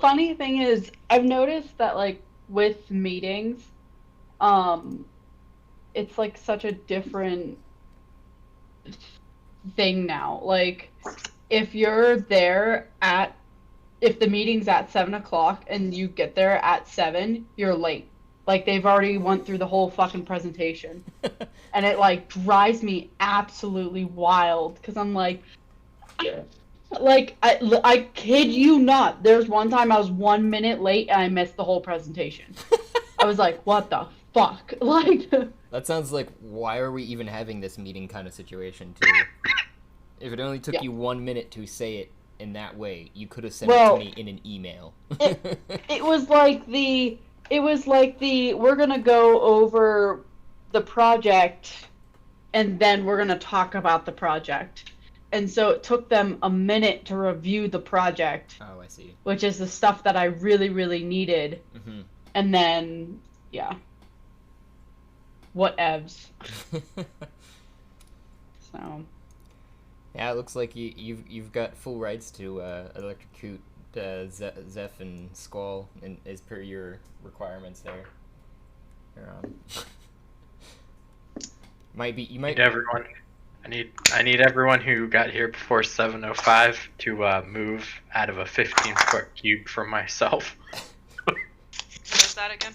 funny thing is, I've noticed that, like, with meetings, it's, like, such a different thing now. Like, if you're there if the meeting's at 7 o'clock and you get there at 7, you're late. Like, they've already went through the whole fucking presentation. And it, like, drives me absolutely wild, because I'm like, I kid you not, there's one time I was 1 minute late and I missed the whole presentation. I was like, what the fuck? Like, that sounds like, why are we even having this meeting kind of situation, too? If it only took you 1 minute to say it in that way, you could have sent it to me in an email. it was like we're gonna go over the project and then we're gonna talk about the project. And so it took them a minute to review the project. Oh, I see. Which is the stuff that I really, really needed. Mm-hmm. And then, yeah. Whatevs. So. Yeah, it looks like you've got full rights to electrocute Zeph and Squall, as per your requirements there. You might everyone. I need everyone who got here before 7:05 to move out of a 15-foot cube from myself. What was that again?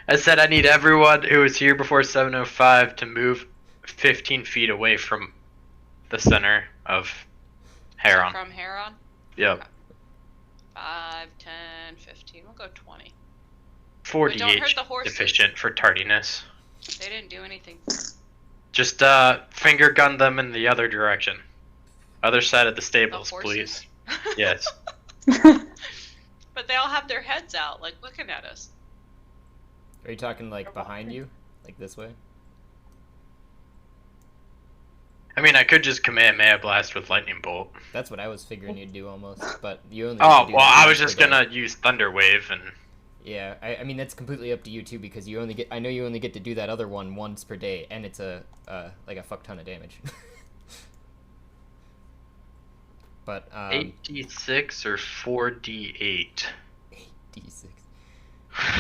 I said I need everyone who was here before 7:05 to move 15 feet away from the center of Heron. From Heron? Yep. 5, 10, 15. We'll go 20. 48 deficient for tardiness. They didn't do anything. Just finger gun them in the other direction. Other side of the stables, please. Yes. But they all have their heads out, like, looking at us. Are you talking, like, behind you? Like, this way? I mean, I could just Kamehameha blast with lightning bolt. That's what I was figuring you'd do almost, but you only. Oh, well, I was just gonna use Thunder Wave and. Yeah, I mean that's completely up to you too, because you only get. I know you only get to do that other one once per day, and it's like a fuck ton of damage. But 8d6 or 4d8. 8d6.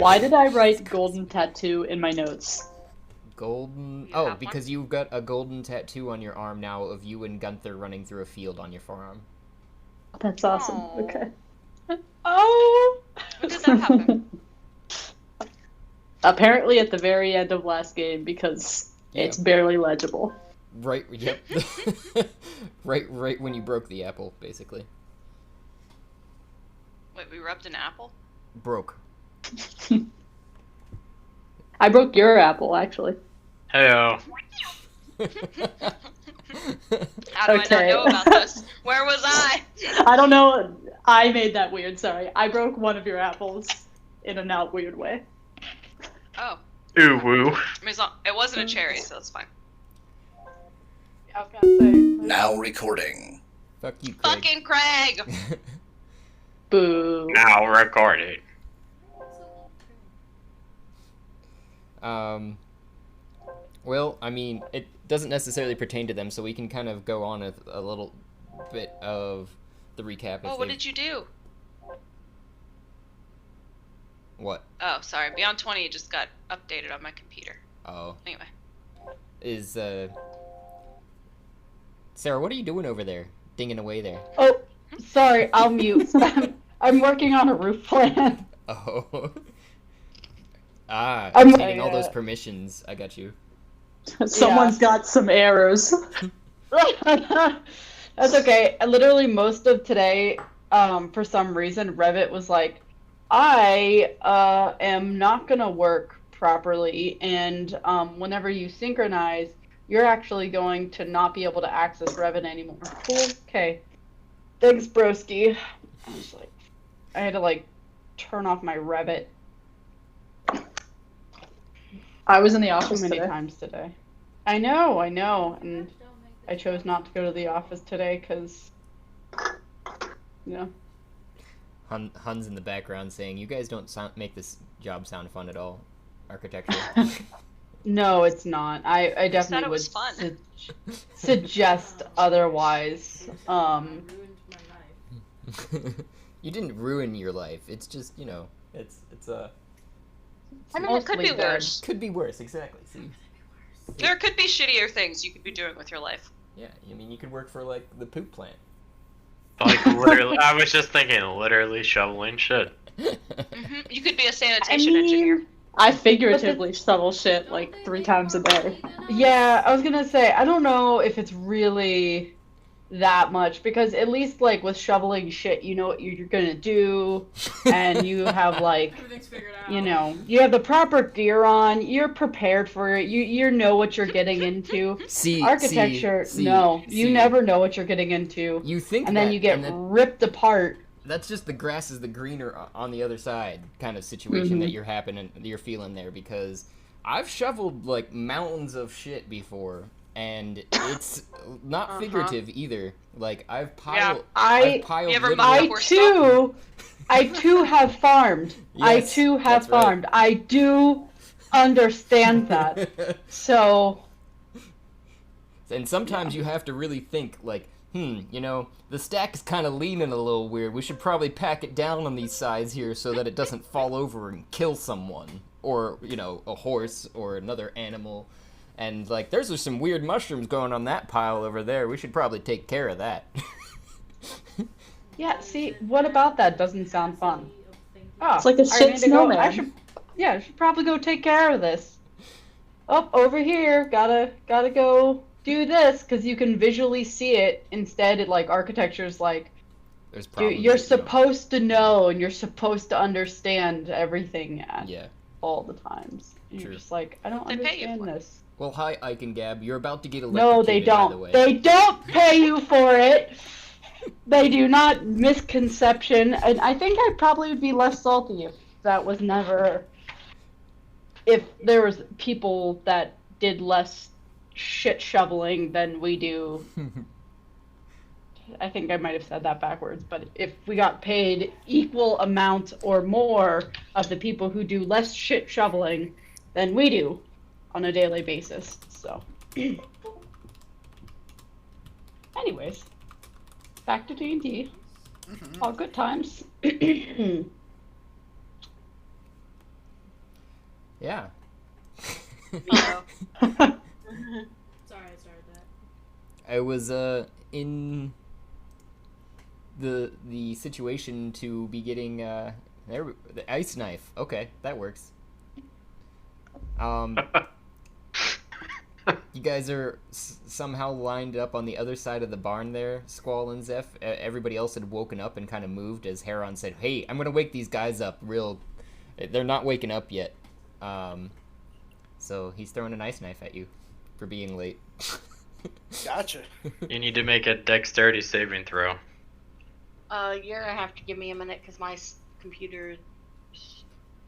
Why did I write golden tattoo in my notes? Golden. Oh, because you've got a golden tattoo on your arm now of you and Gunther running through a field on your forearm. That's awesome. Aww. Okay. Oh. When did that happen? Apparently at the very end of last game, because it's barely legible. Right. Yep. right when you broke the apple, basically. Wait, we rubbed an apple? Broke. I broke your apple, actually. Heyo. How do I not know about this? Where was I? I don't know. I made that weird, sorry. I broke one of your apples in a not weird way. Oh. Ooh, woo. I mean, it wasn't a cherry, so it's fine. I was gonna say. Now recording. Fuck you, Craig. Fucking Craig! Boo. Now recording. Well, I mean, it doesn't necessarily pertain to them, so we can kind of go on a little bit of the recap. Oh, what did you do? What? Oh, sorry. Beyond 20 just got updated on my computer. Oh. Anyway. Sarah, what are you doing over there? Dinging away there. Oh, sorry, I'll mute. I'm working on a roof plan. Oh. I'm getting all those permissions. I got you. Someone's got some arrows. That's okay. Literally most of today, for some reason, Revit was like, I am not going to work properly, and whenever you synchronize, you're actually going to not be able to access Revit anymore. Cool. Okay. Thanks, broski. I had to, turn off my Revit. I was in the office too many times today. I know, and I chose not to go to the office today because, Hun's in the background saying, "You guys don't make this job sound fun at all, architecture." No, it's not. I definitely would suggest otherwise. You didn't ruin your life. It's just, it's I mean, it could be worse. Could be worse, exactly. See? There could be shittier things you could be doing with your life. Yeah, I mean, you could work for, like, the poop plant. Like, literally, I was just thinking, literally shoveling shit. You could be a sanitation engineer. I figuratively shovel shit, like, 3 times a day. Yeah, I was gonna say, I don't know if it's really that much, because at least, like, with shoveling shit, you know what you're gonna do, and you have, like, Everything's figured out. you have the proper gear on, you're prepared for it, you know what you're getting into. Architecture, you never know what you're getting into. You think and then you get ripped apart. That's just the grass is the greener on the other side kind of situation that you're feeling there, because I've shoveled, like, mountains of shit before. And it's not figurative either. Like, I've piled. I too have farmed. Yes, I too have farmed. Right. I do understand that. So. And sometimes you have to really think, like, the stack is kind of leaning a little weird. We should probably pack it down on these sides here so that it doesn't fall over and kill someone. Or, a horse or another animal. And, like, there's some weird mushrooms going on that pile over there. We should probably take care of that. Yeah, see, what about that doesn't sound fun? Oh, it's like a shit snowman. I should probably go take care of this. Oh, over here, gotta go do this, because you can visually see it. Instead, architecture's like, you're supposed to know, and you're supposed to understand everything all the times. And you're just like, I don't understand this. Well, hi, Ike and Gab. You're about to get electrocuted, No, they don't. By the way. They don't pay you for it. They do not. Misconception. And I think I probably would be less salty if that was never... If there was people that did less shit shoveling than we do. I think I might have said that backwards, but if we got paid equal amount or more of the people who do less shit shoveling than we do on a daily basis, so. Anyways, back to D&D. All good times. Yeah. Sorry, I started that. I was in the situation to be getting the ice knife. Okay, that works. You guys are somehow lined up on the other side of the barn there, Squall and Zeph. Everybody else had woken up and kind of moved as Heron said, "Hey, I'm gonna wake these guys up real." They're not waking up yet. So he's throwing an ice knife at you for being late. Gotcha. You need to make a dexterity saving throw. You're gonna have to give me a minute because my computer is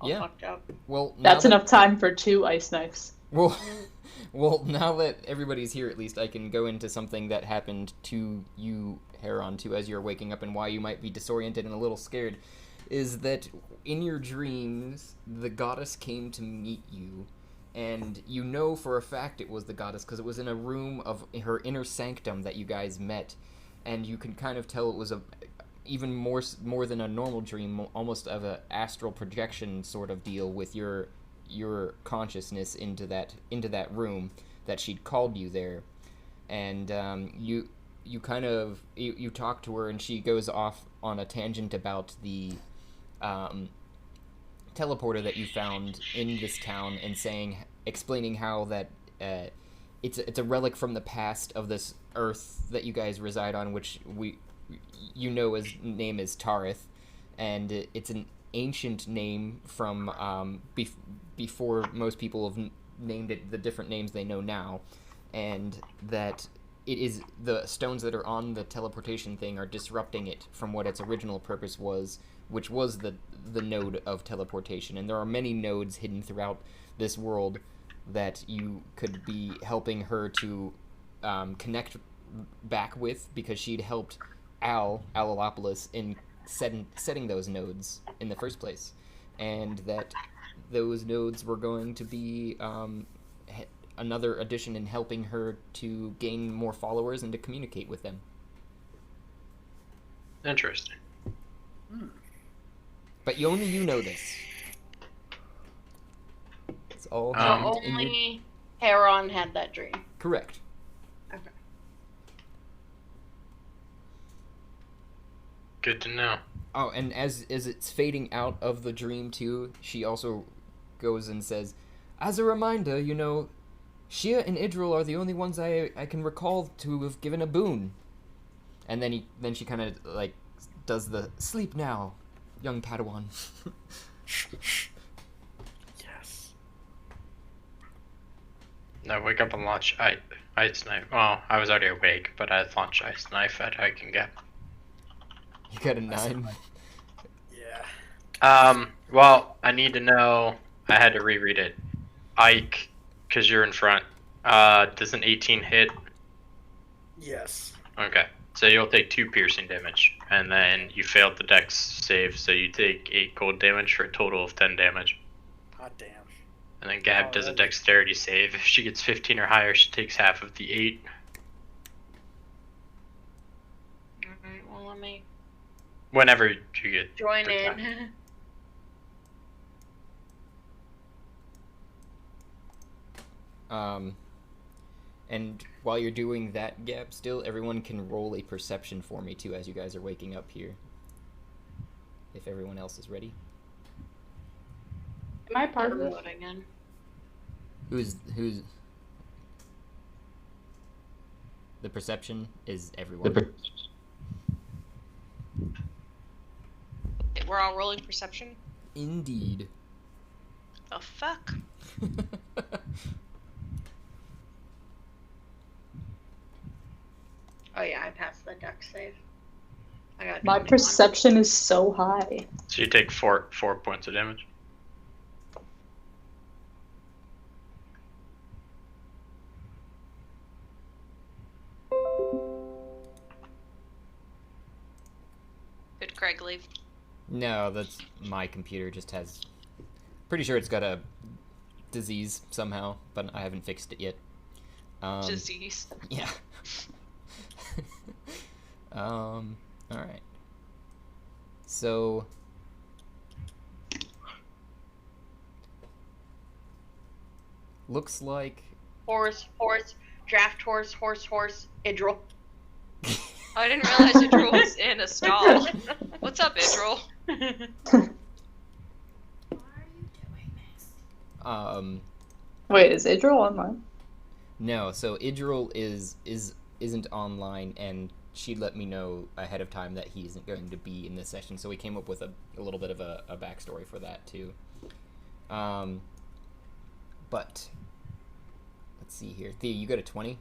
all fucked up. Well, that's enough time for 2 ice knives. Well, now that everybody's here, at least I can go into something that happened to you, Heron, too, as you're waking up, and why you might be disoriented and a little scared, is that in your dreams, the goddess came to meet you, and you know for a fact it was the goddess because it was in a room of her inner sanctum that you guys met, and you can kind of tell it was even more than a normal dream, almost of an astral projection sort of deal with your consciousness into that room, that she'd called you there, and you talk to her, and she goes off on a tangent about the teleporter that you found in this town, and explaining how that it's a relic from the past of this earth that you guys reside on, which his name is Tarith, and it's an ancient name from before most people have named it the different names they know now, and that it is the stones that are on the teleportation thing are disrupting it from what its original purpose was, which was the node of teleportation. And there are many nodes hidden throughout this world that you could be helping her to connect back with, because she'd helped Alalopoulos in setting those nodes in the first place, and that those nodes were going to be another addition in helping her to gain more followers and to communicate with them. Interesting. But only you know this. It's all So happened in your... only Heron had that dream. Correct. Okay. Good to know. Oh, and as it's fading out of the dream too, she also goes and says, "As a reminder, you know, Shea and Idril are the only ones I can recall to have given a boon." And then she kind of like does the sleep now, young Padawan. Yes. Now wake up and launch ice knife. Well, I was already awake, but I'd launch ice knife at I can get. You got a 9. Yeah. Well, I need to know. I had to reread it. Ike, because you're in front. Does an 18 hit? Yes. Okay. So you'll take 2 piercing damage, and then you failed the dex save, so you take 8 cold damage for a total of 10 damage. Hot damn. And then Gab does a Alrighty. dexterity save. If she gets 15 or higher, she takes half of the 8. Alright, well, let me Whenever you get join free in. time. And while you're doing that, Gab, still, everyone can roll a perception for me too as you guys are waking up here. If everyone else is ready. Am I part of this? Loading in. Who's the perception is everyone. We're all rolling perception. Indeed. The fuck? Oh yeah, I passed the dex save. I got My 21. perception is so high. So you take 4 points of damage. Did Craig leave? No, that's my computer just has... Pretty sure it's got a disease somehow, but I haven't fixed it yet. Disease. Yeah. Alright. So... Looks like... Horse, draft horse, Idril. I didn't realize Idril was in a stall. What's up, Idril? Why are you doing this? Wait, is Idril online? No, so Idril isn't online, and she let me know ahead of time that he isn't going to be in this session, so we came up with a little bit of a backstory for that too. But let's see here. Thea, you got a 20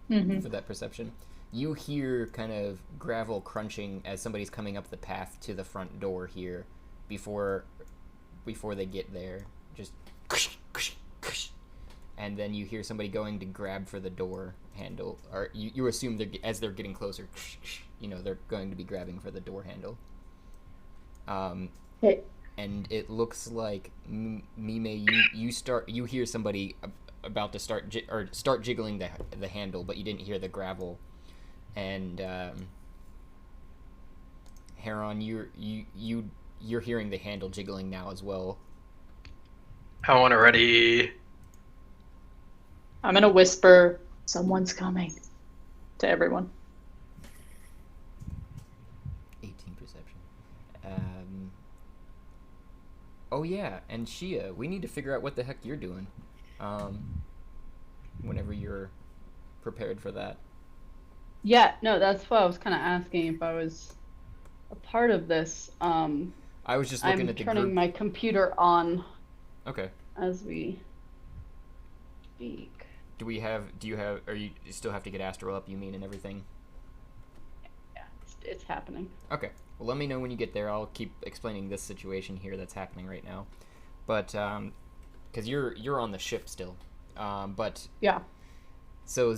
for that perception. You hear kind of gravel crunching as somebody's coming up the path to the front door here before they get there. Just and then you hear somebody going to grab for the door handle, or you assume as they're getting closer, they're going to be grabbing for the door handle. Hey. And it looks like Mime, you hear somebody about to start jiggling the handle, but you didn't hear the gravel. And Heron, you're hearing the handle jiggling now as well. I want to ready. I'm gonna whisper, "Someone's coming," to everyone. 18 perception. Oh yeah, and Shea, we need to figure out what the heck you're doing. Whenever you're prepared for that. Yeah, no, that's what I was kind of asking if I was a part of this. I was just looking I'm at the turning group. my computer on Okay. as we speak. Do you still have to get Astral up, you mean, and everything? Yeah, it's happening. Okay. Well, let me know when you get there. I'll keep explaining this situation here that's happening right now. But, because you're on the ship still. But... Yeah. So,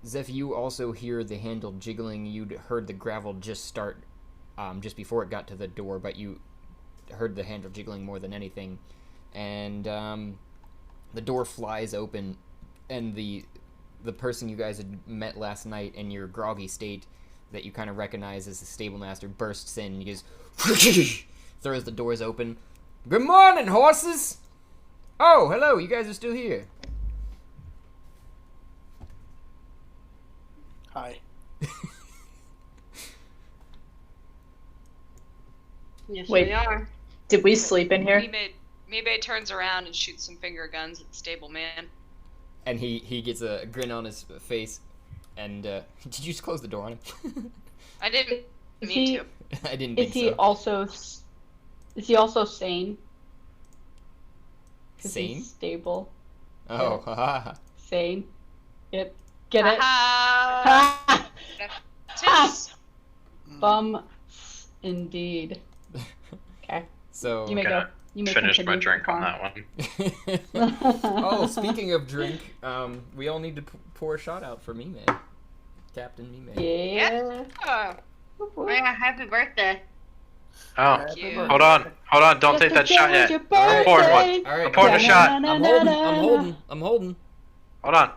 Zeph, you also hear the handle jiggling. You'd heard the gravel just start just before it got to the door, but you heard the handle jiggling more than anything. And the door flies open, and the person you guys had met last night in your groggy state, that you kind of recognize as the stable master bursts in. He goes, throws the doors open. Good morning, horses! Oh, hello, you guys are still here. Hi. Yes, Wait. we are. Did we sleep in here? Mibe turns around and shoots some finger guns at the stable man. And he gets a grin on his face. And, did you just close the door on him? I didn't Is mean he- to. I didn't Is think he so. also? Is he also sane? 'Cause Sane? He's stable. Oh, haha. Sane. Yep. Get it? Ha Tips. Bum. Indeed. Okay. So, You may Gonna go. You may Finish my continue, drink on Vaughn. that one. oh, speaking of drink, we all need to pour a shot out for Mime. Captain Mime. Yeah. Oh, yeah, happy birthday. Oh, Cute. hold on. Don't take that shot yet. I'm pouring one. All right, I'm pouring a shot. I'm holding. Hold on.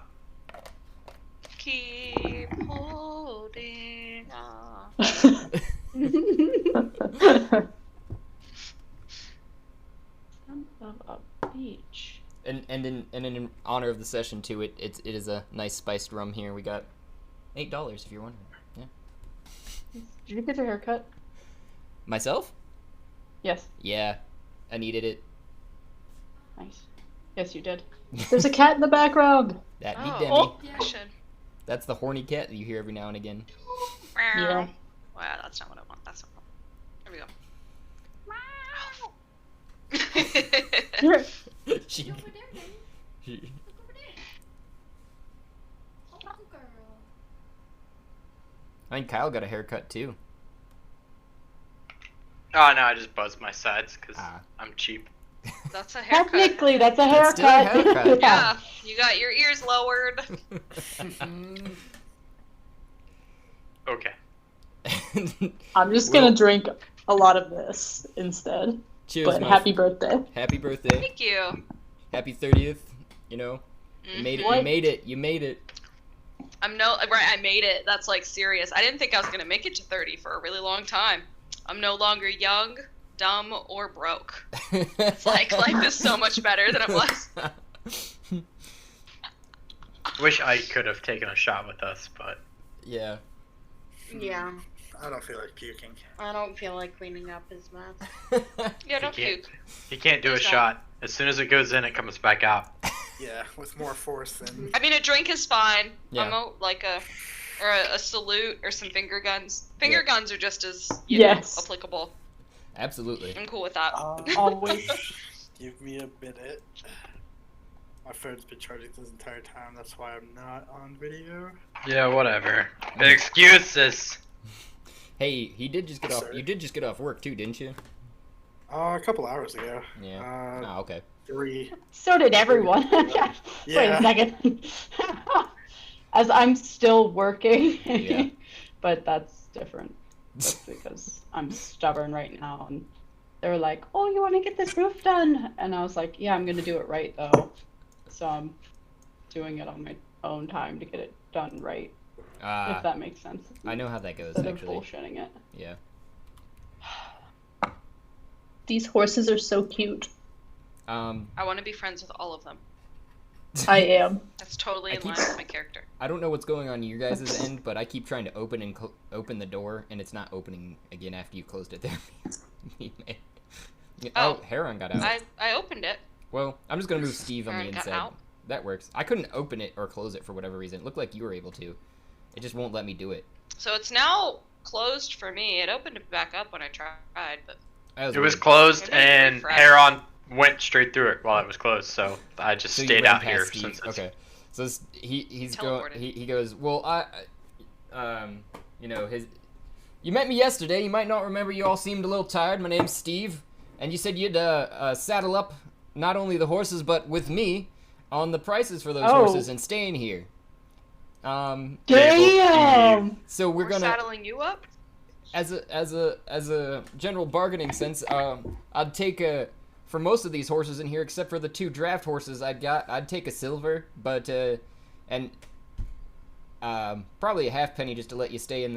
Keep holding on. Son of a beach. And in honor of the session too, it is a nice spiced rum here. We got $8 if you're wondering. Yeah. Did you get your haircut? Myself? Yes. Yeah, I needed it. Nice. Yes, you did. There's a cat in the background. That be Oh, Demi. I should. That's the horny cat that you hear every now and again. Yeah. Wow, that's not what I want. That's not what I want. There we go. she, Over there, Daddy. she, Look over there. Oh, girl. I think Kyle got a haircut too. Oh no, I just buzzed my sides because Ah. I'm cheap. That's a haircut. Technically, that's a That's haircut. still a haircut. Yeah, you got your ears lowered. Okay. I'm just gonna drink a lot of this instead. Cheers, But Muff. happy birthday. Happy birthday. Thank you. Happy 30th. You know, you made it. You What? made it. You made it. I made it. That's like serious. I didn't think I was gonna make it to 30 for a really long time. I'm no longer young, dumb, or broke. It's like life is so much better than it was. Wish I could have taken a shot with us, but Yeah. Yeah, I don't feel like puking. I don't feel like cleaning up his mess. Yeah, don't can't. puke. you can't do a Please don't. shot. As soon as it goes in, it comes back out. Yeah, with more force than. I mean, a drink is fine. Yeah. I'm a salute or some finger guns. Finger Yeah. guns are just as Yes. applicable. Absolutely. I'm cool with that. Always. Give me a minute. My phone's been charging this entire time. That's why I'm not on video. Yeah, whatever. Excuses. Hey, he did just get off. Sorry. You did just get off work too, didn't you? A couple hours ago. Yeah. Oh, okay. 3. So did everyone. Wait a Yeah. second. As I'm still working. Yeah. But that's different. That's because I'm stubborn right now. And they were like, oh, you want to get this roof done? And I was like, yeah, I'm going to do it right, though. So I'm doing it on my own time to get it done right. If that makes sense. I know how that goes, Instead of actually. bullshitting it. Yeah. These horses are so cute. I want to be friends with all of them. I am. That's totally I in line keep- with my character. I don't know what's going on your guys' end, but I keep trying to open and open the door, and it's not opening again after you closed it there. Oh. Heron got out. I opened it. Well, I'm just gonna move Steve on the Heron got inside. out? That works. I couldn't open it or close it for whatever reason. It looked like you were able to. It just won't let me do it. So it's now closed for me. It opened it back up when I tried, but That It was weird. closed, Maybe and refresh. Heron went straight through it while it was closed, so I just So you stayed ran out past here Steve. since it's... Okay. So he's going. Teleported. He goes. Well, you know, you met me yesterday. You might not remember. You all seemed a little tired. My name's Steve, and you said you'd saddle up not only the horses but with me on the prices for those Oh. horses and staying here. Damn! So we're gonna, saddling you up. as a general bargaining sense, I'd take for most of these horses in here, except for the 2 draft horses I'd take a silver, but and probably a halfpenny just to let you stay in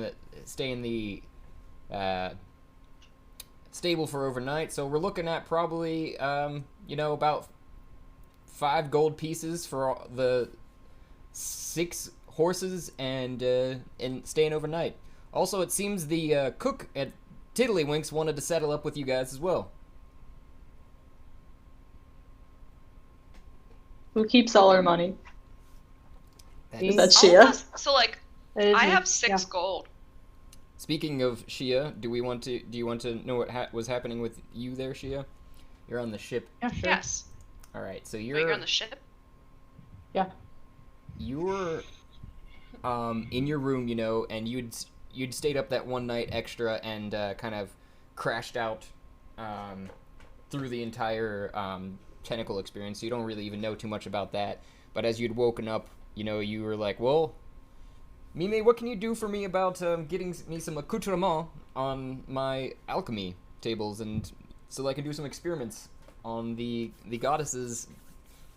the stable for overnight. So we're looking at probably about 5 gold pieces for the 6 horses and staying overnight. Also, it seems the cook at Tiddlywinks wanted to settle up with you guys as well. Who keeps all our money? Is that All Shea? of us, so like, It is I me. have 6 Yeah. gold. Speaking of Shea, do you want to know what was happening with you there, Shea? You're on the ship. Yeah, sure. Yes. All right, so Wait, you're on the ship? Yeah. you're in your room, and you'd stayed up that one night extra and kind of crashed out through the entire tentacle experience. So you don't really even know too much about that. But as you'd woken up, you were like, well, Mime, what can you do for me about getting me some accoutrement on my alchemy tables, and so I can do some experiments on the goddess's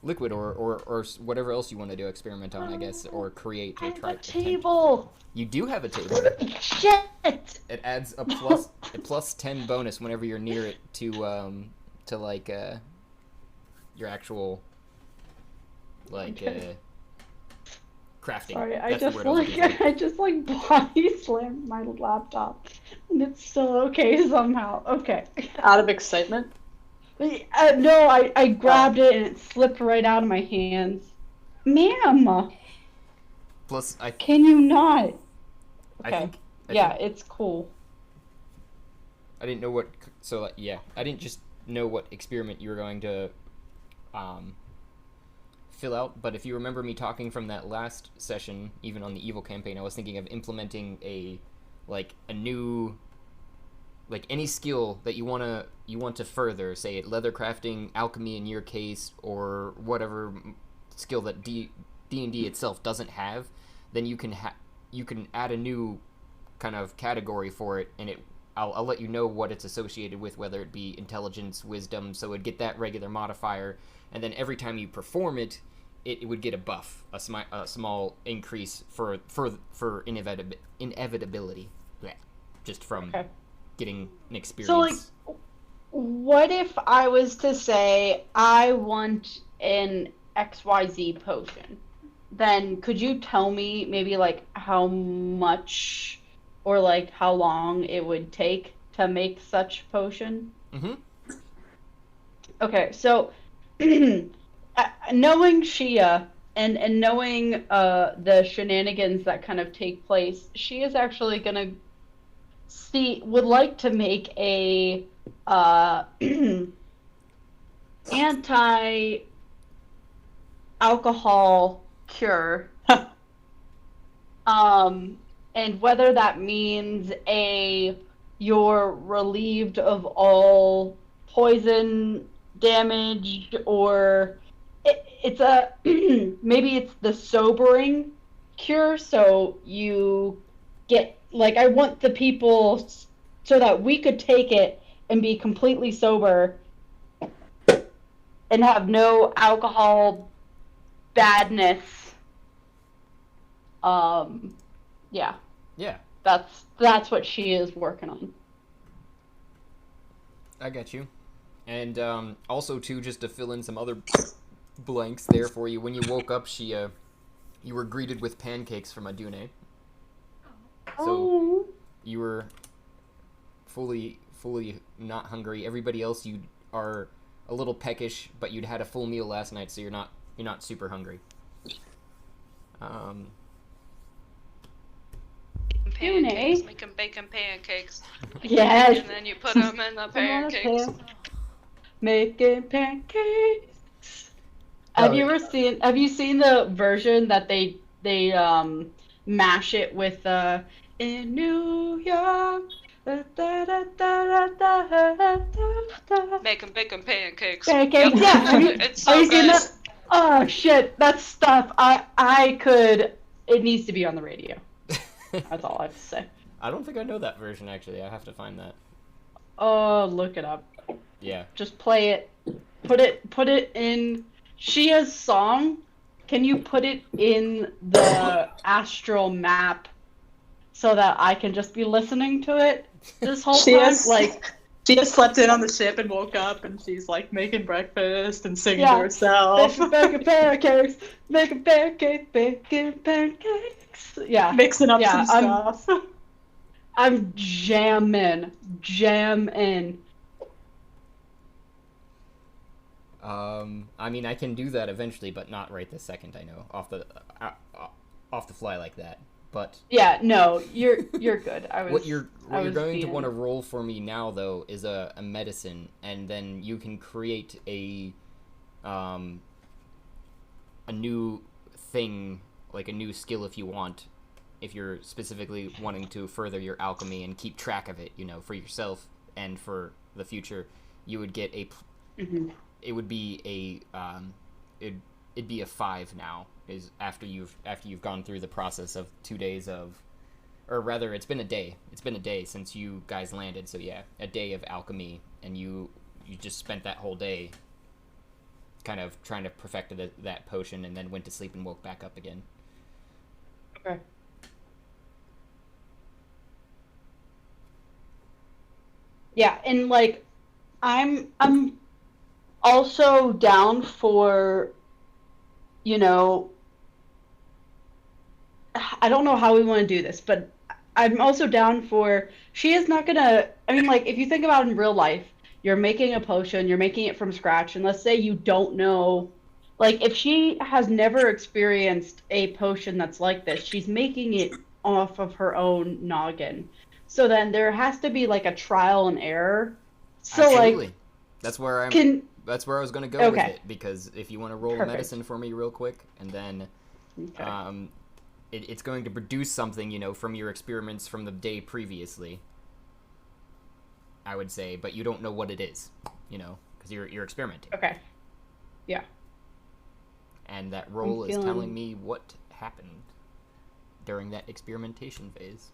liquid or whatever else you want to do experiment on, I guess, or create or I try have a to table. You do have a table. Shit. It adds a plus 10 bonus whenever you're near it to like your actual like crafting. Sorry, That's the word I was looking for. I just body slammed my laptop, and it's still okay somehow. Okay. Out of excitement? No, I grabbed it and it slipped right out of my hands. Ma'am, Plus, can you not? I Okay. think Yeah, it's cool. I didn't know what. So yeah, I didn't just know what experiment you were going to fill out. But if you remember me talking from that last session, even on the evil campaign, I was thinking of implementing a new, like any skill that you want to further, say it leather crafting, alchemy in your case, or whatever skill that D&D itself doesn't have, then you can add a new kind of category for it, and I'll let you know what it's associated with, whether it be intelligence, wisdom, so it'd get that regular modifier, and then every time you perform it, it would get a buff, a small increase for inevitability, yeah, just from getting an experience. So, what if I was to say I want an XYZ potion? Then could you tell me maybe how much or how long it would take to make such potion? Mm-hmm. Okay, so knowing Shea and knowing the shenanigans that kind of take place, she is actually gonna would like to make a anti-alcohol cure. And whether that means you're relieved of all poison damage, or it's a maybe it's the sobering cure, so you get I want the people so that we could take it and be completely sober and have no alcohol badness. Yeah. Yeah. That's what she is working on. I got you. And also too, just to fill in some other blanks there for you, when you woke up, you were greeted with pancakes from Adune. So you were fully not hungry. Everybody else, you are a little peckish, but you'd had a full meal last night, so you're not super hungry. Pancakes, making bacon pancakes. Yes. And then you put them in the pancakes. Making pancakes. Have you seen the version that they mash it with in New York? Making bacon pancakes. Pancakes. Yep. Yeah. It's so Have you seen good. that? Oh shit, that's stuff I could. It needs to be on the radio. That's all I have to say. I don't think I know that version, actually. I have to find that. Oh, look it up. Yeah. Just play it. Put it in Shea's song. can you put it in the astral map so that I can just be listening to it this whole time? She just slept in on the ship and woke up, and she's like making breakfast and singing Yeah. to herself. Bacon pancakes, making pancakes, bacon pancakes. Yeah. Mixing up Yeah, some stuff. I'm jamming. I mean, I can do that eventually, but not right this second. I know off the fly like that. But yeah, no, you're good. What you're going to want to roll for me now, though, is a medicine, and then you can create a new thing, like a new skill if you want, if you're specifically wanting to further your alchemy and keep track of it, for yourself and for the future. You would get a. Mm-hmm. It would be it'd be a 5 now. Is after you've gone through the process of 2 days of, or rather, it's been a day. It's been a day since you guys landed. So yeah, a day of alchemy, and you just spent that whole day kind of trying to perfect that potion, and then went to sleep and woke back up again. Okay. Yeah, and like, I'm also down for, I don't know how we want to do this, but I'm also down for, she is not gonna, I mean, like, if you think about it in real life, you're making a potion, you're making it from scratch, and let's say you don't know, like, if she has never experienced a potion that's like this, she's making it off of her own noggin. So then there has to be, like, a trial and error. So, Absolutely. like, that's where that's where I was going to go with it, because if you want to roll a medicine for me real quick, and then it's going to produce something, from your experiments from the day previously, I would say, but you don't know what it is, because you're experimenting. Okay. Yeah. And that roll is telling me what happened during that experimentation phase.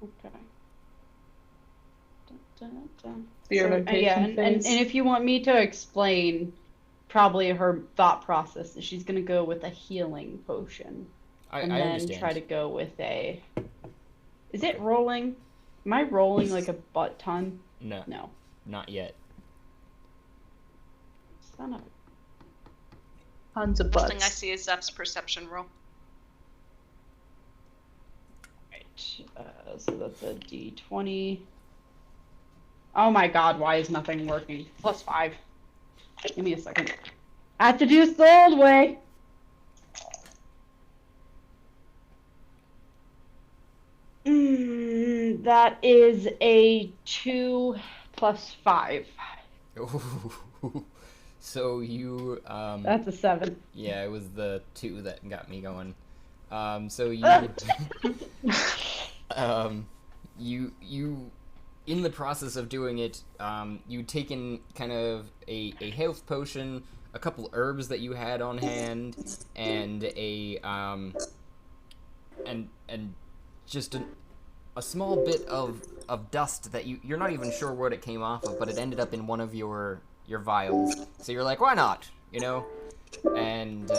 Okay. Dun, dun. Experimentation and if you want me to explain probably her thought process, she's going to go with a healing potion. And then understand. Try to go with a... Is it rolling? Am I rolling like a butt ton? No. No. Not yet. Son of... Tons of The butts. thing I see is Zep's perception roll. Right. So that's a D20. Oh my god, why is nothing working? +5. Give me a second. I have to do this the old way. That is a 2 + 5. So you That's a 7. Yeah, it was the 2 that got me going. So you you in the process of doing it, you'd taken kind of a health potion, a couple herbs that you had on hand, and and just a small bit of dust that you're not even sure what it came off of, but it ended up in one of your vials. So you're like, why not? And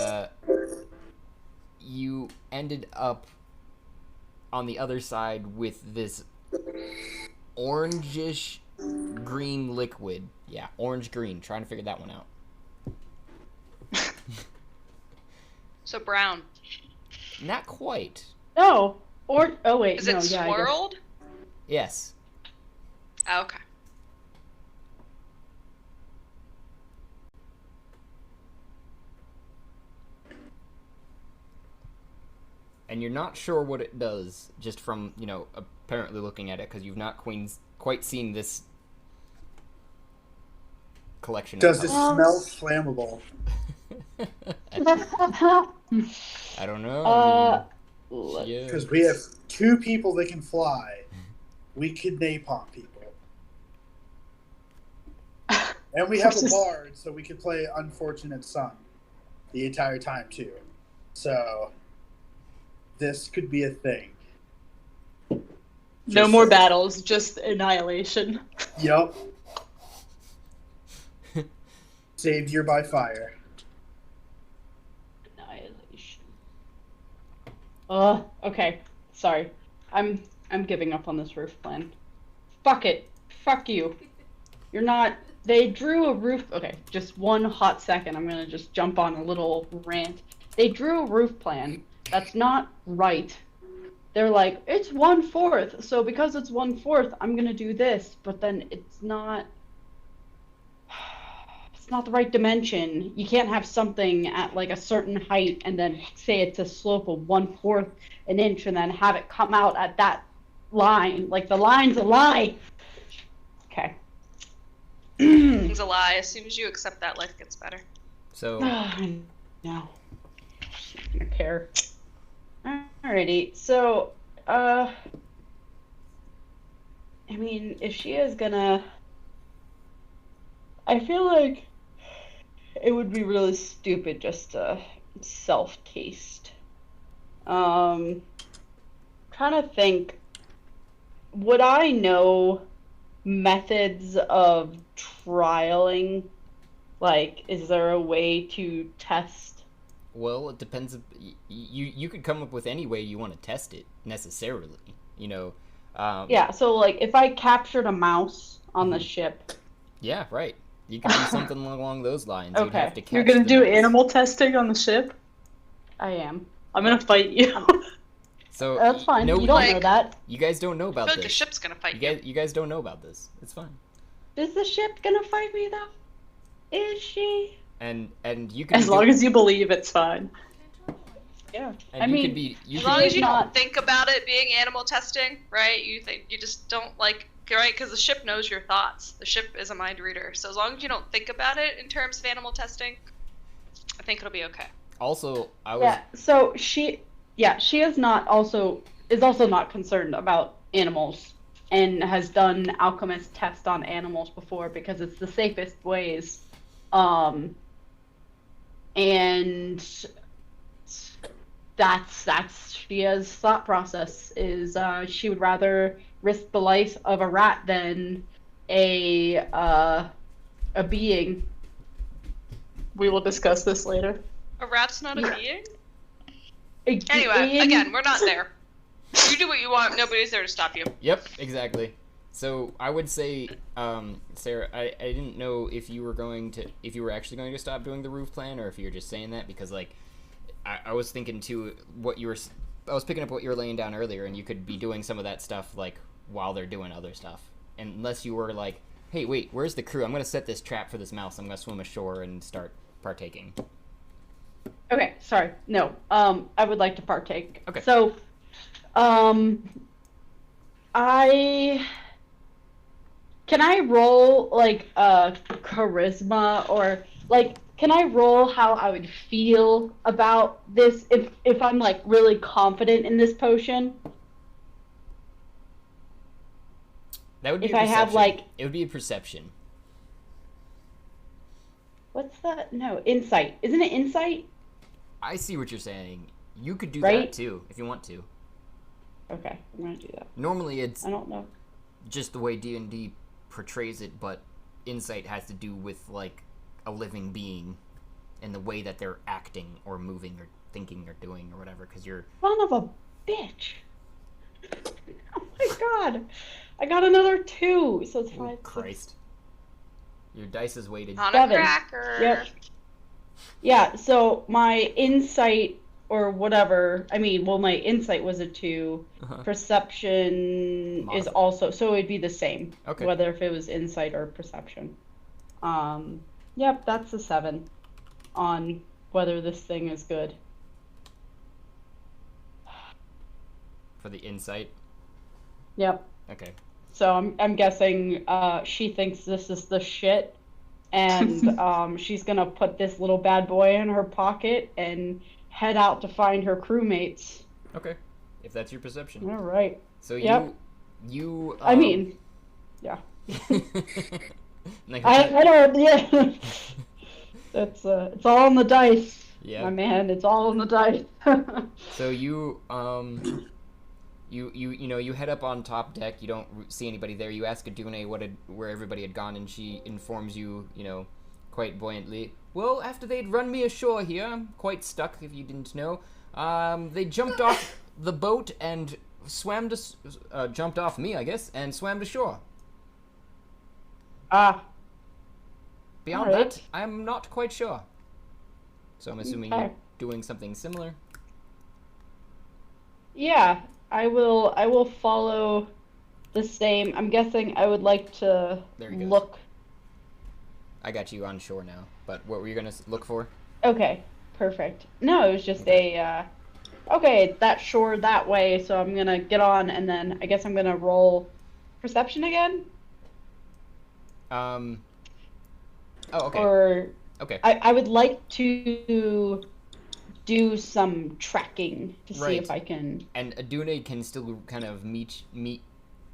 you ended up on the other side with this orangish green liquid. Yeah, orange green. Trying to figure that one out. So brown. Not quite. No. Oh wait. Is no, it yeah, swirled? Yes. Oh, okay. And you're not sure what it does, just from, apparently looking at it, because you've not quite seen this collection. Does it smell flammable? I don't know. Because we have 2 people that can fly. We could napalm people. And we have a bard, so we could play Unfortunate Son the entire time, too. So, this could be a thing. No more battles, just annihilation. Yup. Savior by fire. Okay. Sorry. I'm giving up on this roof plan. Fuck it. Fuck you. You're not. They drew a roof. Okay, just one hot second. I'm gonna just jump on a little rant. They drew a roof plan. That's not right. They're like, it's 1/4. So because it's 1/4, I'm gonna do this. But then it's not. It's not the right dimension. You can't have something at like a certain height and then say it's a slope of 1/4 an inch and then have it come out at that line. Like the line's a lie. Okay. It's a lie. As soon as you accept that, life gets better. So No. Not gonna care. Alrighty. So, I mean, if she is gonna, I feel like it would be really stupid just to self-taste. Trying to think, would I know methods of trialing? Like, is there a way to test? well, it depends. You could come up with any way you want to test it necessarily. You know. Yeah. So, like, if I captured a mouse on the ship. Yeah. Right. You could do something along those lines. Okay. You'd have to catch You're gonna the do mouse. animal testing on the ship? I am. I'm gonna fight you. So That's fine. No, You don't know like- that. you guys don't know I about feel like the this. ship's gonna fight You guys don't know about this. It's fine. Is the ship gonna fight me though? Is she? And you could As long as you believe it's fine. Yeah. and I you mean, could be you As could, long as you not- don't think about it being animal testing, right? You just don't like, right? Because the ship knows your thoughts. The ship is a mind reader. So as long as you don't think about it in terms of animal testing, I think it'll be okay. also I was Yeah. So she is also not concerned about animals and has done alchemist tests on animals before because it's the safest ways. And that's Shia's thought process is she would rather risk the life of a rat than a being. We will discuss this later. A rat's not a being? A Anyway, being- again, we're not there. You do what you want. Nobody's there to stop you. Yep, exactly. So I would say, Sarah, I didn't know if you were actually going to stop doing the roof plan, or if you were just saying that because like I was thinking too I was picking up what you were laying down earlier, and you could be doing some of that stuff like while they're doing other stuff, unless you were like, hey, wait, where's the crew? I'm gonna set this trap for this mouse. I'm gonna swim ashore and start partaking. Okay, sorry. No. I would like to partake. Okay. So, can I roll like charisma or like can I roll how I would feel about this if I'm like really confident in this potion? That would be If a I have, perception. like- It would be a perception. What's that? No, insight. Isn't it insight? I see what you're saying. You could do Right? that too if you want to. Okay, I'm gonna do that. Normally it's I don't know. just the way D&D portrays it, but insight has to do with like a living being and the way that they're acting or moving or thinking or doing or whatever, because you're Son of a bitch! Oh my god! I got another 2, so it's 5. oh, Christ. Your dice is weighted. On 7. a cracker. Yep. Yeah, so my insight or whatever, my insight was a 2. Uh-huh. Perception is Modified. also, so it'd be the same. Okay. Whether if it was insight or perception. Yep, that's a 7 on whether this thing is good. For the insight. Yep. Okay. So I'm guessing she thinks this is the shit, and she's gonna put this little bad boy in her pocket and head out to find her crewmates. Okay. If that's your perception. All right. So Yep. you I mean, yeah. Like, I don't. Yeah. That's it's all on the dice. yeah. My man, it's all on the dice. So you you head up on top deck. You don't see anybody there. You ask Adune where everybody had gone, and she informs you, quite buoyantly. Well, after they'd run me ashore here, I'm quite stuck. If you didn't know, they jumped off. the boat and jumped off me, I guess, and swam to shore. Ah, Beyond alright. that, I'm not quite sure. So I'm assuming Okay. you're doing something similar. Yeah, I will follow the same. I'm guessing I would like to There he goes. look. I got you on shore now. But what were you gonna look for? Okay, perfect. No, it was just okay, that shore that way, so I'm gonna get on and then I guess I'm gonna roll perception again. Oh, okay. Or Okay. I would like to do some tracking to see Right. if I can. And Adune can still kind of meet,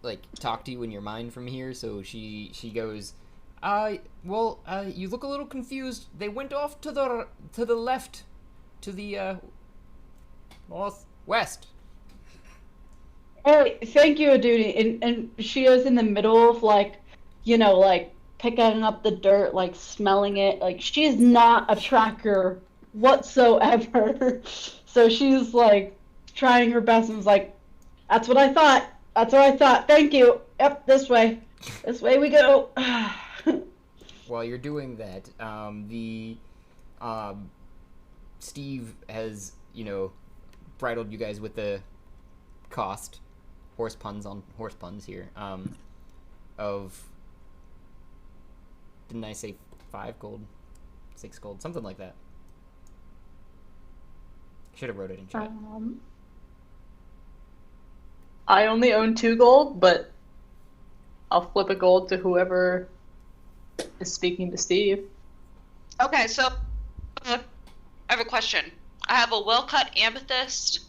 like, talk to you in your mind from here, so she goes, well, you look a little confused. They went off to the left, to the, northwest. Oh, thank you, Aduni. And she is in the middle of like picking up the dirt, like smelling it. Like she is not a tracker whatsoever. So she's like trying her best and was like, "That's what I thought. That's what I thought. Thank you. Yep, this way. This way we go." While you're doing that, Steve has, bridled you guys with the cost, horse puns on horse puns here, of, didn't I say 5 gold? 6 gold? Something like that. Should have wrote it in chat. I only own 2 gold, but I'll flip a gold to whoever is speaking to Steve. Okay, so I have a question. I have a well-cut amethyst.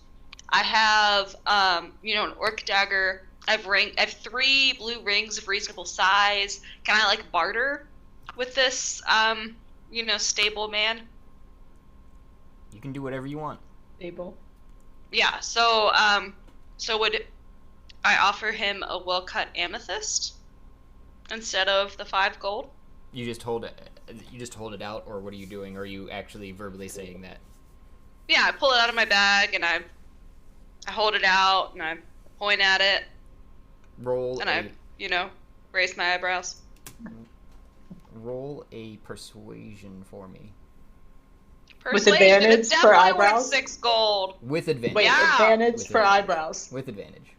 I have, an orc dagger. I have 3 blue rings of reasonable size. Can I like barter with this, stable man? You can do whatever you want. Stable. Yeah. So would I offer him a well-cut amethyst instead of the 5 gold? You just hold it out, or what are you doing? Or are you actually verbally saying that? Yeah, I pull it out of my bag and I hold it out and I point at it Roll and I raise my eyebrows. roll a persuasion for me. With Persuasion, advantage it's for definitely worth eyebrows? 6 gold. With advantage. Wait, Yeah. advantage With for advantage. eyebrows. With advantage.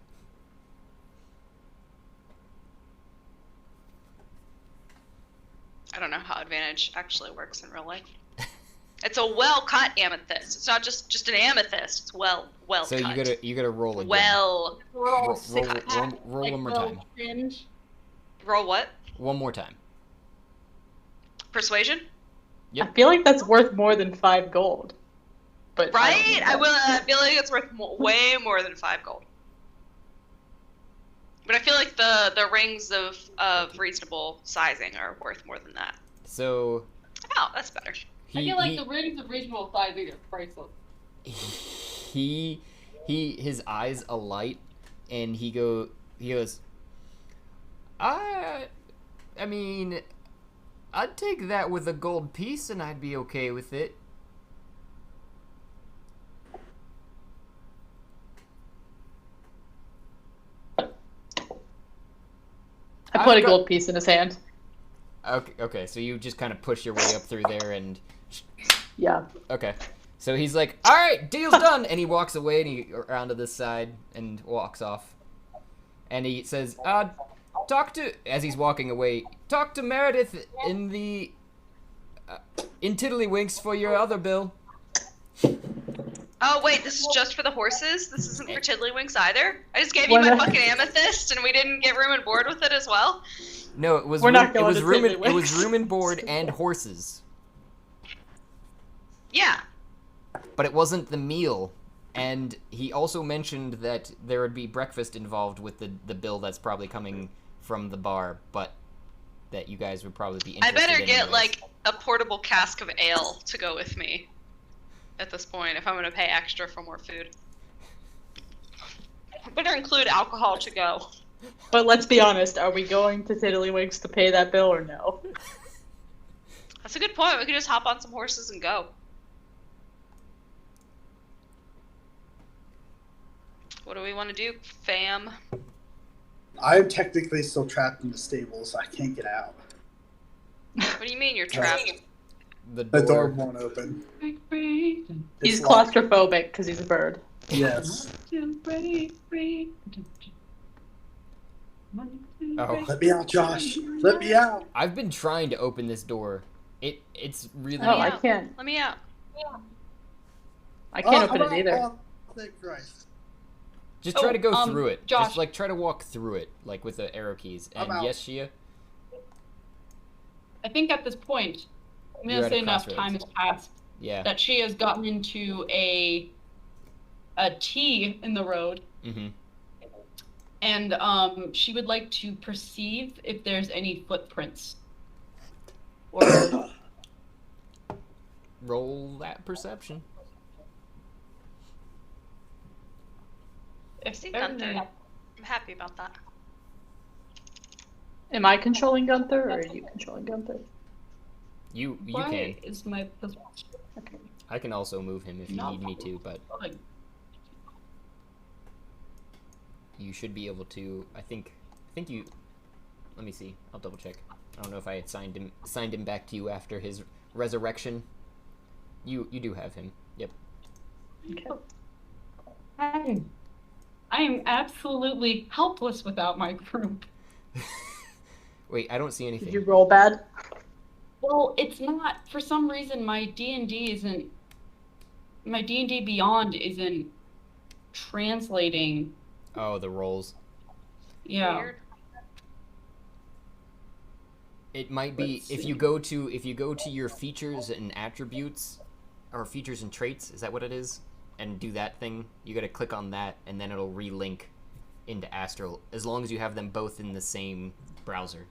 I don't know how advantage actually works in real life. It's a well-cut amethyst. It's not just an amethyst. It's well So cut. you gotta roll again. Well, roll one more time. roll what? One more time. Persuasion? Yep. I feel like that's worth more than 5 gold. But Right? I don't know. I feel like it's worth way more than 5 gold. But I feel like the rings of reasonable sizing are worth more than that. So Oh, that's better. I feel like the rings of reasonable sizing are priceless. his eyes alight, and he goes, I mean, I'd take that with a gold piece, and I'd be okay with it. I put a gold piece in his hand. Okay, so you just kind of push your way up through there, and Yeah. okay. So he's like, all right, deal's done, and he walks away, and he around to this side and walks off. And he says, as he's walking away, talk to Meredith in Tiddlywinks for your other bill. Oh wait, this is just for the horses? This isn't for Tiddlywinks either? I just gave you my fucking amethyst and we didn't get room and board with it as well? No, it was We're not going it was to room Tiddlywinks. it was room and board and horses. Yeah. But it wasn't the meal. And he also mentioned that there would be breakfast involved with the bill that's probably coming from the bar, but that you guys would probably be I interested better in get anyways. like a portable cask of ale to go with me at this point if I'm gonna pay extra for more food. Better include alcohol to go. But let's be honest, are we going to Tiddlywinks to pay that bill or no? That's a good point. We could just hop on some horses and go. What do we want to do, fam? I'm technically still trapped in the stable, so I can't get out. What do you mean you're trapped? The The door door. won't open. He's It's locked. claustrophobic because he's a bird. Yes. Oh. Let me out, Josh. Let me out. I've been trying to open this door. It's really. Oh, I can't. Let me out. I can't open I'm it either. out. Oh, thank Christ. Just try to go Oh, through it. Josh. Just like try to walk through it, like with the arrow keys. I'm And out. yes, Shea. I think at this point, I'm You're gonna at a say enough crossroads. time has passed Yeah. that she has gotten into a T in the road, Mm-hmm. and she would like to perceive if there's any footprints. Or Roll that perception. I see Gunther. I'm happy about that. Am I controlling Gunther or are you controlling Gunther? You why can. is my position? Okay. I can also move him if you No. need me to, but Like, you should be able to. I think you. Let me see. I'll double check. I don't know if I had signed him back to you after his resurrection. You do have him. Yep. Okay. I am absolutely helpless without my group. Wait, I don't see Did anything. you roll bad? Well, it's not, for some reason, my D&D Beyond isn't translating. Oh, the rolls. Yeah. Weird. It might be Let's if see. you go to your features and attributes, or features and traits. Is that what it is? And do that thing. You got to click on that, and then it'll relink into Astral. As long as you have them both in the same browser.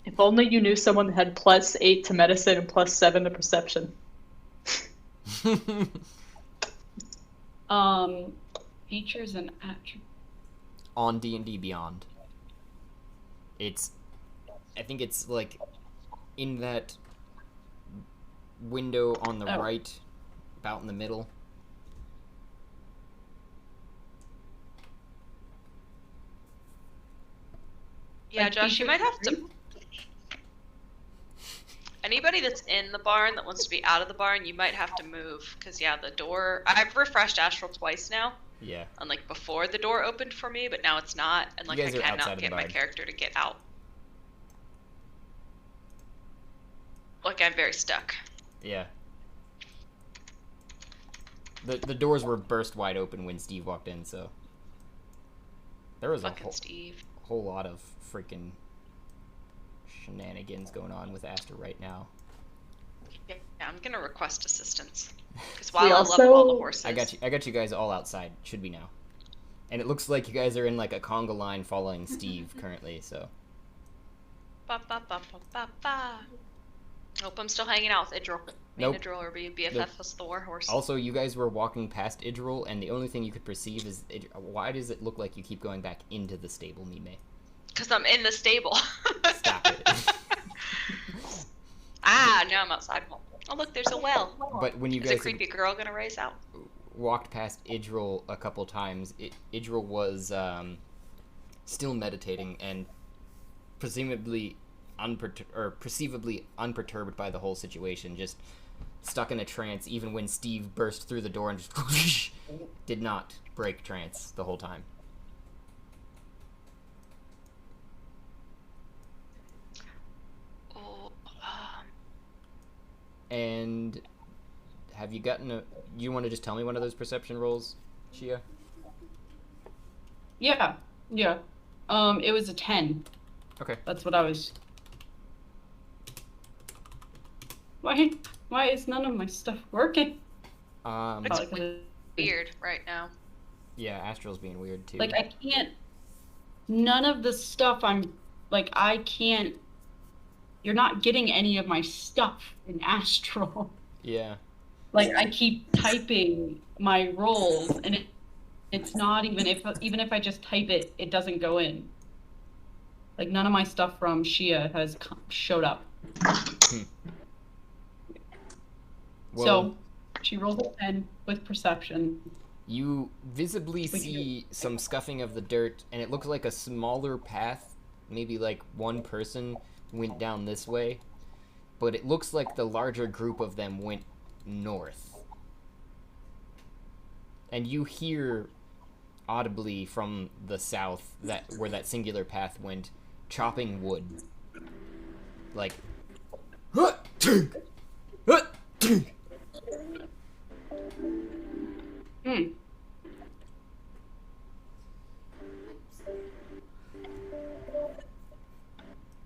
If only you knew someone that had +8 to medicine and +7 to perception. Features and attributes. On D&D Beyond. I think it's like in that window on the Oh. right, about in the middle. Yeah, Like Josh, you might have to. features. Anybody that's in the barn that wants to be out of the barn, you might have to move. Because, yeah, the door. I've refreshed Astral twice now. Yeah. And, like, before the door opened for me, but now it's not. And, like, You I guys are outside cannot of the get my barn. character to get out. Like, I'm very stuck. Yeah. The doors were burst wide open when Steve walked in, so there was a Fucking Steve. whole lot of freaking shenanigans going on with Aster right now. Yeah, I'm gonna request assistance. Because We while I also- love all the horses. I got you guys all outside. Should be now. And it looks like you guys are in like a conga line following Steve currently, so Ba, ba, ba, ba, ba, ba. Nope, I'm still hanging out with Idril. Me Nope. and Idril are being BFF Nope. as the warhorse. also you guys were walking past Idril and the only thing you could perceive is why does it look like you keep going back into the stable, Mime? Because I'm in the stable. Stop it. Ah, now I'm outside. Oh, look, there's a well. But when you Is a guys creepy girl gonna raise out? walked past Idril a couple times, Idril was still meditating and presumably perceivably unperturbed by the whole situation, just stuck in a trance even when Steve burst through the door and just did not break trance the whole time. Oh, And have you gotten you want to just tell me one of those perception rolls, Shea? Yeah. It was a 10. Okay. That's what I was. Why is none of my stuff working? it's Probably 'cause weird right now. Yeah, Astral's being weird too. Like, I can't. None of the stuff I can't. You're not getting any of my stuff in Astral. Yeah. Like, I keep typing my rolls, and it's not even if I just type it, it doesn't go in. Like, none of my stuff from Shea has showed up. Well, So, she rolled a 10 with perception. You visibly see some scuffing of the dirt, and it looks like a smaller path. Maybe like one person went down this way, but it looks like the larger group of them went north. And you hear audibly from the south that where that singular path went, chopping wood. Like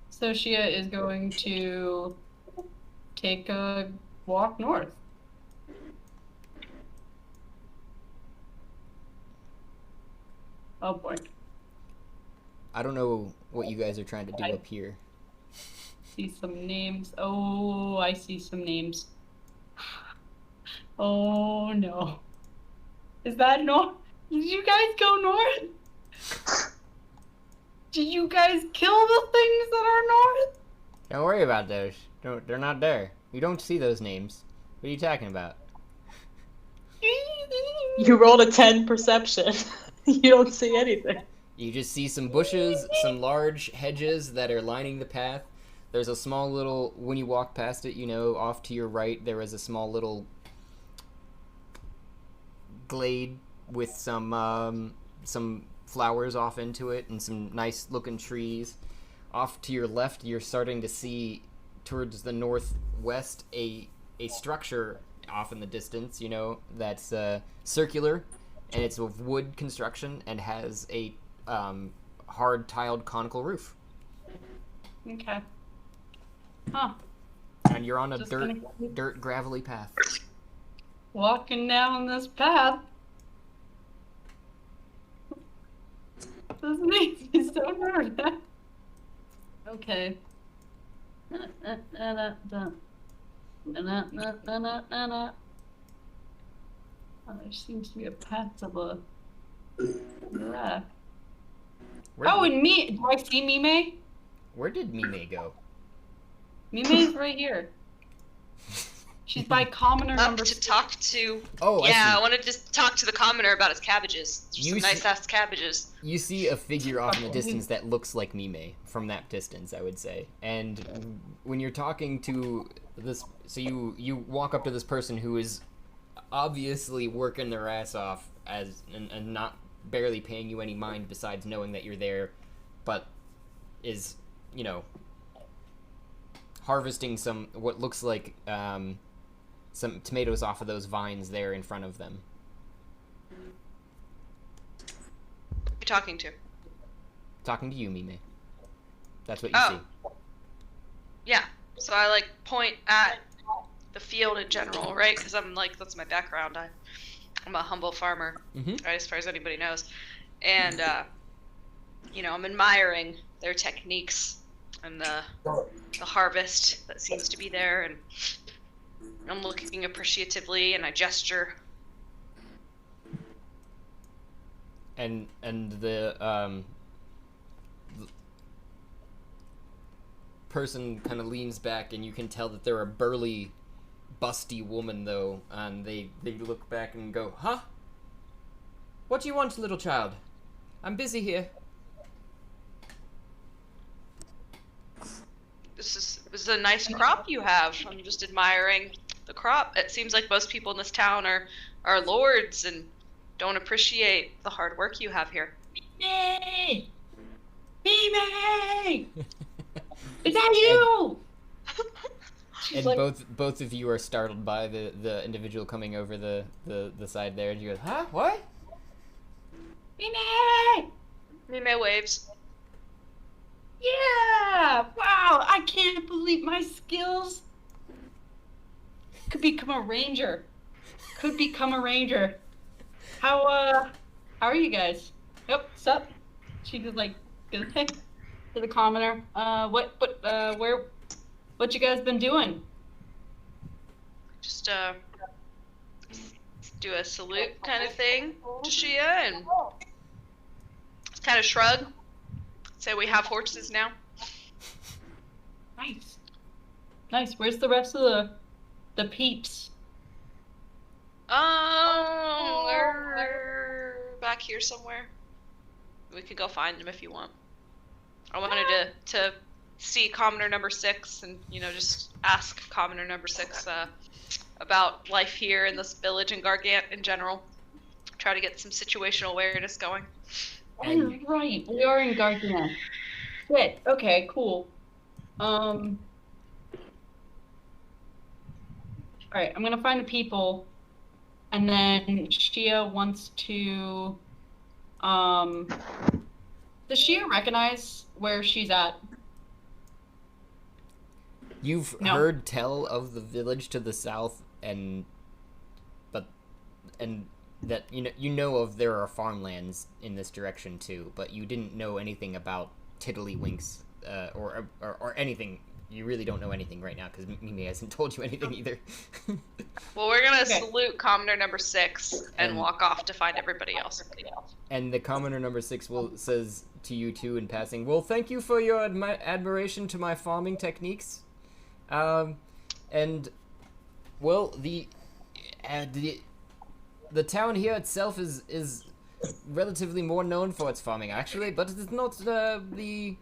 So Shea is going to take a walk north. Oh boy. I don't know what you guys are trying to do up here. See some names. Oh, I see some names. Oh no. Is that north? Did you guys go north? Did you guys kill the things that are north? Don't worry about those. They're not there. You don't see those names. What are you talking about? You rolled a 10 perception. You don't see anything. You just see some bushes, some large hedges that are lining the path. There's a small little, when you walk past it, you know, off to your right, there is a small little glade with some flowers off into it and some nice looking trees. Off to your left, you're starting to see towards the northwest a structure off in the distance, you know, that's circular, and it's of wood construction and has a hard tiled conical roof. Okay. Huh. And you're on a Just dirt gravelly path. Walking down this path. This makes me so nervous. Okay. Oh, there seems to be a path to the left. And me. Do I see Mime? Where did Mime go? Mime's right here. She's by commoner Up number to talk to. Oh, yeah, I want to just talk to the commoner about his cabbages. You Some nice ass cabbages. You see a figure off in the distance that looks like Mime from that distance, I would say. And when you're talking to this, so you walk up to this person who is obviously working their ass off and not barely paying you any mind besides knowing that you're there, but is, you know, harvesting some what looks like some tomatoes off of those vines there in front of them. You're talking to? Talking to you, Mime. That's what you see. Yeah. So I like point at the field in general, right? Because I'm like, that's my background. I'm a humble farmer, right, as far as anybody knows. And, you know, I'm admiring their techniques and the harvest that seems to be there. And I'm looking appreciatively, and I gesture. And the person kind of leans back, and you can tell that they're a burly, busty woman, though, and they look back and go, "Huh? What do you want, little child? I'm busy here." This is a nice crop you have. I'm just admiring the crop. It seems like most people in this town are lords and don't appreciate the hard work you have here. Mime! Mime! Is that you? And like, both of you are startled by the individual coming over the side there, and you go, "Huh? What?" Mime! Mime waves. Yeah! Wow! I can't believe my skills. Could become a ranger. How are you guys? Yep, sup? She just like goes, "Hey," to the commoner. What you guys been doing? Just do a salute kind of thing to Shea and just kind of shrug. Say we have horses now. Nice. Where's the rest of the peeps? They're here somewhere. We could go find him if you want. I wanted to see Commoner number 6 and, just ask Commoner number 6 about life here in this village and Gargant in general. Try to get some situational awareness going. Oh, right. We are in Gargant. Shit. Okay, cool. Alright, I'm gonna find the people, and then Shea wants to, does Shea recognize where she's at? You've heard tell of the village to the south, and that you know of there are farmlands in this direction too, but you didn't know anything about Tiddlywinks, or anything. You really don't know anything right now because Mimi hasn't told you anything either. Well, we're gonna salute Commoner number 6 and walk off to find everybody else. And the Commoner number 6 says to you too in passing, well, thank you for your admiration to my farming techniques. And well, the town here itself is relatively more known for its farming, actually, but it's not the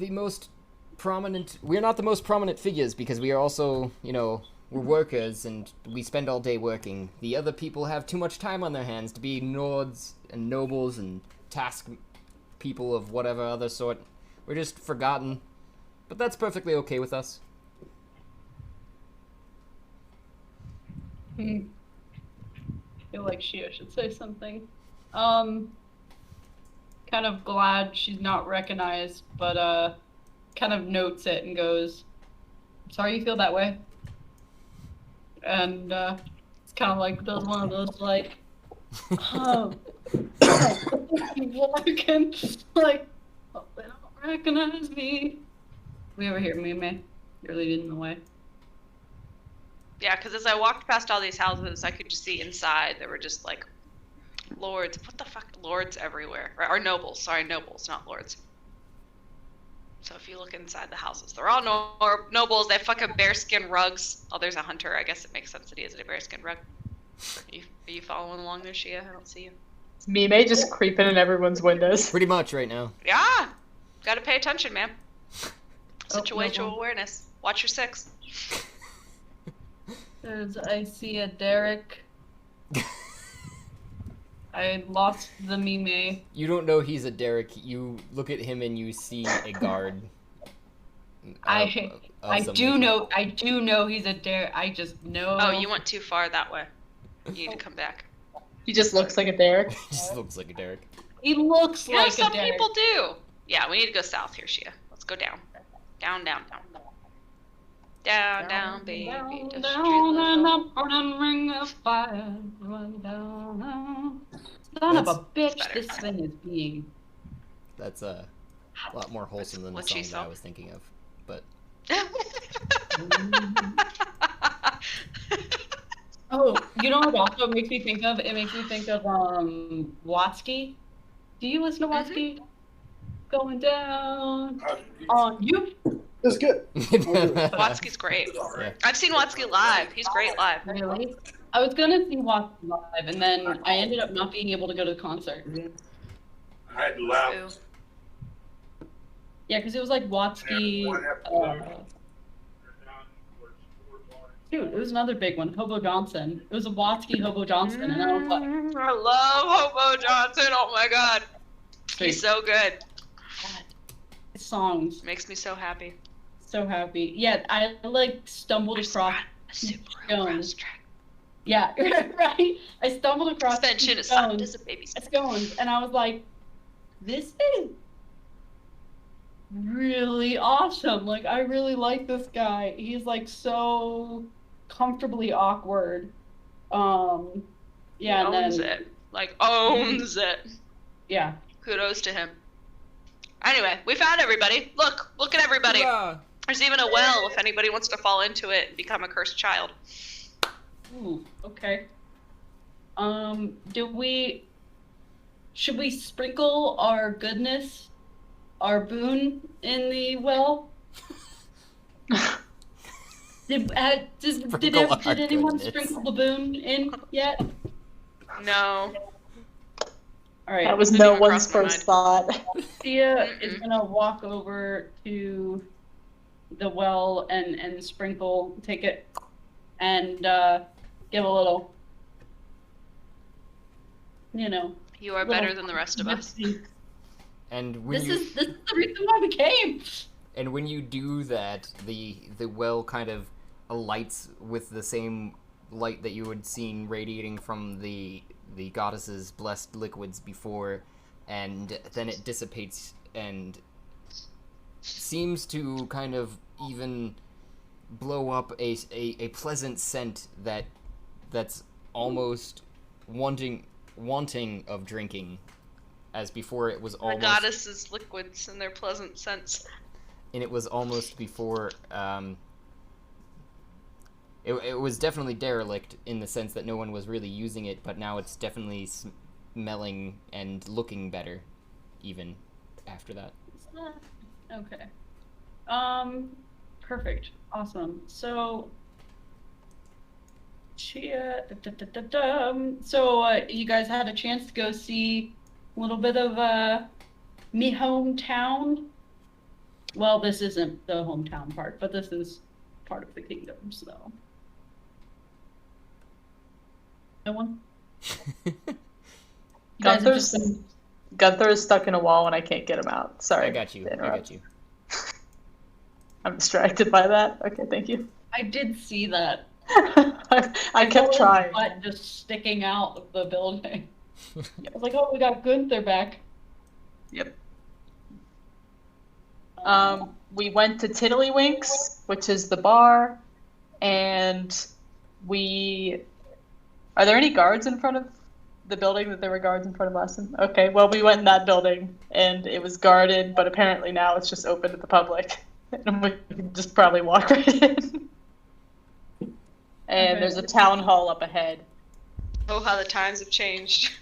most prominent. We're not the most prominent figures because we are also, we're workers and we spend all day working. The other people have too much time on their hands to be lords and nobles and task people of whatever other sort. We're just forgotten, but that's perfectly okay with us. I feel like Shea should say something. Kind of glad she's not recognized, but kind of notes it and goes, sorry you feel that way. And it's kind of like does one of those like, oh, walking, like, oh, they don't recognize me. We over here, Mimi. You're leading the way. Yeah, because as I walked past all these houses, I could just see inside there were just like lords. What the fuck? Lords everywhere. Or nobles. Sorry, nobles, not lords. So if you look inside the houses, they're all nobles. They have fucking bearskin rugs. Oh, there's a hunter. I guess it makes sense that he has a bearskin rug. Are you following along there, Shea? I don't see you. Is Mime just creeping in everyone's windows? Pretty much right now. Yeah! Gotta pay attention, man. Situational no. awareness. Watch your 6. I see a Derek. I lost the Mime. You don't know he's a Derek. You look at him and you see a guard. I do know he's a Derek. I just know. Oh, you went too far that way. You need to come back. He just looks like a Derek. He just looks like a Derek. He looks You know, like a some Derek. people do. Yeah, we need to go south here, Shea. Let's go down. Down, down, down. Down, baby. Down, Just down, and drizzle. the burning ring of fire. Run down, down. Son of a bitch, better. this thing is being. That's a lot more wholesome than the What'd she song that I sell? was thinking of. But Oh, you know what also makes me think of? It makes me think of Watsky. Do you listen to Watsky? Going down on you. It's good. Watsky's great. Yeah. I've seen Watsky live. He's great live. Really? I was gonna see Watsky live, and then I ended up not being able to go to the concert. Ooh. Yeah, because it was like Watsky. Dude, it was another big one, Hobo Johnson. It was a Watsky Hobo Johnson, and I was like, I love Hobo Johnson. Oh my god. He's so good. God, his songs. Makes me so happy. So happy. Yeah, I like stumbled across A Subaru Stones. Crosstrek. Yeah, right. I stumbled across Suspension Pete is soft Stones. as a baby's. Stones, and I was like, this is really awesome. Like, I really like this guy. He's like so comfortably awkward. Yeah, He and owns then it. Like, owns it. yeah. Kudos to him. Anyway, we found everybody. Look at everybody. Hurrah! There's even a well if anybody wants to fall into it and become a cursed child. Ooh, okay. Should we sprinkle our goodness, our boon in the well? Did Sprinkle our anyone goodness. sprinkle the boon in yet? No. All right. That was Didn't no even one's cross my first thought. Tia is gonna walk over to the well and sprinkle, take it, and give a little, You are better than the rest of us. And when This is the reason why we came. And when you do that, the well kind of alights with the same light that you had seen radiating from the goddess's blessed liquids before, and then it dissipates and seems to kind of even blow up a pleasant scent that's almost wanting of drinking, as before it was The almost goddess's liquids and their pleasant scents. and it was almost before it was definitely derelict in the sense that no one was really using it, but now it's definitely smelling and looking better even after that. Okay. Perfect. Awesome. So, Chia. So, you guys had a chance to go see a little bit of me hometown. Well, this isn't the hometown part, but this is part of the kingdom, so. No one? You guys have just been... Gunther is stuck in a wall and I can't get him out. Sorry. I got you. I'm distracted by that. Okay, thank you. I did see that. I kept trying. Butt just sticking out of the building. I was like, oh, we got Gunther back. Yep. We went to Tiddlywinks, which is the bar, and are there any guards in front of the building that there were guards in front of last time? Okay, well, we went in that building, and it was guarded, but apparently now it's just open to the public. And we can just probably walk right in. And there's a town hall up ahead. Oh, how the times have changed.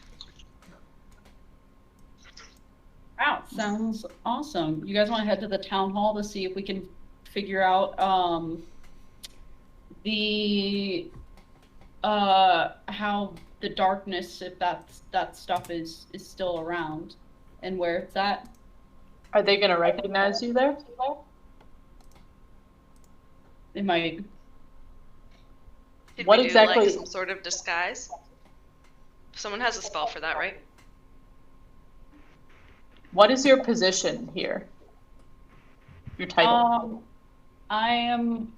Wow, sounds awesome. You guys want to head to the town hall to see if we can figure out how the darkness, if that stuff is still around, and where it's at? Are they gonna recognize you there? They might. Did What we do, exactly- like, some sort of disguise? Someone has a spell for that, right? What is your position here? Your title? I am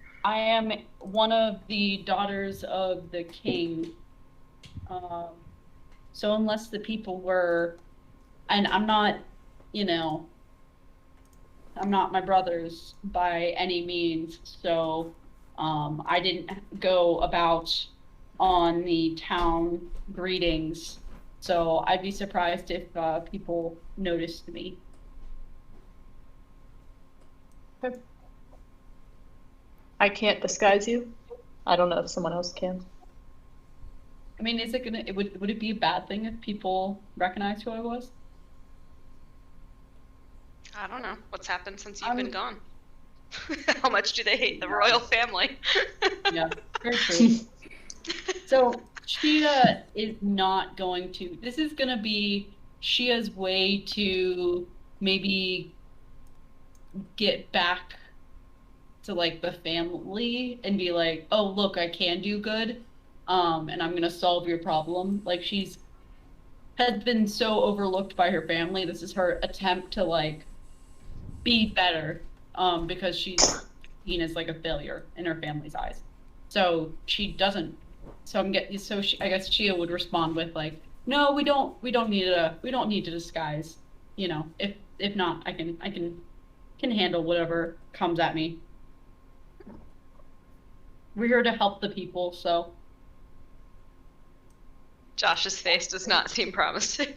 one of the daughters of the king. So unless the people were, and I'm not, I'm not my brothers by any means, so I didn't go about on the town greetings, so I'd be surprised if people noticed me. Okay. I can't disguise you. I don't know if someone else can. I mean, would it be a bad thing if people recognized who I was? I don't know. What's happened since you've been gone? How much do they hate the royal family? Yeah, very true. So Shea is not going to. This is going to be Shea's way to maybe get back to like the family and be like, oh, look, I can do good. And I'm going to solve your problem. Like had been so overlooked by her family. This is her attempt to like be better. Because she's seen as like a failure in her family's eyes. So she doesn't. So I guess Shea would respond with like, no, we don't need to disguise. If not, I can handle whatever comes at me. We're here to help the people, so. Josh's face does not seem promising.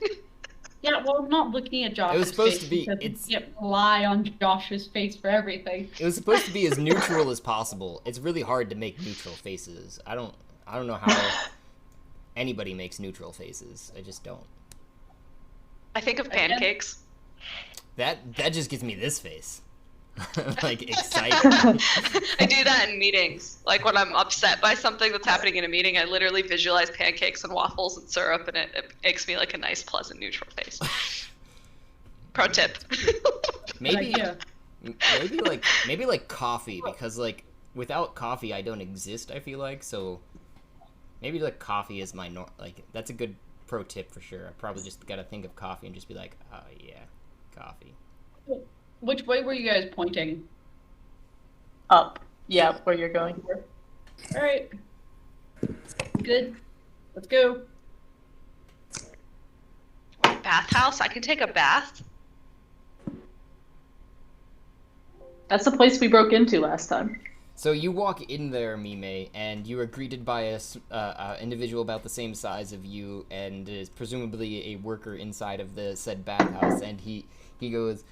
Yeah, well, I'm not looking at Josh's face. It was supposed to be. You can't rely on Josh's face for everything. It was supposed to be as neutral as possible. It's really hard to make neutral faces. I don't know how anybody makes neutral faces. I just don't. I think of pancakes. That just gives me this face. Like excited. I do that in meetings. Like when I'm upset by something that's happening in a meeting, I literally visualize pancakes and waffles and syrup, and it makes me like a nice, pleasant, neutral face. Pro tip. Maybe, Yeah. maybe like coffee, because like without coffee I don't exist, I feel like. So maybe like coffee is my like that's a good pro tip for sure. I probably just gotta think of coffee and just be like, oh yeah, coffee. Which way were you guys pointing? Up. Yeah, where you're going. All right. Good. Let's go. Bathhouse? I can take a bath? That's the place we broke into last time. So you walk in there, Mime, and you are greeted by a individual about the same size of you, and is presumably a worker inside of the said bathhouse. And he goes,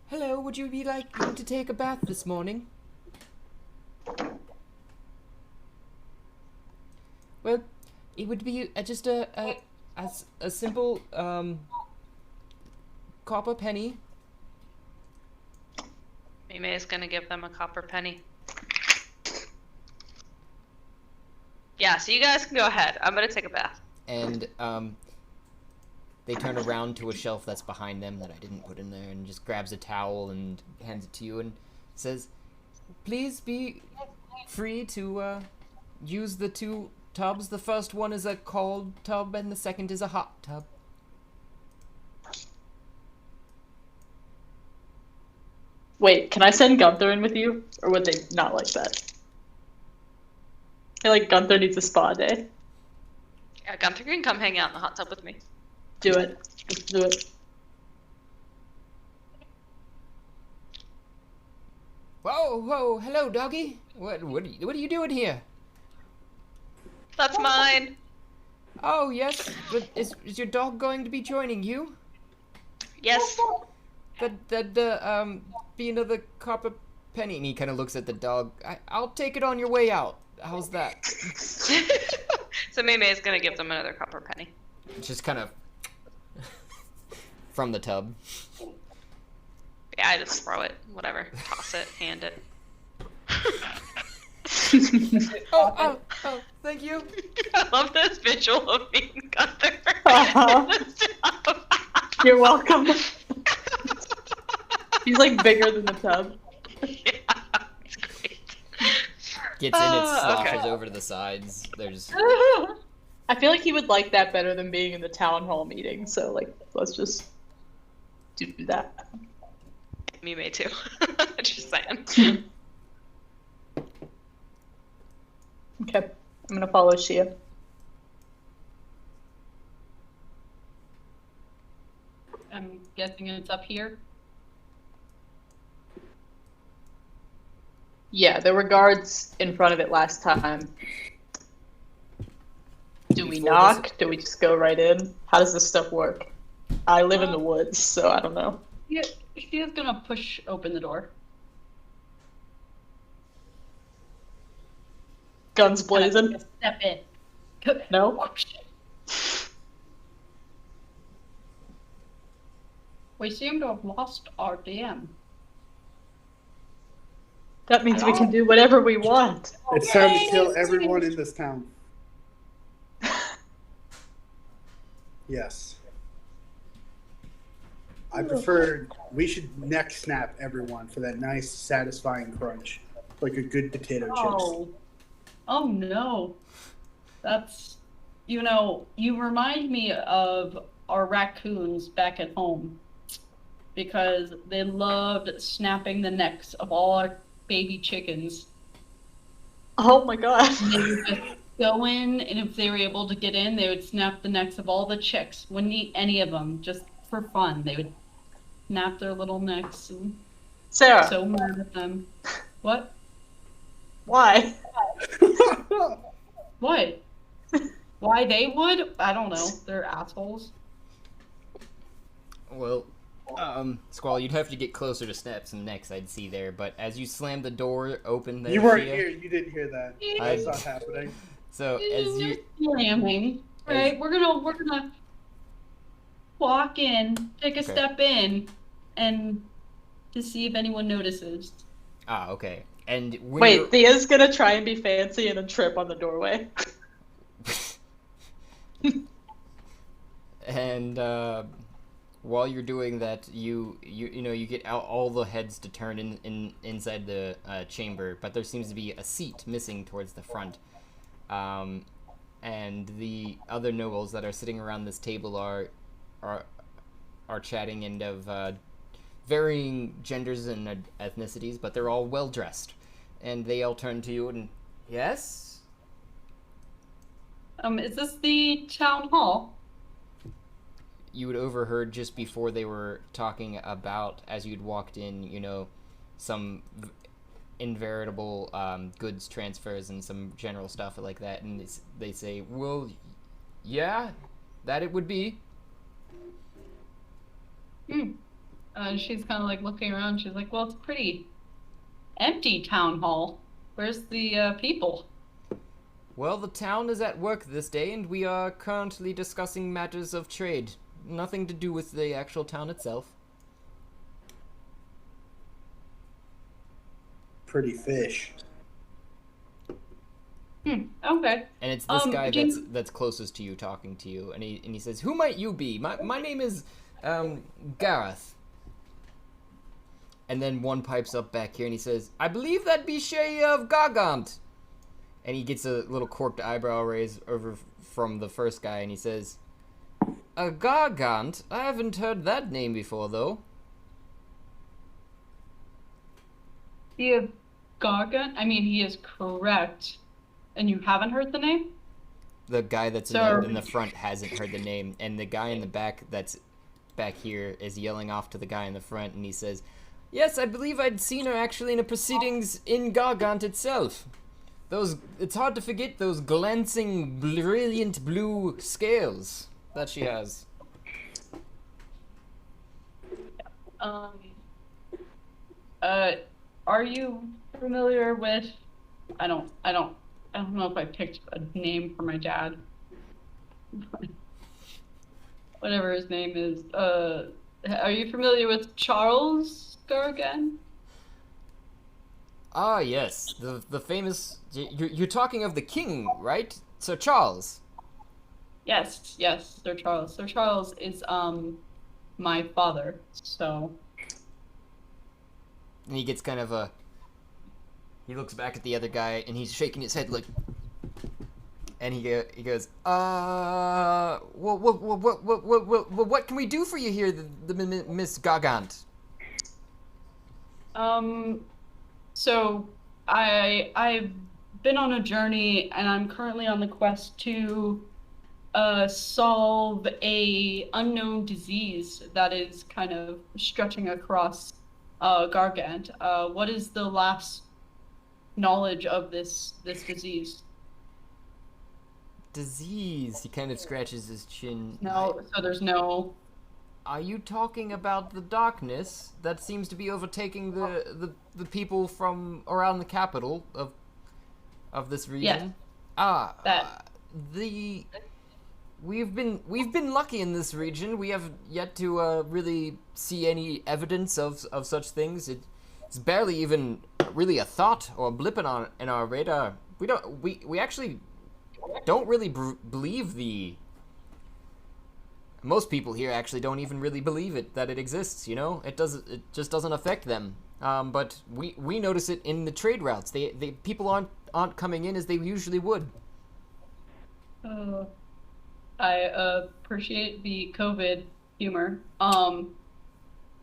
"Hello, would you be liking to take a bath this morning?" Well, it would be just a simple copper penny. Mime is gonna give them a copper penny. Yeah, so you guys can go ahead. I'm gonna take a bath. And they turn around to a shelf that's behind them that I didn't put in there, and just grabs a towel and hands it to you and says, "Please be free to use the two tubs. The first one is a cold tub and the second is a hot tub." Wait, can I send Gunther in with you? Or would they not like that? I feel like Gunther needs a spa day. Yeah, Gunther can come hang out in the hot tub with me. Do it. Let's do it. Whoa, hello, doggy. What are you doing here? That's mine. Oh, yes, but is your dog going to be joining you? Yes. Be another copper penny. And he kind of looks at the dog. I'll take it on your way out. How's that? So Mime is gonna give them another copper penny. Just kind of from the tub. Yeah, I just throw it. Whatever. Toss it. Hand it. Oh, thank you. I love this visual of me and Gunther. You're welcome. He's like bigger than the tub. Yeah, it's great. Gets in, it sloshes okay. over to the sides. There's I feel like he would like that better than being in the town hall meeting, so like let's just do that. Mime too. Just saying. Okay. I'm gonna follow Shea. I'm guessing it's up here. Yeah, there were guards in front of it last time. Do we knock? Do we just go right in? How does this stuff work? I live in the woods, so I don't know. Yeah, she is gonna push open the door. Guns blazing. Step in. No? We seem to have lost our DM. That means we can do whatever we want. It's time to kill everyone in this town. Yes. I prefer, we should neck snap everyone for that nice, satisfying crunch. Like a good potato chips. Oh no. That's, you remind me of our raccoons back at home. Because they loved snapping the necks of all our baby chickens. Oh my god. They would just go in, and if they were able to get in, they would snap the necks of all the chicks. Wouldn't eat any of them, just for fun. They would snap their little necks. And Sarah. so mad at them. What? Why? What? Why they would? I don't know. They're assholes. well, Squall, you'd have to get closer to snap some necks, I'd see there. But as you slam the door open, there, You weren't Shea, here. You didn't hear that. That's not happening. So as you Slamming. Right? We're gonna walk in, take a Okay. step in, and to see if anyone notices. Ah, okay. And when Wait, Thea's gonna try and be fancy and then trip on the doorway. And while you're doing that, you get out all the heads to turn inside the chamber, but there seems to be a seat missing towards the front. And the other nobles that are sitting around this table are chatting, and of varying genders and ethnicities, but they're all well dressed. And they all turn to you and, yes? Is this the town hall? You had overheard just before they were talking about, as you'd walked in, some inveritable goods transfers and some general stuff like that, and they say, well, yeah, that it would be. She's kind of like looking around. She's like, well, it's a pretty empty town hall. Where's the people? Well, the town is at work this day, and we are currently discussing matters of trade. Nothing to do with the actual town itself. Pretty fish. Okay. And it's this guy that's closest to you talking to you, and he says, who might you be? My name is Gareth. And then one pipes up back here and he says, I believe that be Shea of Gargant. And he gets a little corked eyebrow raise over from the first guy, and he says, a Gargant? I haven't heard that name before, though. The Gargant? I mean, he is correct. And you haven't heard the name? The guy that's in the front hasn't heard the name, and the guy in the back that's back here is yelling off to the guy in the front, and he says, yes, I believe I'd seen her actually in the proceedings in Gargant itself. It's hard to forget those glancing, brilliant blue scales that she has. Are you familiar with, I don't know if I picked a name for my dad. Whatever his name is. Are you familiar with Charles Gargan? Ah, yes. The famous... You're talking of the king, right? Sir Charles. Yes, Sir Charles. Sir Charles is, my father, so... And he gets kind of a... He looks back at the other guy, and he's shaking his head like... And he goes, what can we do for you here, the Miss Gargant? So I've been on a journey, and I'm currently on the quest to solve a unknown disease that is kind of stretching across Gargant. What is the last knowledge of this disease? Disease? He kind of scratches his chin. No, so there's no... Are you talking about the darkness that seems to be overtaking the people from around the capital of this region? Yes. We've been lucky in this region. We have yet to really see any evidence of such things. It's barely even really a thought or a blip in our radar. We actually don't really believe most people here actually don't even really believe that it exists, It just doesn't affect them. But we notice it in the trade routes. People aren't coming in as they usually would. I appreciate the COVID humor.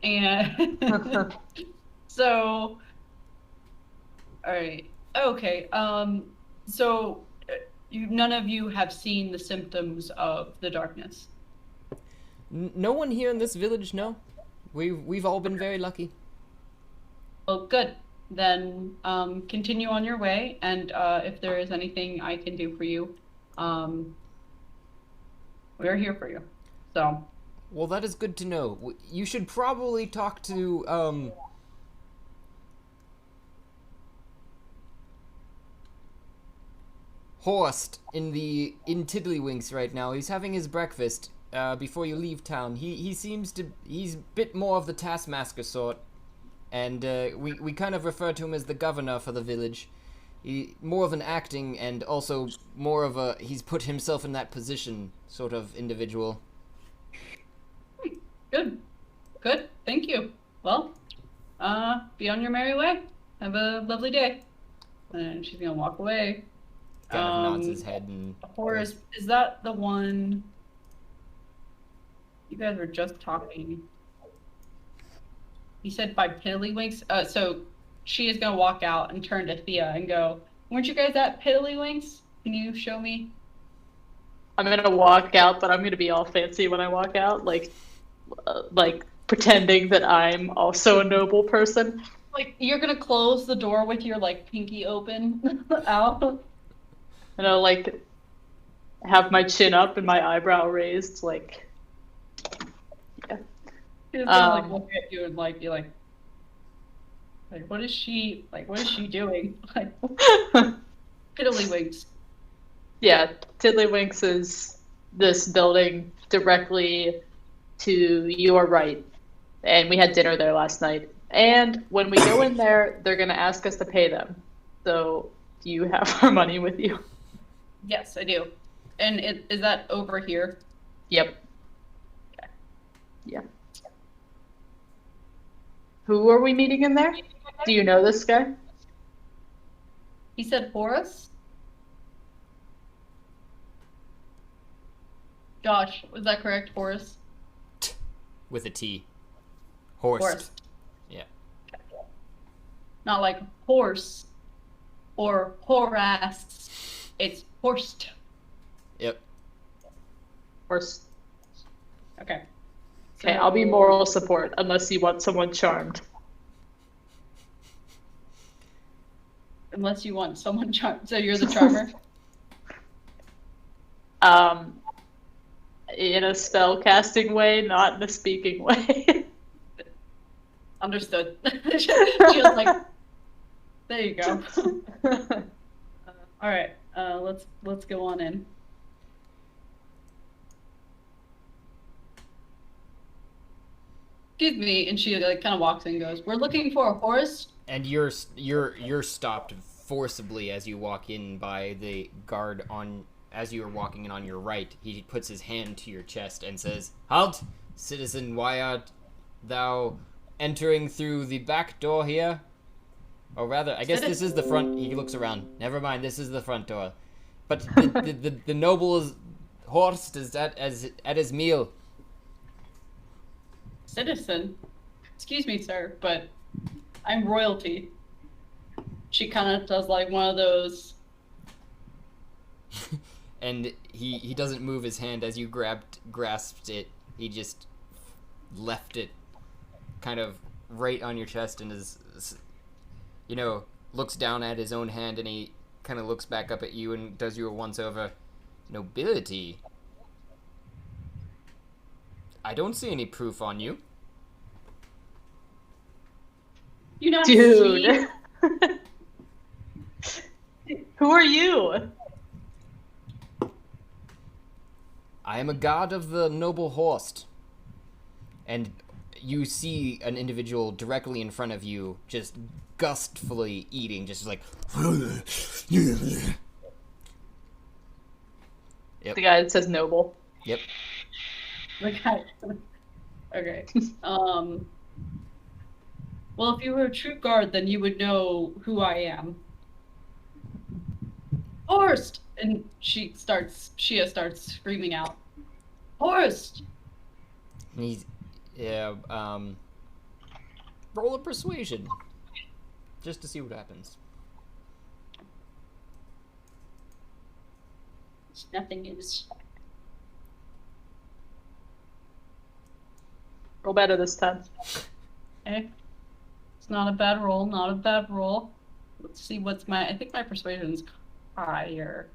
And so, all right, okay. So none of you have seen the symptoms of the darkness. No one here in this village, no. We've all been very lucky. Well, good. Then continue on your way, and if there is anything I can do for you, we're here for you. So. Well, that is good to know. You should probably talk to Horst in Tiddlywinks right now. He's having his breakfast before you leave town. He's a bit more of the taskmaster sort, and we kind of refer to him as the governor for the village. More of an acting and also more of a he's put himself in that position sort of individual. Good. Thank you. Well, be on your merry way. Have a lovely day. And she's gonna walk away. Kind of nods his head and... Horace, is that the one... You guys were just talking. You said by Tiddlywinks? So she is gonna walk out and turn to Thea and go, weren't you guys at Tiddlywinks? Can you show me? I'm gonna walk out, but I'm gonna be all fancy when I walk out, like pretending that I'm also a noble person. Like, you're gonna close the door with your, like, pinky open out? And I'll, like, have my chin up and my eyebrow raised, like, yeah. She's gonna, like, look at you and, like, be like, what is she doing? Like, Tiddlywinks. Yeah, Tiddlywinks is this building directly to your right. And we had dinner there last night. And when we go in there, they're going to ask us to pay them. So, do you have our money with you? Yes, I do. And is that over here? Yep. Okay. Yeah. Who are we meeting in there? Do you know this guy? He said Horace? Josh, was that correct, Horace? With a T. Horst. Yeah. Not like horse or Horace. It's Horst. Yep. Horst. Okay. Okay, I'll be moral support unless you want someone charmed. Unless you want someone charmed. So you're the charmer? In a spell casting way, not in a speaking way. Understood. She was like, there you go. All right, let's go on in. Excuse me, and she like kind of walks in and goes, "We're looking for a horse." And you're stopped forcibly as you walk in by the guard on. As you are walking in on your right, he puts his hand to your chest and says, "Halt, citizen! Why art thou entering through the back door here? Or rather, I guess this is the front." He looks around. Never mind, this is the front door. But the noble's Horst is at his meal. Citizen, excuse me, sir, but I'm royalty. She kind of does like one of those. And he doesn't move his hand as you grasped it. He just left it kind of right on your chest and is, looks down at his own hand, and he kind of looks back up at you and does you a once-over. Nobility? I don't see any proof on you. You not Dude. Who are you? I am a guard of the noble Horst. And you see an individual directly in front of you just gustfully eating, just like... Yep. The guy that says noble. Yep. Okay. Okay. Well, if you were a true guard, then you would know who I am. Horst! And Shea starts screaming out, Horst! He's, roll a persuasion. Just to see what happens. Nothing is. Roll better this time. Okay. It's not a bad roll, not a bad roll. Let's see what's I think my persuasion's higher.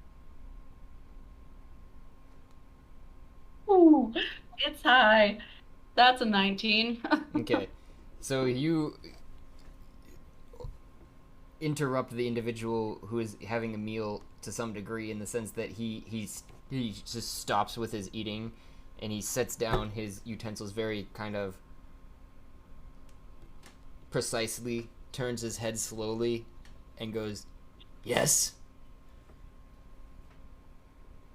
Ooh, it's high. That's a 19. Okay. So you interrupt the individual who is having a meal to some degree, in the sense that he just stops with his eating and he sets down his utensils very kind of precisely turns his head slowly and goes, "Yes."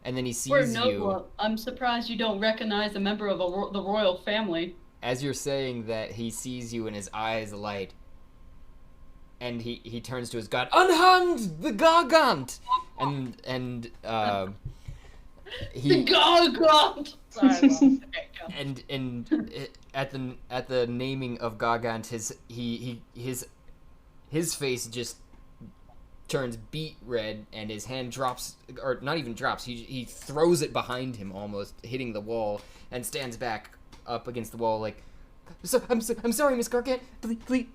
And then he We're sees noble. you. I'm surprised you don't recognize a member of the royal family. As you're saying that, he sees you and his eyes light. And he turns to his god, "Unhand the Gargant!" And The Gargant! Sorry, well, okay, go. and at the naming of Gargant, his face just turns beet red, and his hand drops, or not even drops. He throws it behind him, almost hitting the wall, and stands back up against the wall like, I'm sorry, Miss Gargant.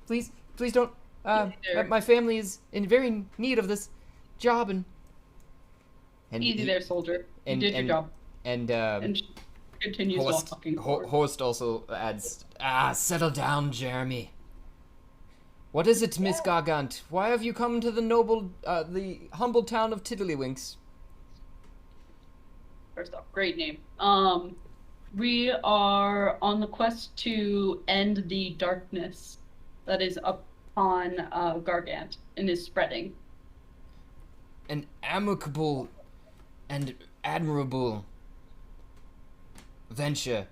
Please don't. My family is in very need of this job, and Easy there, soldier. You did your job. And she continues walking forward. Horst also adds, settle down, Jeremy. What is it, Miss Gargant? Why have you come to the humble town of Tiddlywinks? First off, great name. We are on the quest to end the darkness that is upon Gargant and is spreading. An amicable and admirable venture.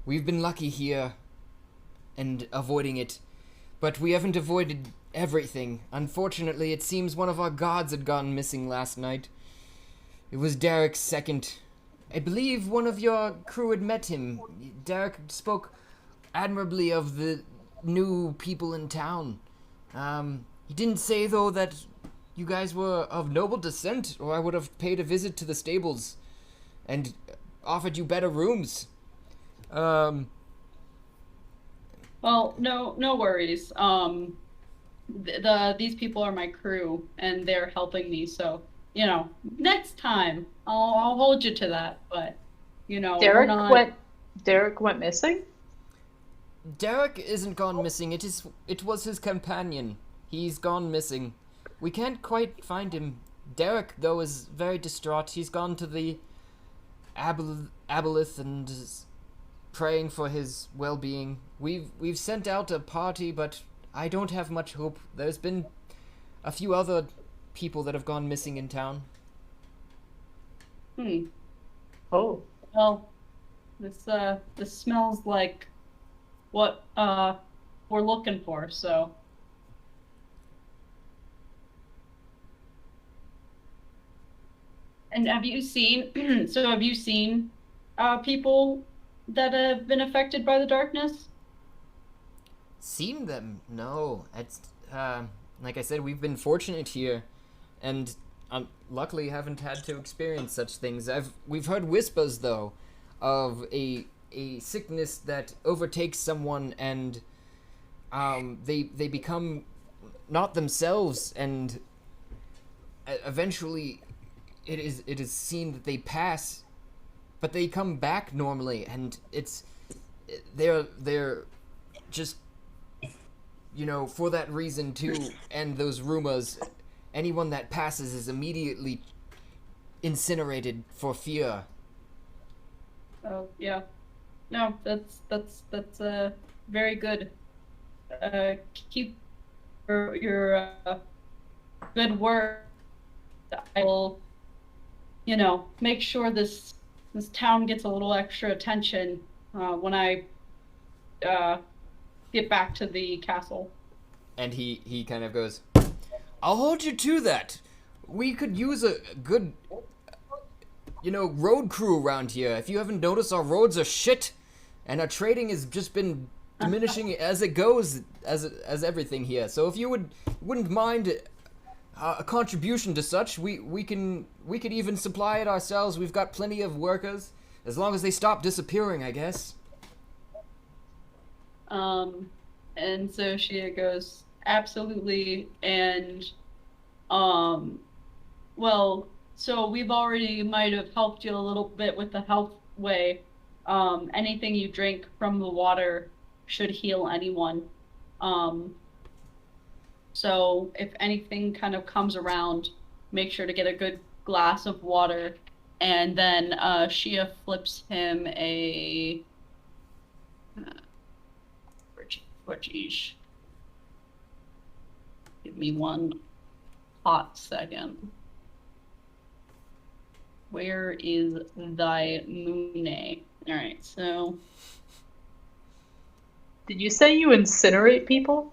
We've been lucky here and avoiding it, but we haven't avoided everything. Unfortunately, it seems one of our guards had gone missing last night. It was Derek's second. I believe one of your crew had met him. Derek spoke admirably of the new people in town. He didn't say, though, that you guys were of noble descent, or I would have paid a visit to the stables and offered you better rooms. Well, no worries. These people are my crew, and they're helping me. So, next time I'll hold you to that. But, Derek went missing? Derek isn't gone missing. It was his companion. He's gone missing. We can't quite find him. Derek, though, is very distraught. He's gone to the Aboleth and is praying for his well-being. We've sent out a party, but I don't have much hope. There's been a few other people that have gone missing in town. Oh. Well, this smells like what we're looking for, so. And have you seen people that have been affected by the darkness? Seen them? No. It's like I said, we've been fortunate here, and luckily haven't had to experience such things. We've heard whispers, though, of a sickness that overtakes someone, and they become not themselves, and eventually it is seen that they pass, but they come back normally, and they're just, for that reason too, and those rumors, anyone that passes is immediately incinerated for fear. Oh yeah, no, that's very good. Keep your good work. I will, make sure this town gets a little extra attention when I get back to the castle. And he kind of goes, I'll hold you to that. We could use a good, road crew around here. If you haven't noticed, our roads are shit, and our trading has just been diminishing as it goes, as everything here. So if you wouldn't mind a contribution to such, we could even supply it ourselves. We've got plenty of workers, as long as they stop disappearing, I guess. And so Shea goes, absolutely, and well, so we've already might have helped you a little bit with the health way. Anything you drink from the water should heal anyone. So if anything kind of comes around, make sure to get a good glass of water, and then Shea flips him a Give me one hot second. Where is thy Moone? Alright, so... Did you say you incinerate people?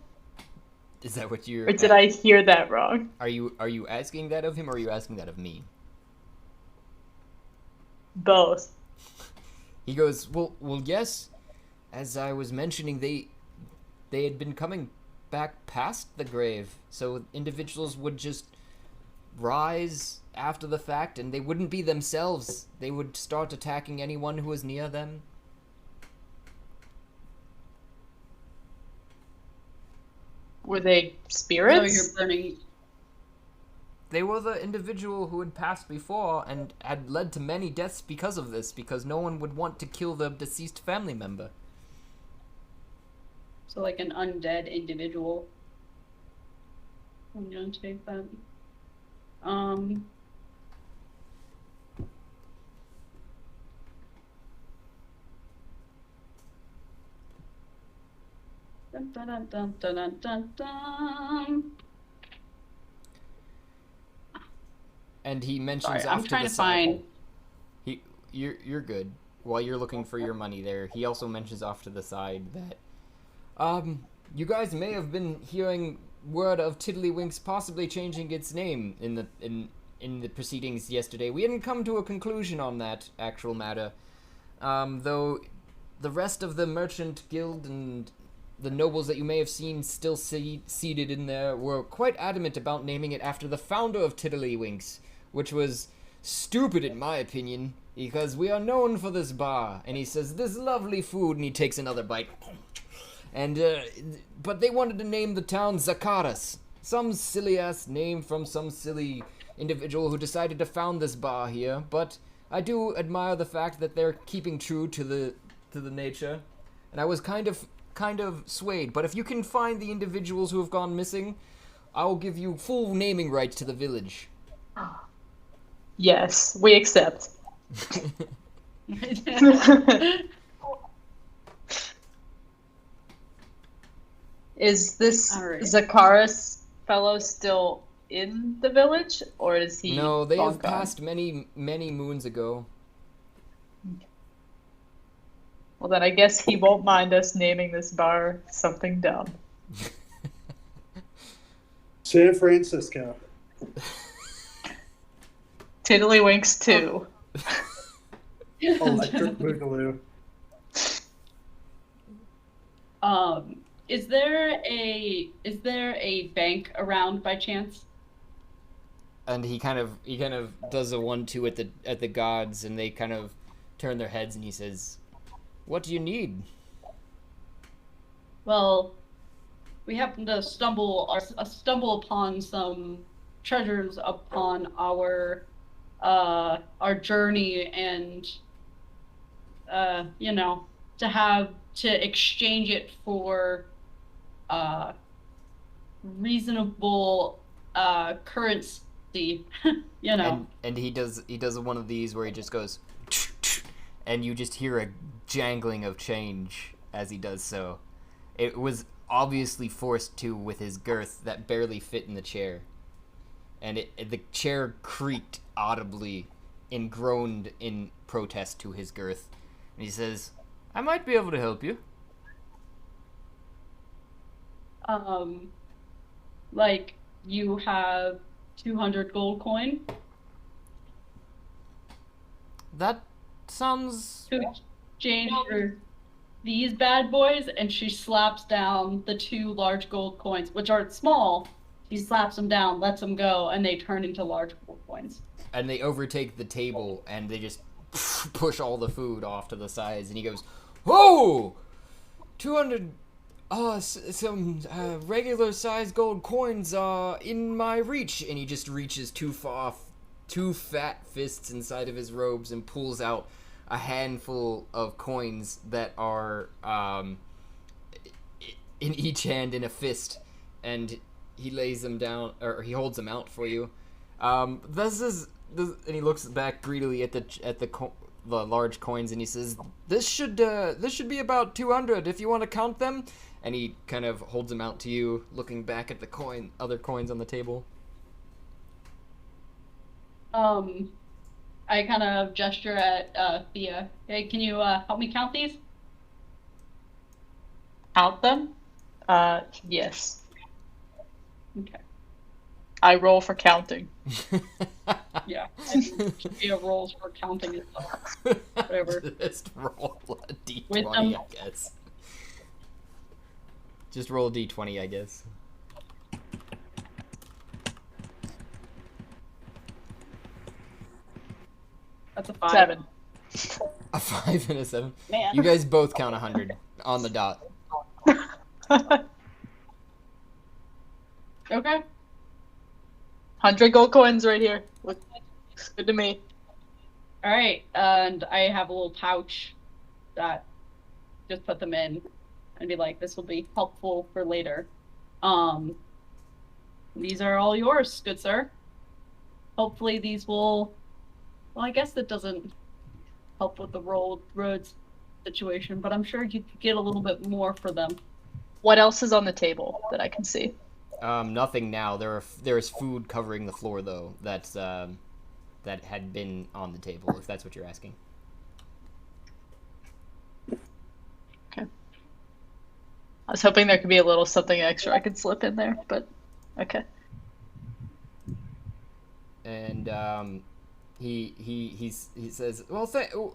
Is that what you're... Or did I hear that wrong? Are you asking that of him, or are you asking that of me? Both. He goes, well, yes. As I was mentioning, they had been coming back past the grave, so individuals would just rise after the fact, and they wouldn't be themselves. They would start attacking anyone who was near them. Were they So spirits? you're burning... They were the individual who had passed before and had led to many deaths because of this, because no one would want to kill the deceased family member. So like an undead individual. I'm gonna take that. Dun, dun, dun, dun, dun, dun, dun, dun. And he mentions Sorry, I'm off to trying the to side. find... You're good. While you're looking for your money there, he also mentions off to the side that you guys may have been hearing word of Tiddlywinks possibly changing its name in the proceedings yesterday. We hadn't come to a conclusion on that actual matter. Though the rest of the merchant guild and the nobles that you may have seen still seated in there were quite adamant about naming it after the founder of Tiddlywinks, which was stupid in my opinion, because we are known for this bar. And he says, this lovely food, and he takes another bite. And, but they wanted to name the town Zakaras. Some silly-ass name from some silly individual who decided to found this bar here. But I do admire the fact that they're keeping true to the nature. And I was kind of swayed. But if you can find the individuals who have gone missing, I'll give you full naming rights to the village. Yes, we accept. Is this Alright. Zakaris fellow still in the village, or is he? No, they long have gone? passed many moons ago. Well, then I guess he won't mind us naming this bar something dumb. San Francisco. Tiddlywinks 2. Electric Boogaloo. Is there a bank around by chance? And he kind of does a 1-2 at the gods, and they kind of turn their heads, and he says, "What do you need?" Well, we happen to stumble upon some treasures upon our journey, and to exchange it for reasonable currency. And he does one of these where he just goes, and you just hear a jangling of change as he does so. It was obviously forced to with his girth that barely fit in the chair, and the chair creaked audibly and groaned in protest to his girth. And he says, "I might be able to help you." Like you have 200 gold coin That sounds... to exchange for these bad boys, and she slaps down the 2 large gold coins, which are small. She slaps them down, lets them go, and they turn into large gold coins. And they overtake the table, and they just push all the food off to the sides, and he goes, "Oh! 200... some regular sized gold coins are in my reach." And he just reaches 2 fat fists inside of his robes and pulls out a handful of coins that are in each hand in a fist, and he lays them down, or he holds them out for you. This, and he looks back greedily at the large coins, and he says, "This should be about 200 if you want to count them, And he kind of holds them out to you, looking back at the other coins on the table. I kind of gesture at Thea. Hey, can you help me count these? Count them? Yes. Okay. I roll for counting. Yeah. Thea rolls for counting as well. Whatever. Just roll a d20, Wisdom. I guess. Just roll a d20, I guess. That's a 5. 7. A 5 and a 7. Man. You guys both count 100 on the dot. Okay. 100 gold coins right here. Looks good to me. All right, and I have a little pouch that just put them in and be like, this will be helpful for later. These are all yours, good sir. Hopefully these will, well, I guess that doesn't help with the roads situation, but I'm sure you could get a little bit more for them. What else is on the table that I can see? Nothing now. There is food covering the floor, though, that had been on the table, if that's what you're asking. Okay. I was hoping there could be a little something extra I could slip in there, but okay. And he says, "Well,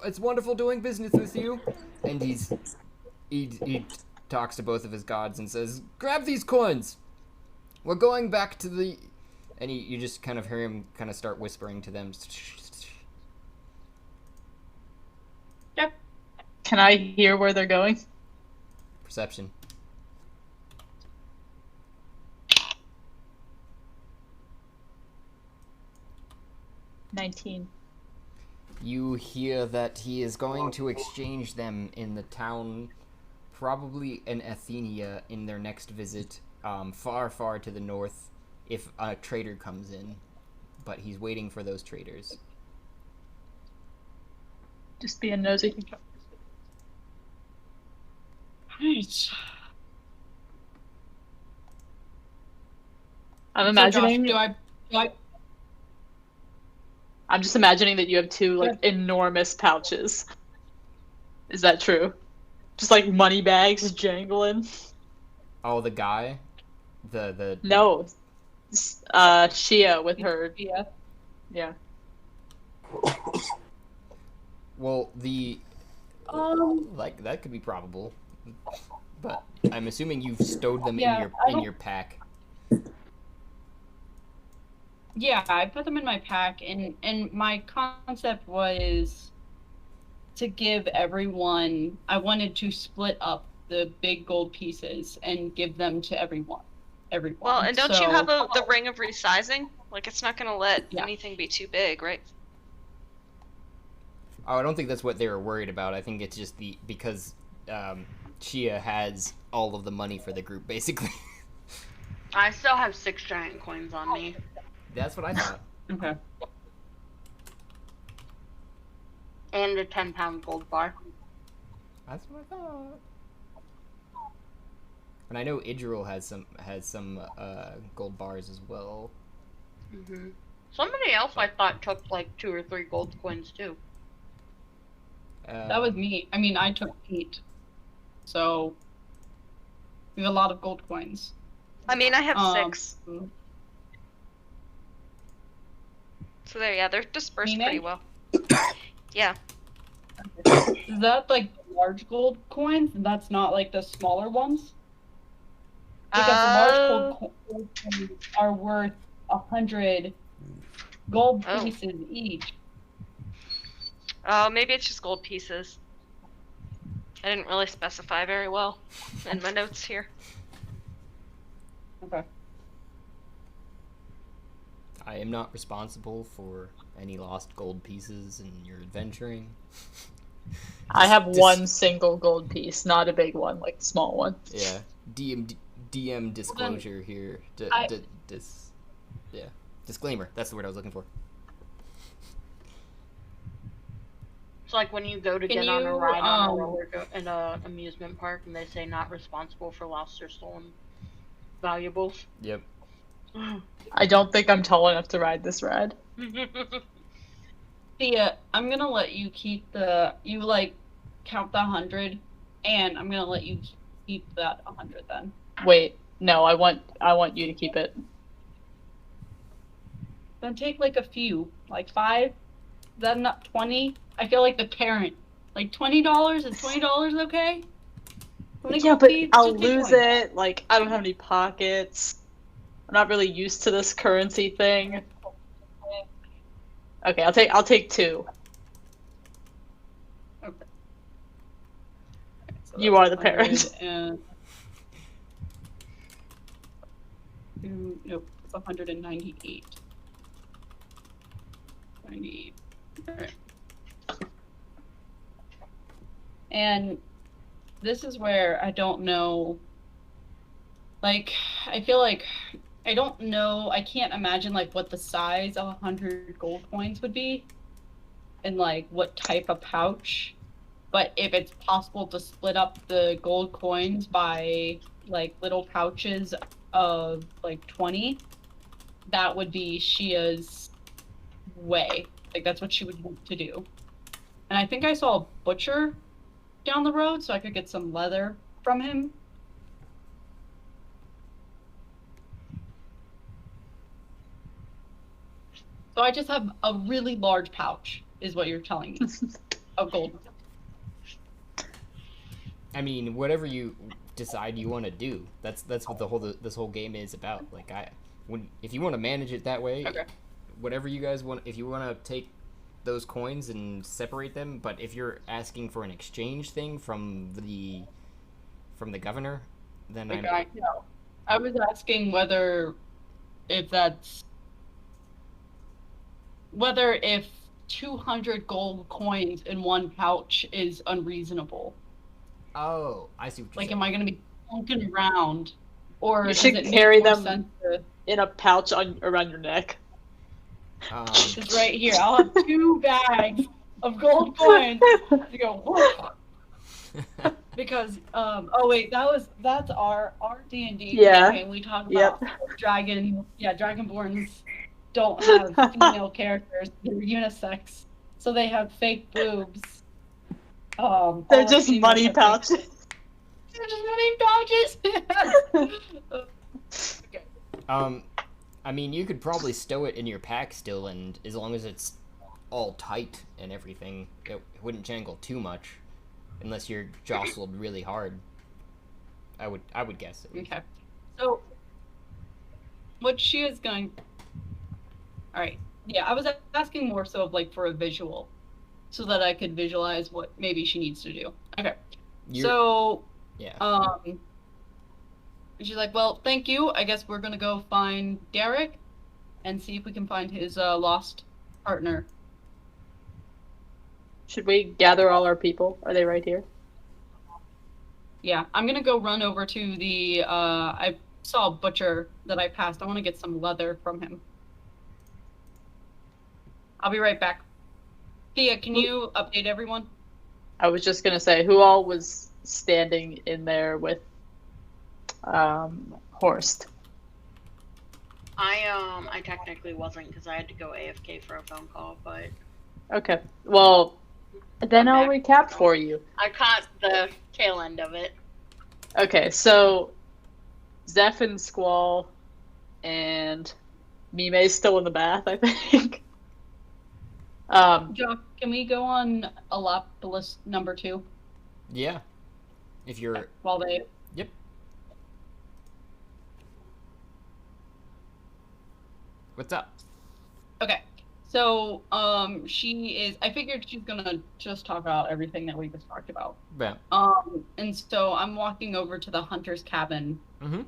it's wonderful doing business with you." And he talks to both of his gods and says, "Grab these coins. We're going back to the..." And you just kind of hear him kind of start whispering to them. Yep. Can I hear where they're going? Perception. $19. You hear that he is going to exchange them in the town, probably in Athenia, in their next visit, far, far to the north, if a trader comes in. But he's waiting for those traders. Just being nosy. Right. I'm So, imagining. Josh, do I I'm just imagining that you have two like enormous pouches. Is that true? Just like money bags jangling. Oh, the guy? The No, Shea with her. Yeah. Well, like, that could be probable. But I'm assuming you've stowed them in your pack. Yeah, I put them in my pack, and my concept was to give everyone. I wanted to split up the big gold pieces and give them to everyone. Well, and don't you have the ring of resizing? Like, it's not going to let anything be too big, right? Oh, I don't think that's what they were worried about. I think it's just because Shea has all of the money for the group, basically. I still have 6 giant coins on me. That's what I thought. Okay. And a 10-pound gold bar. That's what I thought. And I know Idril has some gold bars as well. Mm-hmm. Somebody else I thought took like 2 or 3 gold coins too. That was me. I mean, I took 8. So we have a lot of gold coins. I mean, I have 6. So they're dispersed pretty well. Yeah. Is that like large gold coins? That's not like the smaller ones? Because the large gold coins are worth 100 gold pieces each. Oh, maybe it's just gold pieces. I didn't really specify very well in my notes here. Okay. I am not responsible for any lost gold pieces in your adventuring. I have one single gold piece, not a big one, like a small one. Yeah. DM disclosure here. Disclaimer. That's the word I was looking for. It's like when you go to Can get on a you, ride on a in a amusement park and they say not responsible for lost or stolen valuables. Yep. I don't think I'm tall enough to ride this ride. Thea, I'm gonna let you keep you like count the 100, and I'm gonna let you keep that 100 then. Wait, no, I want you to keep it. Then take like a few, like 5. Is that not 20? I feel like the parent. Like $20? Is $20 okay? 20 Yeah, gold but beads? I'll Just take lose 20. it. Like, I don't have any pockets. I'm not really used to this currency thing. Okay, I'll take 2. Okay. So You that's are the parent. 100 and... Nope, it's 198. 98. Alright. And this is where I don't know, like, I feel like I don't know, I can't imagine like what the size of 100 gold coins would be and like what type of pouch, but if it's possible to split up the gold coins by like little pouches of like 20, that would be Shia's way. Like that's what she would want to do. And I think I saw a butcher down the road, so I could get some leather from him. So I just have a really large pouch, is what you're telling me, of gold. I mean, whatever you decide you want to do, that's what this whole game is about. Like if you want to manage it that way, Okay. Whatever you guys want. If you want to take those coins and separate them, but if you're asking for an exchange thing from the governor, then The guy, no. I was asking whether if 200 gold coins in one pouch is unreasonable. Oh, I see what you're Like, saying. am I going to be funking around, or You does should it carry make more them sense to in a pouch around your neck. just right here? I'll have 2 bags of gold coins to go. Whoa. Because oh wait, that's our D&D Yeah. campaign. We talked Yep. about Dragonborns don't have female characters. They're unisex, so they have fake boobs. They're All just females money have fake- pouches. They're just money pouches. Okay. I mean, you could probably stow it in your pack still, and as long as it's all tight and everything, it wouldn't jangle too much, unless you're jostled really hard. I would guess. Okay. So, what she is going. All right. Yeah, I was asking more so of like for a visual, so that I could visualize what maybe she needs to do. Okay. So. Yeah. She's like, well, thank you. I guess we're gonna go find Derek, and see if we can find his lost partner. Should we gather all our people? Are they right here? Yeah, I'm gonna go run over to the. I saw a butcher that I passed. I want to get some leather from him. I'll be right back. Thea, can you update everyone? I was just gonna say, who all was standing in there with Horst? I technically wasn't because I had to go AFK for a phone call, but Okay. Well, then I'm I'll back. recap for you. I caught the tail end of it. Okay, so Zeph and Squall and Mime's still in the bath, I think. Jock, can we go on Alopolis number 2 Yeah. If you're. while they? Yep. What's up? Okay. So, she is. I figured she's gonna just talk about everything that we just talked about. Yeah. And so I'm walking over to the hunter's cabin. Mm-hmm.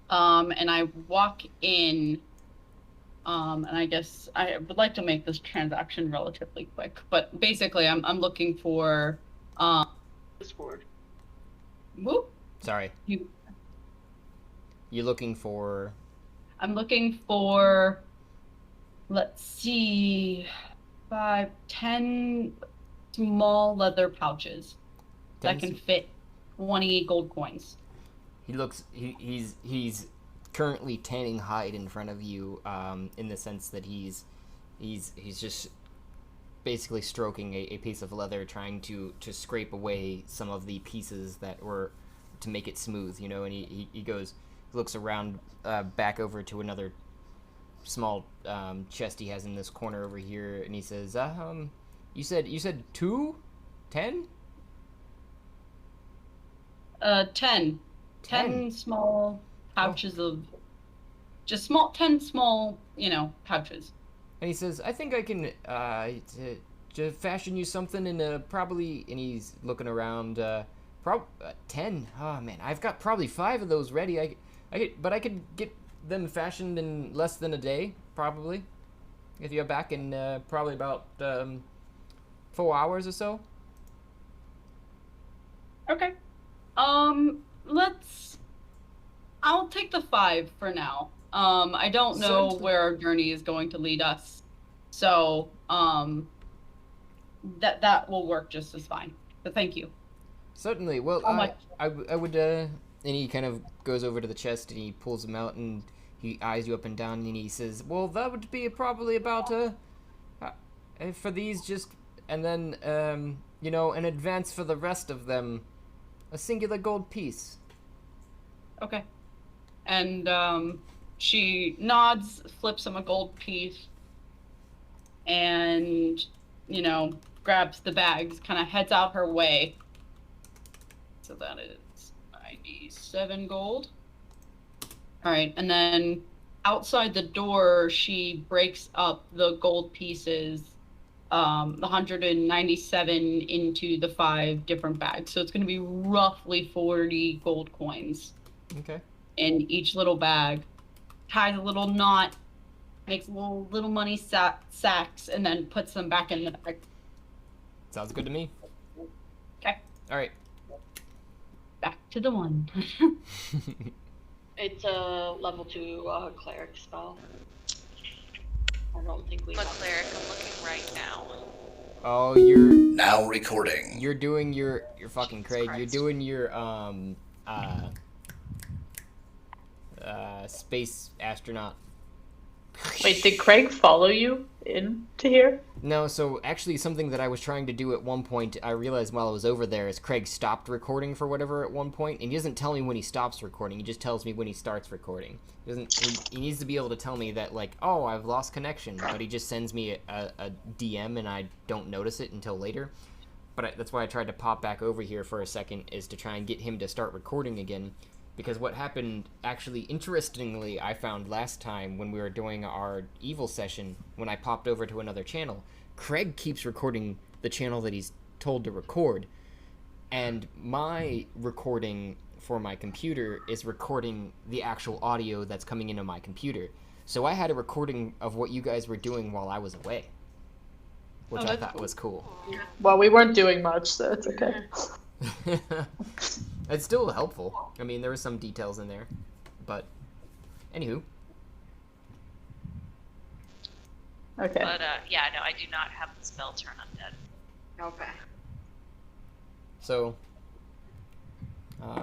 And I walk in. And I guess I would like to make this transaction relatively quick, but basically, I'm looking for. Discord. Whoop. Sorry. You. You're looking for. I'm looking for. Let's see, 5, 10. small leather pouches that 10 can fit 20 gold coins. He looks. He's currently tanning hide in front of you. In the sense that he's just basically stroking a piece of leather, trying to scrape away some of the pieces that were to make it smooth. You know, and he looks around back over to another small chest he has in this corner over here, and he says, you said 2? 10? 10. 10 small pouches of... Just 10 small, pouches. And he says, I think I can to fashion you something in probably... And he's looking around, 10? Oh, man, I've got probably 5 of those ready. But I could get them fashioned in less than a day, probably. If you're back in probably about 4 hours or so. Okay. I'll take the 5 for now. I don't know where our journey is going to lead us. So, that will work just as fine. But thank you. Certainly. Well, I would, and he kind of goes over to the chest and he pulls them out and he eyes you up and down and he says, well, that would be probably about, for these just, and then, in advance for the rest of them, a singular gold piece. Okay. And, she nods, flips him a gold piece, and, grabs the bags, kind of heads out her way. So that is 97 gold. All right, and then outside the door, she breaks up the gold pieces, the 197 into the 5 different bags. So it's going to be roughly 40 gold coins. Okay. In each little bag. Ties a little knot, makes little money sacks, and then puts them back in the bag. Sounds good to me. Okay. All right. Back to the 1. It's a level 2 cleric spell. I don't think we I'm a have cleric. I'm looking right now. Oh, you're now recording. You're doing your fucking Craig. Christ. You're doing your space astronaut. Wait, did Craig follow you into here? No, so actually something that I was trying to do at one point, I realized while I was over there, is Craig stopped recording for whatever at one point, and he doesn't tell me when he stops recording, he just tells me when he starts recording. He needs to be able to tell me that, like, oh, I've lost connection, but he just sends me a DM and I don't notice it until later. But that's why I tried to pop back over here for a second, is to try and get him to start recording again. Because what happened, actually, interestingly, I found last time when we were doing our evil session, when I popped over to another channel, Craig keeps recording the channel that he's told to record, and my recording for my computer is recording the actual audio that's coming into my computer. So I had a recording of what you guys were doing while I was away, which I thought was cool. Well, we weren't doing much, so it's okay. It's still helpful. I mean, there were some details in there, but anywho. Okay. But, yeah, no, I do not have the spell Turn Undead. Okay. So,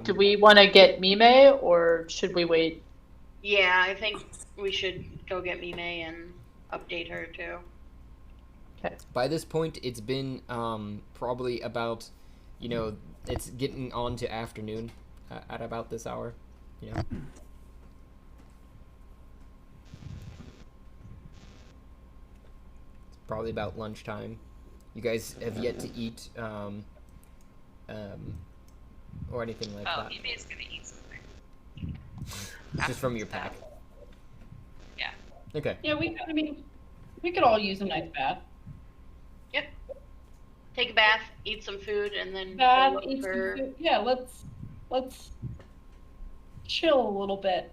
Do we want to get Mime, or should we wait? Yeah, I think we should go get Mime and update her too. Okay. by this point, it's been probably about, it's getting on to afternoon at about this hour. Yeah. It's probably about lunchtime. You guys have yet to eat or anything like Oh, that. Mimi is gonna eat something. Just from your pack. Yeah. Okay. Yeah, we could all use a nice bath. Yep. Take a bath, eat some food, and then Bath, go look eat some for... food. Yeah, let's chill a little bit.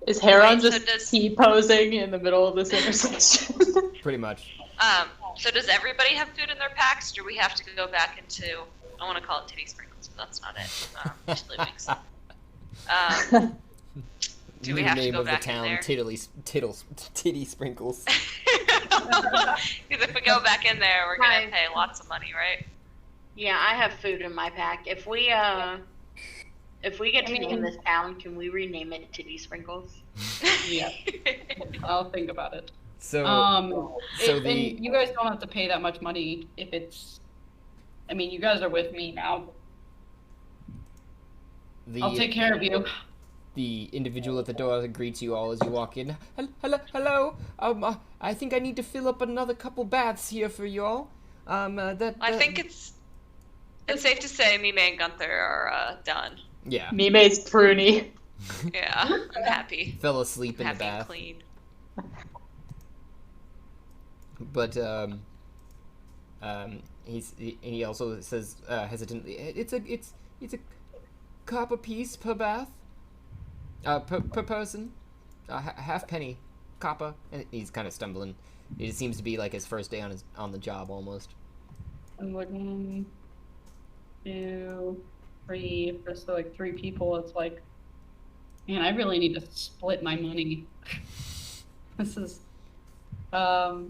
Is Heron Wait, so just does- T-posing in the middle of this intersection? Pretty much. So does everybody have food in their packs, or do we have to go back into, I want to call it titty sprinkles, but that's not it. Tiddlywinks. Do we New have to name go of back the in town, there? Titty Sprinkles. if we go back in there, we're gonna pay lots of money, right? Yeah, I have food in my pack. If we get to name this town, can we rename it Titty Sprinkles? Yeah. I'll think about it. So, And you guys don't have to pay that much money if it's. I mean, you guys are with me now. I'll take care of you. The individual at the door greets you all as you walk in. Hello. I think I need to fill up another couple baths here for you all. I think it's safe to say Mime and Gunther are done. Yeah. Mime's pruny. Yeah, I'm happy. Fell asleep in the Happy and bath. clean. But he also says hesitantly, it's a copper piece per bath, per person, half penny, copper. And he's kind of stumbling. It seems to be like his first day on the job almost. I'm looking. 2, 3, for so like 3 people. It's like, man, I really need to split my money. This is, how's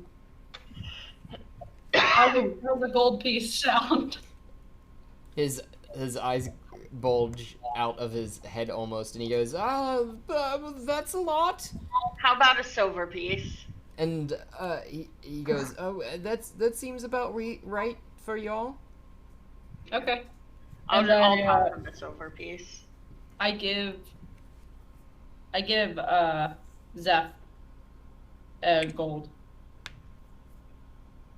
the gold piece sound? His eyes bulge out of his head almost, and he goes, that's a lot. How about a silver piece? And he goes, that seems about right for y'all. Okay. I'll And then, pop from the silver piece. I give Zeph a gold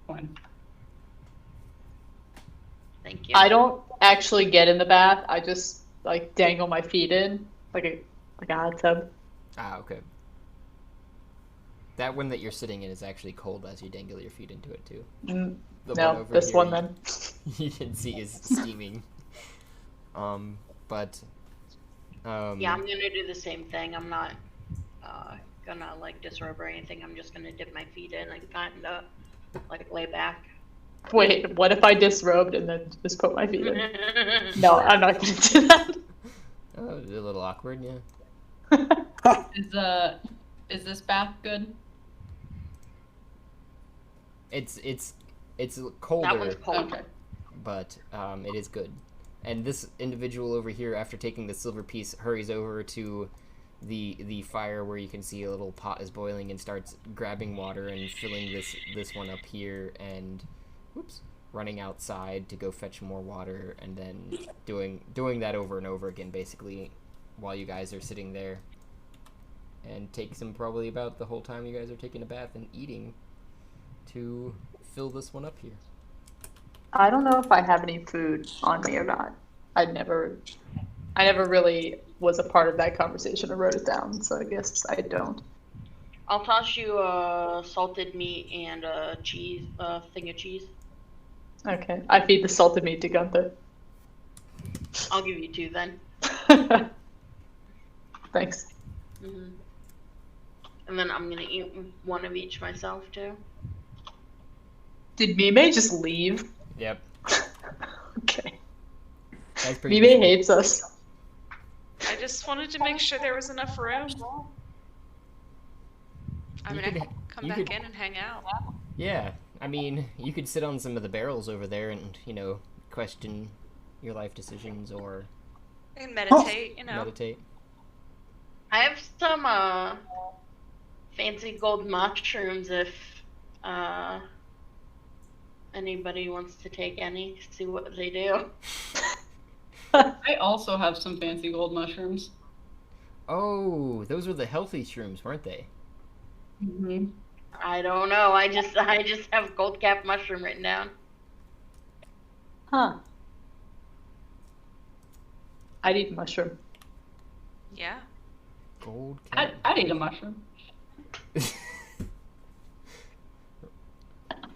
coin. Thank you. I don't actually get in the bath. I just like dangle my feet in like a hot tub. Ah, okay. That one that you're sitting in is actually cold as you dangle your feet into it too. The No, over this here, one then. you can see is steaming. But yeah, I'm gonna do the same thing. I'm not gonna like disrobe or anything. I'm just gonna dip my feet in and kind of like lay back. Wait, what if I disrobed and then just put my feet in? No, I'm not gonna do that. Oh, a little awkward, yeah. Is this bath good? It's colder. That one's cold. Okay. But it is good. And this individual over here, after taking the silver piece, hurries over to the fire where you can see a little pot is boiling and starts grabbing water and filling this one up here and running outside to go fetch more water and then doing that over and over again basically while you guys are sitting there. And takes him probably about the whole time you guys are taking a bath and eating to fill this one up here. I don't know if I have any food on me or not. I never really was a part of that conversation or wrote it down, so I guess I don't. I'll toss you salted meat and a cheese, thing of cheese. Okay, I feed the salted meat to Gunther. I'll give you 2 then. Thanks. Mm-hmm. And then I'm gonna eat 1 of each myself too. Did Mime just leave? Yep. Okay. That's pretty Mime useful. hates us. I just wanted to make sure there was enough room. I mean, I could come back in and hang out. Yeah, I mean, you could sit on some of the barrels over there and, question your life decisions or And meditate, meditate. I have some fancy gold mushrooms if anybody wants to take any, see what they do. I also have some fancy gold mushrooms. Oh, those were the healthy shrooms, weren't they? Mm-hmm. I don't know. I just have gold cap mushroom written down. Huh. I'd eat a mushroom. Yeah. Gold cap. I'd eat a mushroom. It's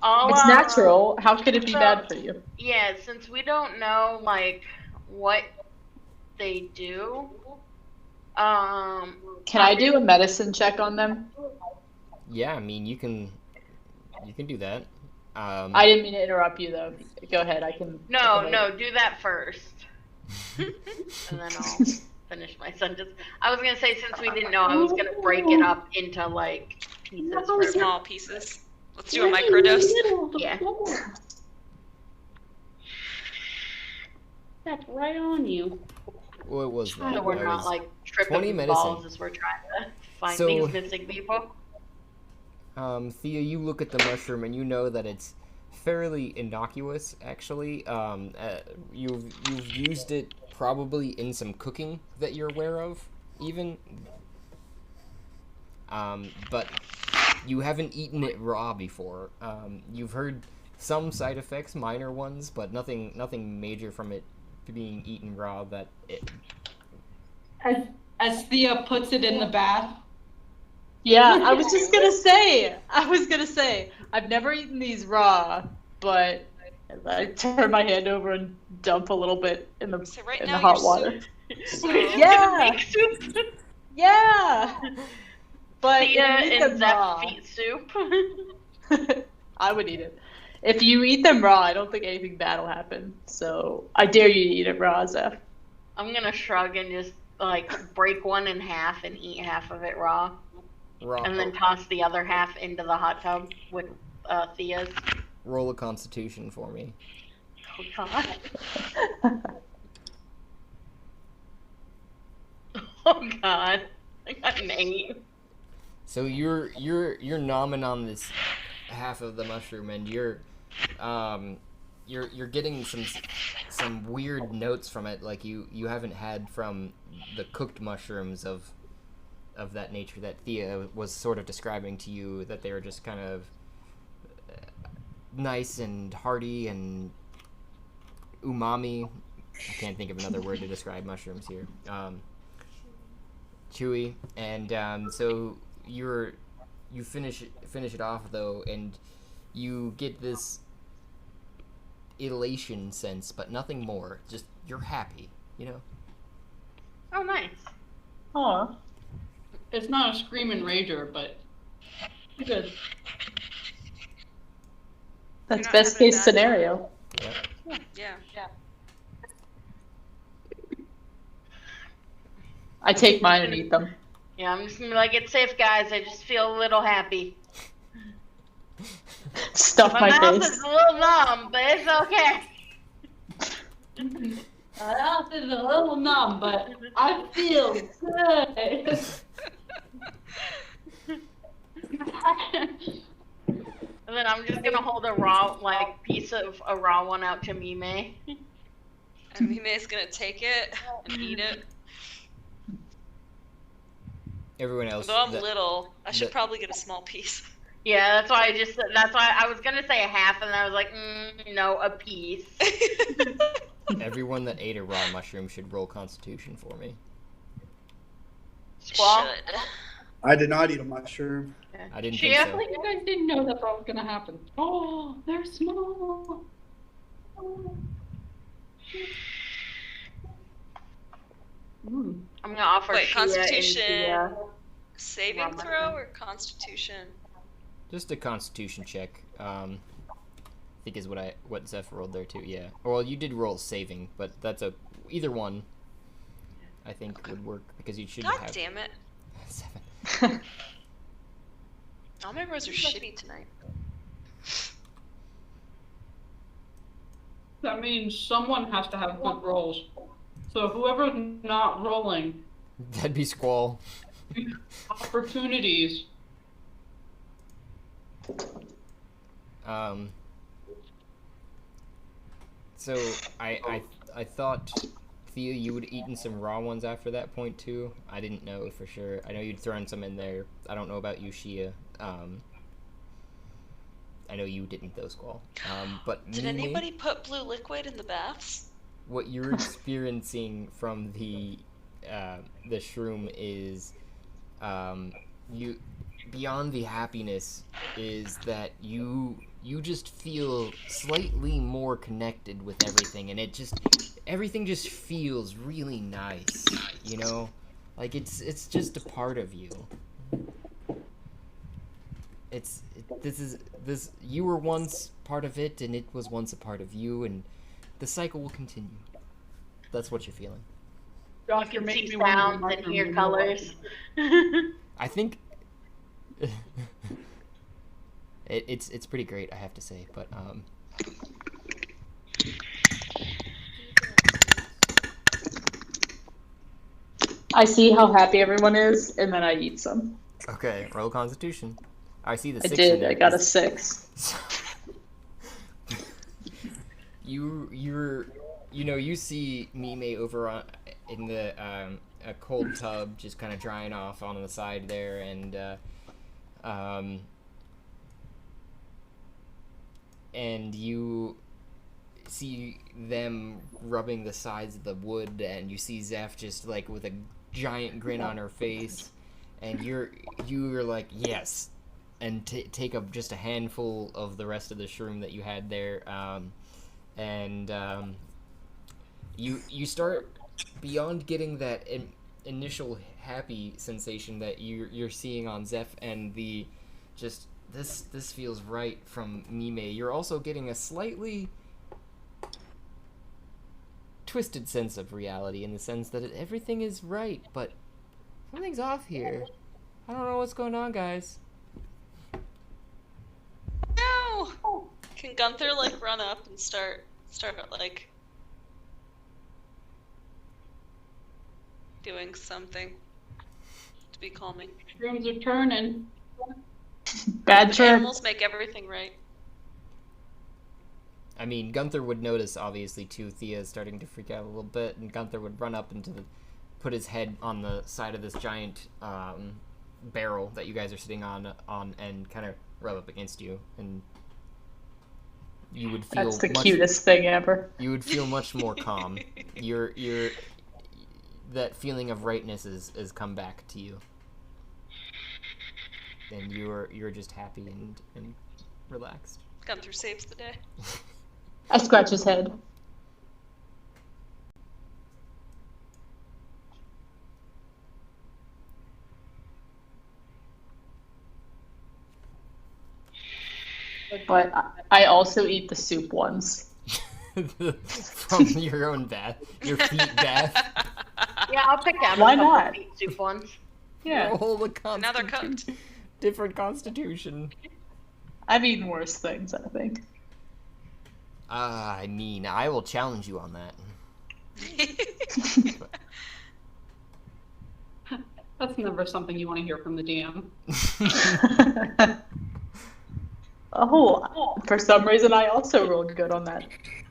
natural. How could it be bad for you? Yeah, since we don't know like what they do, Can I do a medicine check on them? Yeah, I mean, you can do that. I didn't mean to interrupt you though. Go ahead. I can. No, do that first, and then I'll finish my sentence. I was gonna say since we didn't know, I was gonna break it up into like pieces. Small pieces. Let's do a microdose. Yeah. That's right on you. What was that? So we're That not was like 20 tripping medicine. balls as we're trying to find So- these missing people. Thea, you look at the mushroom and you know that it's fairly innocuous, actually. You've used it probably in some cooking that you're aware of, even. But you haven't eaten it raw before. You've heard some side effects, minor ones, but nothing major from it being eaten raw. As Thea puts it in the bath. Yeah, I was gonna say, I've never eaten these raw, but I turn my hand over and dump a little bit in the So right in now the hot you're water. Yeah. Yeah, but if Thea you eat and them Zep raw, feet soup. I would eat it. If you eat them raw, I don't think anything bad will happen. So I dare you to eat it raw, Zeph. I'm gonna shrug and just like break one in half and eat half of it raw, Raw. and then toss the other half into the hot tub with Thea's. Roll a Constitution for me. Oh God. Oh God. I got an 8. So you're nomming on this half of the mushroom, and you're getting some weird notes from it, like you haven't had from the cooked mushrooms of that nature that Thea was sort of describing to you, that they were just kind of nice and hearty and umami. I can't think of another word to describe mushrooms here. Chewy, and so you finish it off though, and you get this elation sense, but nothing more. Just you're happy, you know. Oh, nice. Aw. It's not a screaming rager, but good. That's not best having a case bad scenario. Yeah. I take mine and eat them. Yeah, I'm just gonna be like, it's safe, guys. I just feel a little happy. Stuff My my mouth face. is a little numb, but it's okay. My mouth is a little numb, but I feel good. And then I'm just gonna hold a raw, like, piece of a raw one out to Mime. And Mime's gonna take it and eat it. Everyone else. Although I'm little, I should probably get a small piece. Yeah, that's why I was gonna say a half, and I was like, no, a piece. Everyone that ate a raw mushroom should roll Constitution for me. Squall? Should. I did not eat a mushroom. I didn't Shea? think so. You guys didn't know that's what was gonna happen. Oh, they're small. Mm. I'm gonna offer Wait, Shea Constitution. and Saving Raw throw mushroom. or Constitution? Just a Constitution check. I think is what Zeph rolled there too. Yeah. Well, you did roll saving, but that's either one. I think would work because you should God have damn it. 7. All my rolls are shitty tonight. That means someone has to have good rolls. So whoever's not rolling, That'd be Squall. opportunities. So I thought, Thea, you would eaten some raw ones after that point too. I didn't know for sure. I know you'd thrown some in there. I don't know about you, Shea. I know you didn't though, Squall. But Did Mimi, anybody put blue liquid in the baths? what you're experiencing from the shroom is you beyond the happiness is that you just feel slightly more connected with everything, and everything just feels really nice, you know, like it's just a part of you. This you were once part of it, and it was once a part of you, and the cycle will continue. That's what you're feeling. Doc, You you're can making see me want to sounds mushroom and hear more. colors. I think It's pretty great, I have to say. But I see how happy everyone is, and then I eat some. okay, roll Constitution. I see the I 6 did. in there. I got a 6. You see Mime over in the a cold tub, just kind of drying off on the side there, and you see them rubbing the sides of the wood, and you see Zeph just like with a giant grin on her face, and you're like, yes, and take up just a handful of the rest of the shroom that you had there, and you start, beyond getting that initial happy sensation that you're seeing on Zeph, and the just this feels right from Mime, you're also getting a slightly twisted sense of reality, in the sense that everything is right, but something's off here. I don't know what's going on, guys. No! Can Gunther, like, run up and start, like, doing something to be calming? Rooms are turning. Bad The trip. animals make everything right. I mean, Gunther would notice, obviously, too. Thea's starting to freak out a little bit, and Gunther would run up put his head on the side of this giant barrel that you guys are sitting on, and kind of rub up against you, and you would feel That's the cutest thing ever. You would feel much more calm. You're that feeling of rightness is come back to you, and you're just happy and relaxed. Gunther saves the day. I scratch his head. But I also eat the soup ones. From your own bath, your feet bath. Yeah, I'll pick out Why a couple not? of meat soup ones. Yeah, Roll the Now they're cooked. different constitution. I've eaten worse things, I think. I mean, I will challenge you on that. That's never something you want to hear from the DM. Oh, for some reason I also rolled good on that.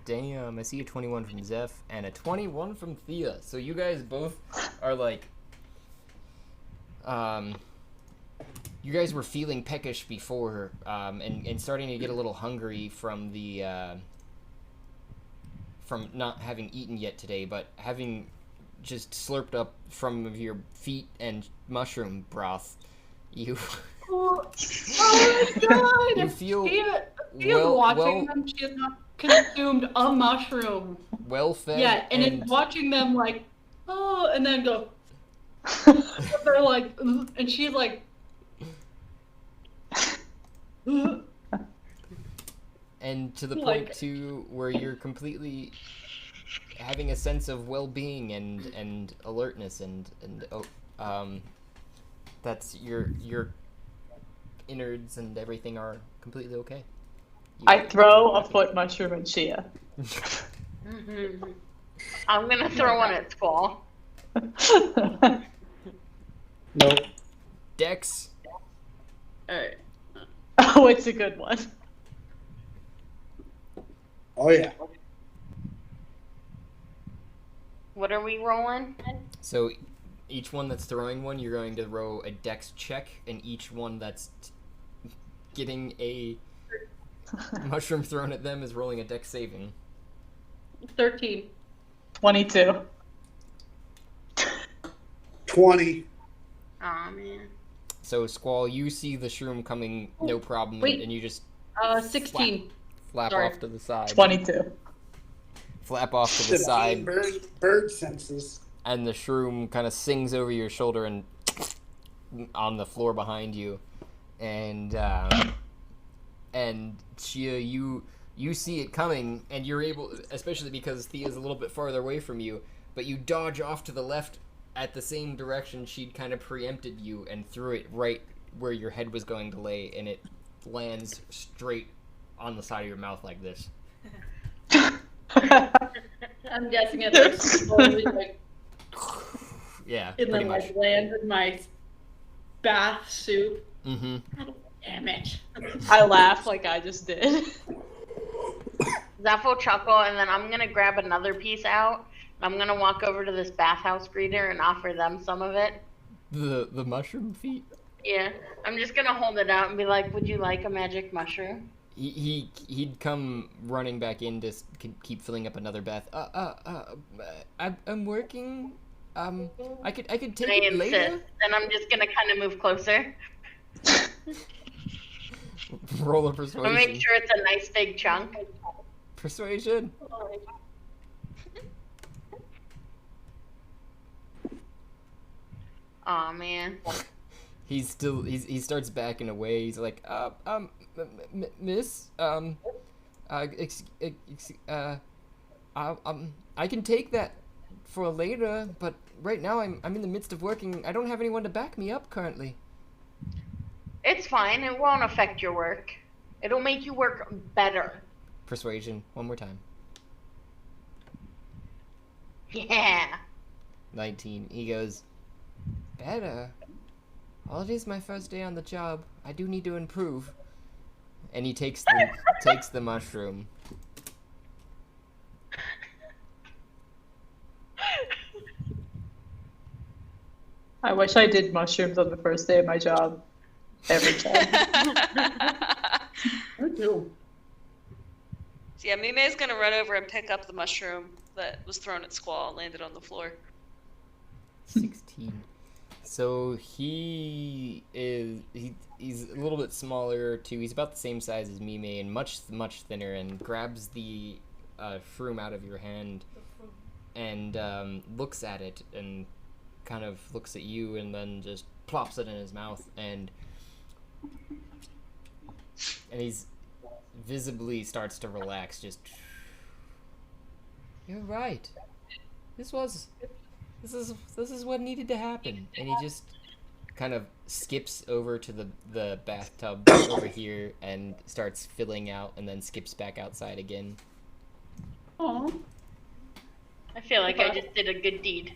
Damn, I see a 21 from Zeph and a 21 from Thea. So you guys both are like, you guys were feeling peckish before, and starting to get a little hungry from from not having eaten yet today, but having just slurped up from your feet and mushroom broth, you Oh my god! you feel Thea watching them, she has not consumed a mushroom. well fed. Yeah, and it's watching them like, oh, and then go. They're like, "Ugh," and she's like, "Ugh." And to the Like- point to where you're completely having a sense of well-being and alertness and that's your innards and everything are completely okay. I throw a foot mushroom at Shea. Mm-hmm. I'm gonna throw one at Squall. Nope. Dex. Alright. Oh, it's a good one. Oh yeah. What are we rolling? So each one that's throwing one, you're going to roll a dex check, and each one that's getting a mushroom thrown at them is rolling a dex saving. 13. 22. 20. Aw, man. So Squall, you see the shroom coming, no problem, Wait. and you just 16. flap Sorry. off to the side. 22. Flap off to the side. Bird senses. And the shroom kind of sings over your shoulder and on the floor behind you, and Shea, you see it coming, and you're able, especially because Thea's a little bit farther away from you, but you dodge off to the left at the same direction she'd kind of preempted you and threw it right where your head was going to lay, and it lands straight on the side of your mouth like this. I'm guessing it like slowly like Yeah, and pretty then much. like lands in my bath soup. Mm-hmm. Damn it. I laugh like I just did. Zeph will chuckle, and then I'm gonna grab another piece out. I'm gonna walk over to this bathhouse greeter and offer them some of it. The mushroom feet. Yeah, I'm just gonna hold it out and be like, "Would you like a magic mushroom?" He'd come running back in to keep filling up another bath. I'm working. I could take I it insist. later. And I'm just gonna kind of move closer. Roll a I'll persuasion. make sure it's a nice big chunk. Persuasion. Aw, man. He starts backing away. He's like, miss, I can take that for later, but right now I'm in the midst of working. I don't have anyone to back me up currently. It's fine. It won't affect your work. It'll make you work better. Persuasion, one more time. Yeah. 19. He goes, better? Holiday's my first day on the job. I do need to improve. And he takes the mushroom. I wish I did mushrooms on the first day of my job. Every time. Me too. So yeah, Mime's gonna run over and pick up the mushroom that was thrown at Squall and landed on the floor. 16. So he's a little bit smaller too. He's about the same size as Mime and much thinner, and grabs the shroom out of your hand and looks at it and kind of looks at you and then just plops it in his mouth and he's visibly starts to relax. Just, you're right. This is what needed to happen. And he just kind of skips over to the bathtub over here and starts filling out and then skips back outside again. Aw. I feel like I just did a good deed.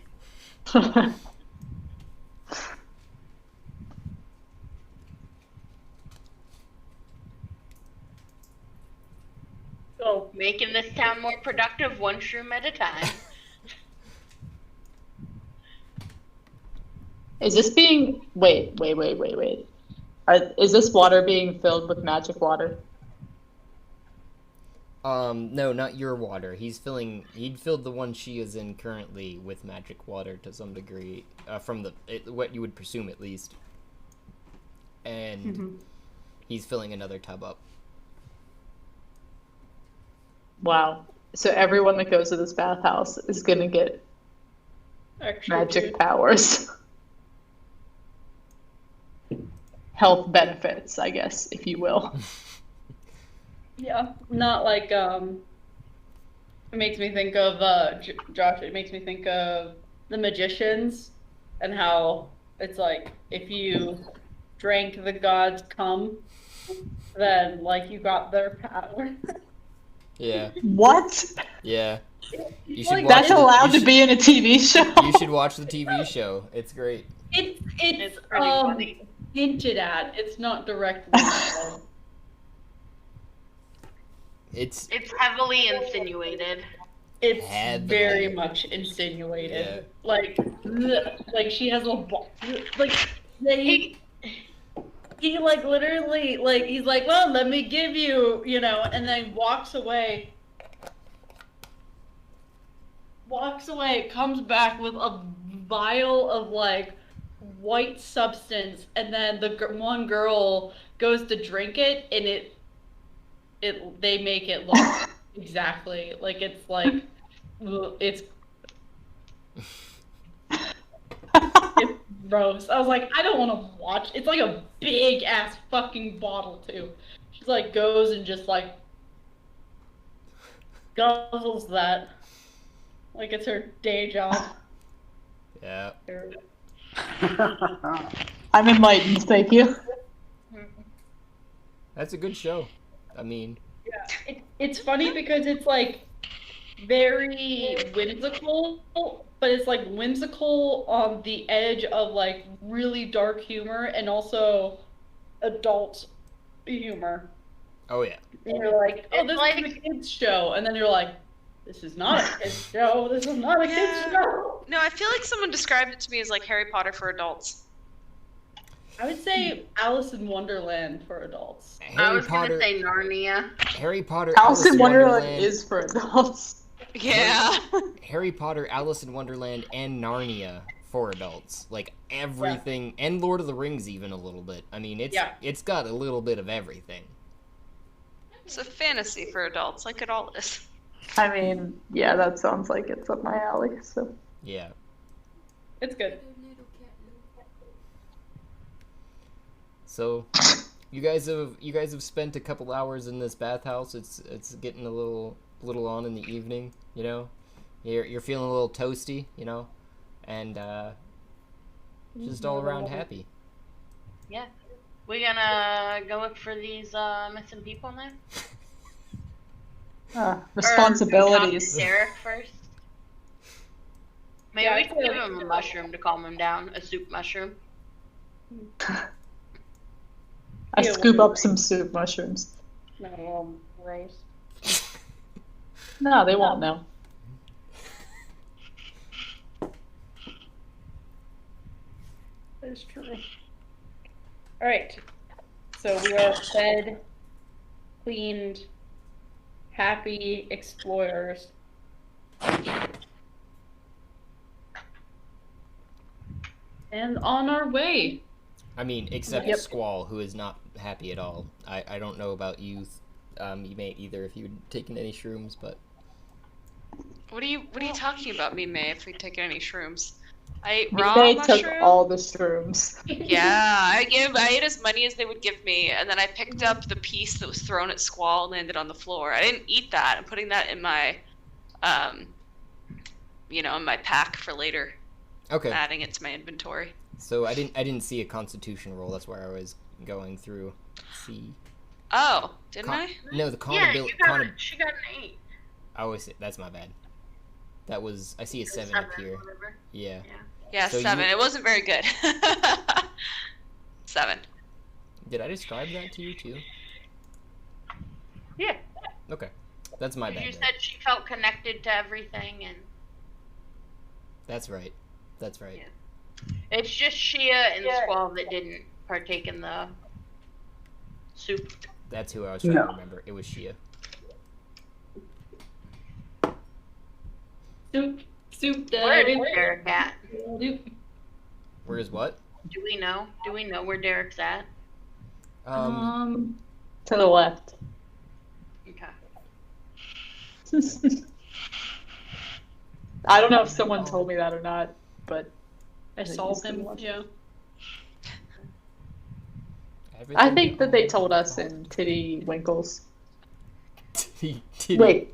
So Making this town more productive, one shroom at a time. Is this being... Wait. Is this water being filled with magic water? No, not your water. He'd filled the one she is in currently with magic water to some degree, from what you would presume at least. And he's filling another tub up. Wow. So everyone that goes to this bathhouse is gonna get extra magic cute. powers. Health benefits, I guess, if you will. Yeah, not like it makes me think of Josh. It makes me think of the magicians and how it's like if you drank the gods' cum, then like you got their power. Yeah. What? Yeah. You should Like, watch That's allowed to be in a TV show? You should watch the TV show. It's great. It's It's pretty funny. hinted at. It's not directly. It's It's heavily insinuated. It's Heavily. very much insinuated. Yeah. Like she has a like they. He like literally like he's like, well, let me give you, and then walks away, comes back with a vial of like white substance, and then the one girl goes to drink it, and they make it look exactly like it's it's gross. I was like, I don't want to watch. It's like a big ass fucking bottle too. She like goes and just like guzzles that like it's her day job. yeah. I'm enlightened, thank you. That's a good show. I mean, Yeah, it's funny because it's like very whimsical, but it's like whimsical on the edge of like really dark humor and also adult humor. oh yeah. And you're like, oh, It's this like- is a kids show, and then you're like, this is not a kids show. This is not a kids Yeah. show. No, I feel like someone described it to me as like Harry Potter for adults. I would say Alice in Wonderland for adults. I Harry was Potter. gonna say Narnia. Harry Potter. Alice in Wonderland is for adults. Yeah. Harry Potter, Alice in Wonderland, and Narnia for adults. Like everything, and Lord of the Rings even a little bit. I mean, it's got a little bit of everything. It's a fantasy for adults, like it all is. I mean, yeah, that sounds like it's up my alley. So Yeah. It's good. So, you guys have spent a couple hours in this bathhouse. It's getting a little on in the evening. You know, you're feeling a little toasty. You know, and just all around happy. Yeah. We gonna go look for these missing people now? responsibilities. Or talk to Derek first. Maybe Yeah, we I can feel give like- him a mushroom to calm him down. A soup mushroom. I Yeah, scoop whatever. up some soup mushrooms. No, gross. No, they won't know. That's true. All right. So we are fed, cleaned, happy explorers. And on our way. I mean, except Yep. Squall, who is not happy at all. I don't know about you, you may either if you'd taken any shrooms, but What are you talking about, me, May, if we'd taken any shrooms? I ate raw They mushroom. took all the shrooms. Yeah, I ate as many as they would give me, and then I picked up the piece that was thrown at Squall and landed on the floor. I didn't eat that. I'm putting that in my, in my pack for later. okay. Adding it to my inventory. So I didn't see a Constitution roll. That's where I was going through. See. Oh, didn't I? No, the Yeah, conability. she got an 8. I always say that's my bad. That was I see a 7 up here. Whatever. Yeah. Yeah, So 7. you- It wasn't very good. 7. Did I describe that to you too? Yeah. Okay. That's my 'Cause bad. you then. said she felt connected to everything, and That's right. That's right. Yeah. it's just Shea and Squall that didn't partake in the soup. That's who I was trying to remember. It was Shea. Soup, Where is daddy. Derek at? Soup. Where's what? Do we know? Do we know where Derek's at? Um, To the left. Okay. I don't know if someone told me that or not, but I think saw he's him. the Yeah. I think that they told us in Tiddlywinkles. Titty. Wait,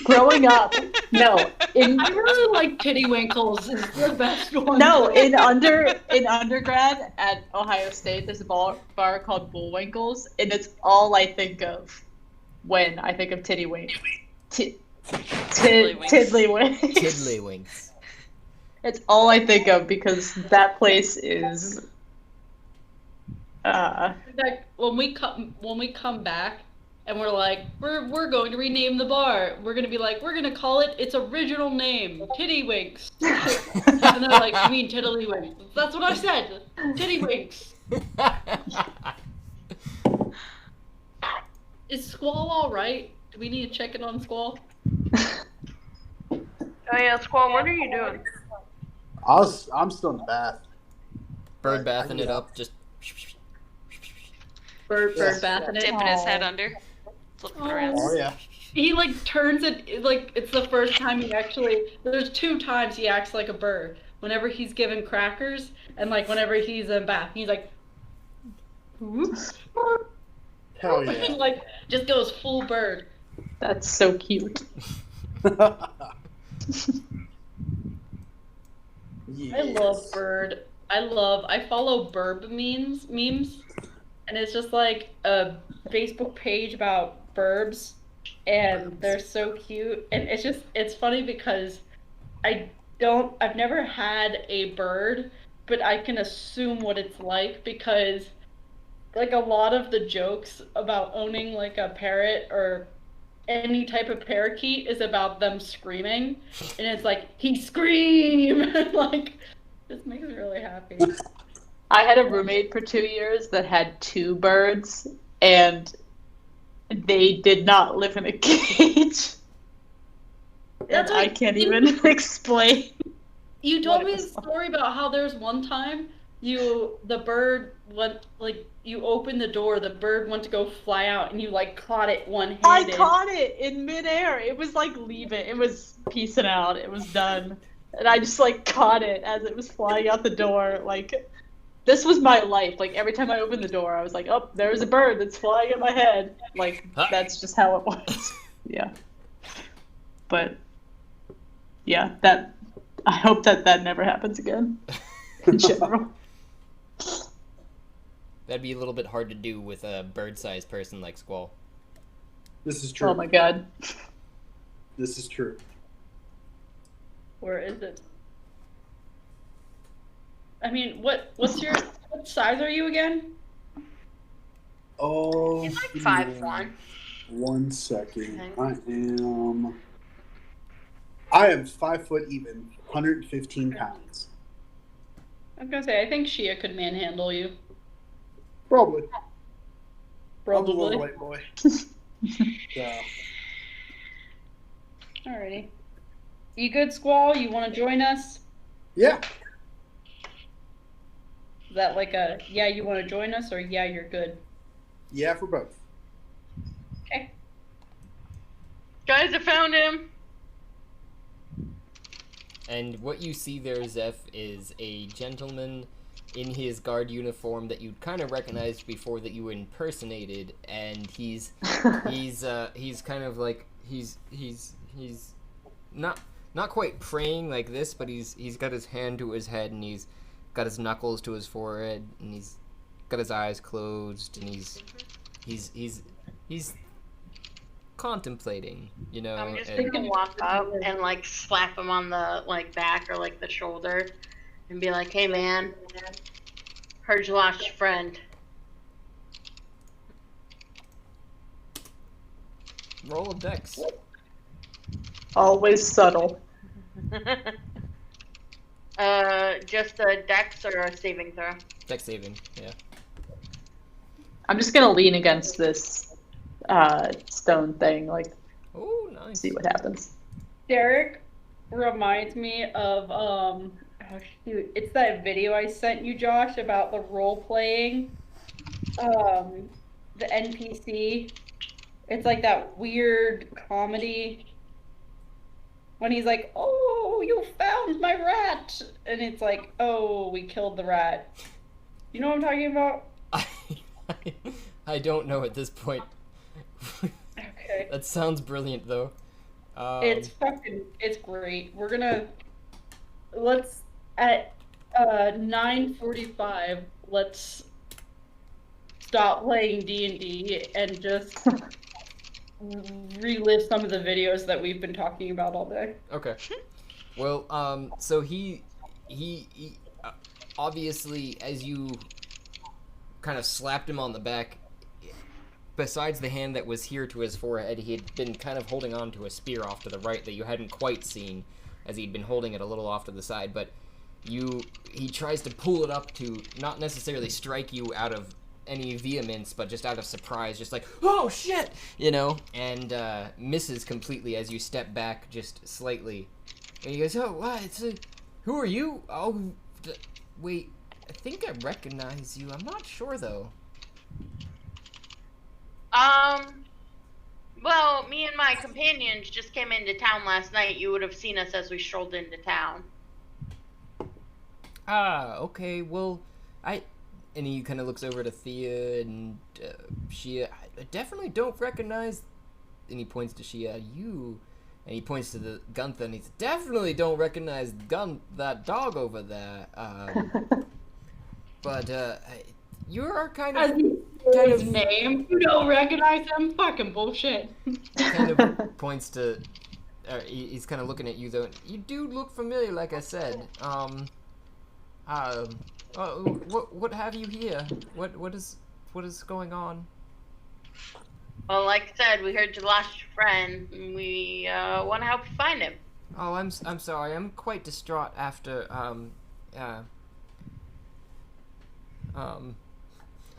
growing up, no, in I really like Tiddlywinkles. It's the best one. no, in undergrad at Ohio State, there's a bar called Bullwinkles, and it's all I think of when I think of Tiddlywinks. Tiddlywinks. Tiddlywinks. Tiddlywinks. It's all I think of because that place is. Like, when we come back and we're like, we're going to rename the bar. We're gonna be like, we're gonna call it its original name, Tiddlywinks. And they're like, you mean Tiddlywinks? That's what I said. Tiddlywinks. Is Squall all right? Do we need to check in on Squall? Oh yeah, Squall, what are you doing? I'm still in the bath. Bird bathing it up, just. Bird Yes. bathing it. Dipping his head under. Flipping around. Oh yeah. He like turns it like it's the first time he actually. There's 2 times he acts like a bird. Whenever he's given crackers and like whenever he's in bath, he's like, whoops. Hell And, yeah. like just goes full bird. That's so cute. I love bird. I follow burb memes. and it's just like a Facebook page about burbs, and they're so cute. And it's funny because I've never had a bird, but I can assume what it's like because like a lot of the jokes about owning like a parrot or any type of parakeet is about them screaming, and it's like he scream like this makes me really happy. I had a roommate for 2 years that had two birds, and they did not live in a cage. That's And I can't even explain. You told me a story about how there's one time the bird went like you opened the door, the bird went to go fly out, and you like caught it one-handed. I caught it in midair. It was like leaving. It was peacing out. It was done, and I just like caught it as it was flying out the door. Like this was my life. Like every time I opened the door, I was like, "Oh, there's a bird that's flying at my head." Like that's just how it was. Yeah, but yeah, that. I hope that never happens again. In general. That'd be a little bit hard to do with a bird-sized person like Squall. This is true. Oh my god. This is true. Where is it? I mean, what size are you again? Oh, He's like 5'1". 1 second. I am 5 foot even, 115 pounds. I was gonna say, I think Shea could manhandle you. Probably. I'm a Probably. little white boy. So. Alrighty. You good, Squall? You want to join us? Yeah. Is that like a, yeah, you want to join us, or yeah, you're good? Yeah, for both. Okay. Guys, I found him. And what you see there, Zeph, is a gentleman in his guard uniform that you'd kind of recognized before that you impersonated, and he's kind of like he's not quite praying like this, but he's got his hand to his head, and he's got his knuckles to his forehead, and he's got his eyes closed, and he's contemplating, you know. I'm just gonna walk up and like slap him on the like back or like the shoulder, and be like, "Hey man, heard you lost your friend." Roll a dex. Always subtle. Just a dex or a saving throw? Dex saving, yeah. I'm just gonna lean against this stone thing, like, Oh, nice. see what happens. Derek reminds me of oh shoot, it's that video I sent you, Josh, about the role playing, the NPC. It's like that weird comedy when he's like, "Oh, you found my rat," and it's like, "Oh, we killed the rat." You know what I'm talking about? I don't know at this point. Okay. That sounds brilliant, though. It's great. Let's at 9:45. Let's stop playing D&D and just relive some of the videos that we've been talking about all day. Okay. Well, so he obviously, as you kind of slapped him on the back, besides the hand that was here to his forehead, he had been kind of holding on to a spear off to the right that you hadn't quite seen, as he'd been holding it a little off to the side, but he tries to pull it up to not necessarily strike you out of any vehemence, but just out of surprise, just like, "Oh shit!" you know, and misses completely as you step back just slightly. And he goes, "Oh, what? Who are you? Oh, wait, I think I recognize you. I'm not sure, though." Well, me and my companions just came into town last night. You would have seen us as we strolled into town. Ah, okay, well, and he kind of looks over to Thea and Shea. I definitely don't recognize, and he points to Shea, you, and he points to the Gunther, and he says, "Definitely don't recognize that dog over there, but, you are kind of..." kind his of name. You don't recognize him? Fucking bullshit. kind of points to. He's kind of looking at you though. You do look familiar, like I said. What have you here? What is going on? Well, like I said, we heard you lost your friend, and we want to help you find him. Oh, I'm sorry. I'm quite distraught after I'm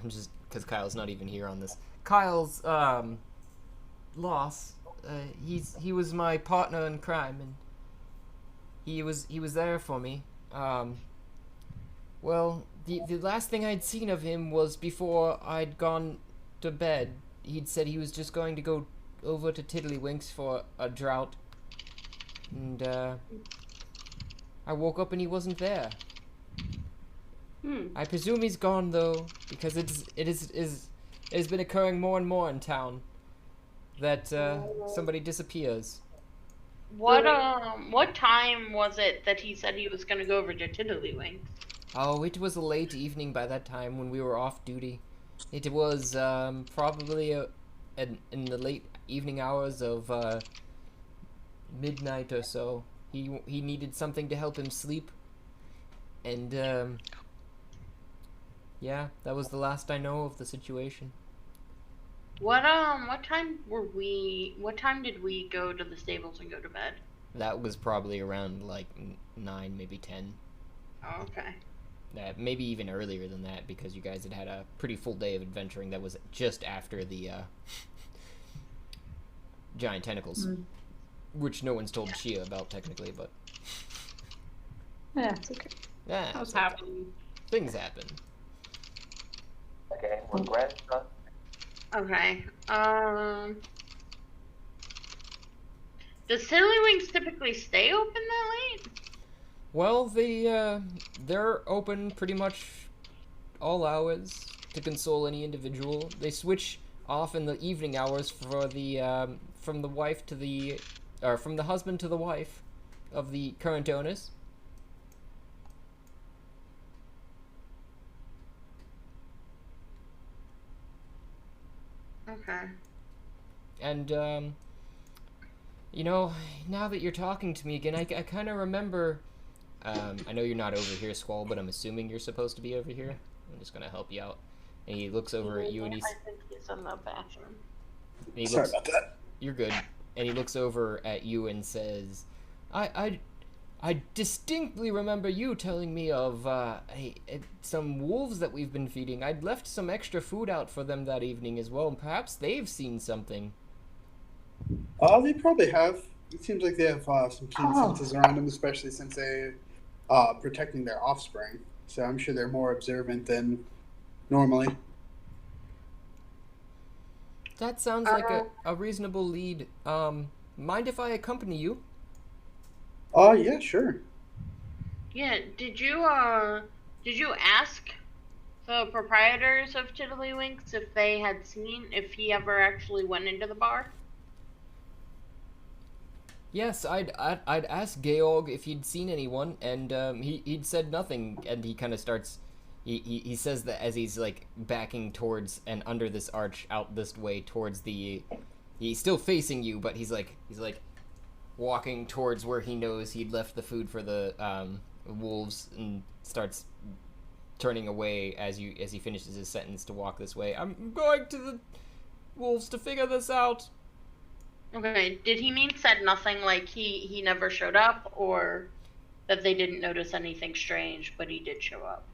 just because Kyle's not even here on this. Kyle's loss. He was my partner in crime, and he was there for me. Well, the last thing I'd seen of him was before I'd gone to bed. He'd said he was just going to go over to Tiddlywinks for a drought, and I woke up and he wasn't there. I presume he's gone though, because it has been occurring more and more in town that somebody disappears. What time was it that he said he was going to go over to Tiddlywinks? Oh, it was a late evening by that time when we were off duty. It was probably in the late evening hours of midnight or so. He needed something to help him sleep, and yeah, that was the last I know of the situation. What time did we go to the stables and go to bed? That was probably around like 9, maybe 10. Oh, okay. Maybe even earlier than that, because you guys had a pretty full day of adventuring. That was just after the giant tentacles, which no one's told Shea about technically, but Yeah, it's okay. yeah, What's happening? things happen. Okay, well, grandson. Okay. Does Tiddlywinks typically stay open that late? Well, they're open pretty much all hours to console any individual. They switch off in the evening hours for the from the wife to the from the husband to the wife of the current owners. Okay. And you know, now that you're talking to me again, I kind of remember. I know you're not over here, Squall, but I'm assuming you're supposed to be over here. I'm just gonna help you out. And he looks over at you, and I think he's in the bathroom. Sorry about that. You're good. And he looks over at you and says, I distinctly remember you telling me of some wolves that we've been feeding. I'd left some extra food out for them that evening as well, and perhaps they've seen something. They probably have. It seems like they have some keen senses around them, especially since they protecting their offspring. So I'm sure they're more observant than normally. That sounds like a reasonable lead. Mind if I accompany you? Yeah, sure. Yeah, did you ask the proprietors of Tiddlywinks if they had seen if he ever actually went into the bar? Yes, I'd asked Georg if he'd seen anyone, and he'd said nothing. And he kind of starts. He says that as he's like backing towards and under this arch out this way towards the. He's still facing you, but he's like walking towards where he knows he'd left the food for the wolves, and starts turning away as he finishes his sentence to walk this way. I'm going to the wolves to figure this out. Okay, did he mean said nothing, like he never showed up, or that they didn't notice anything strange, but he did show up?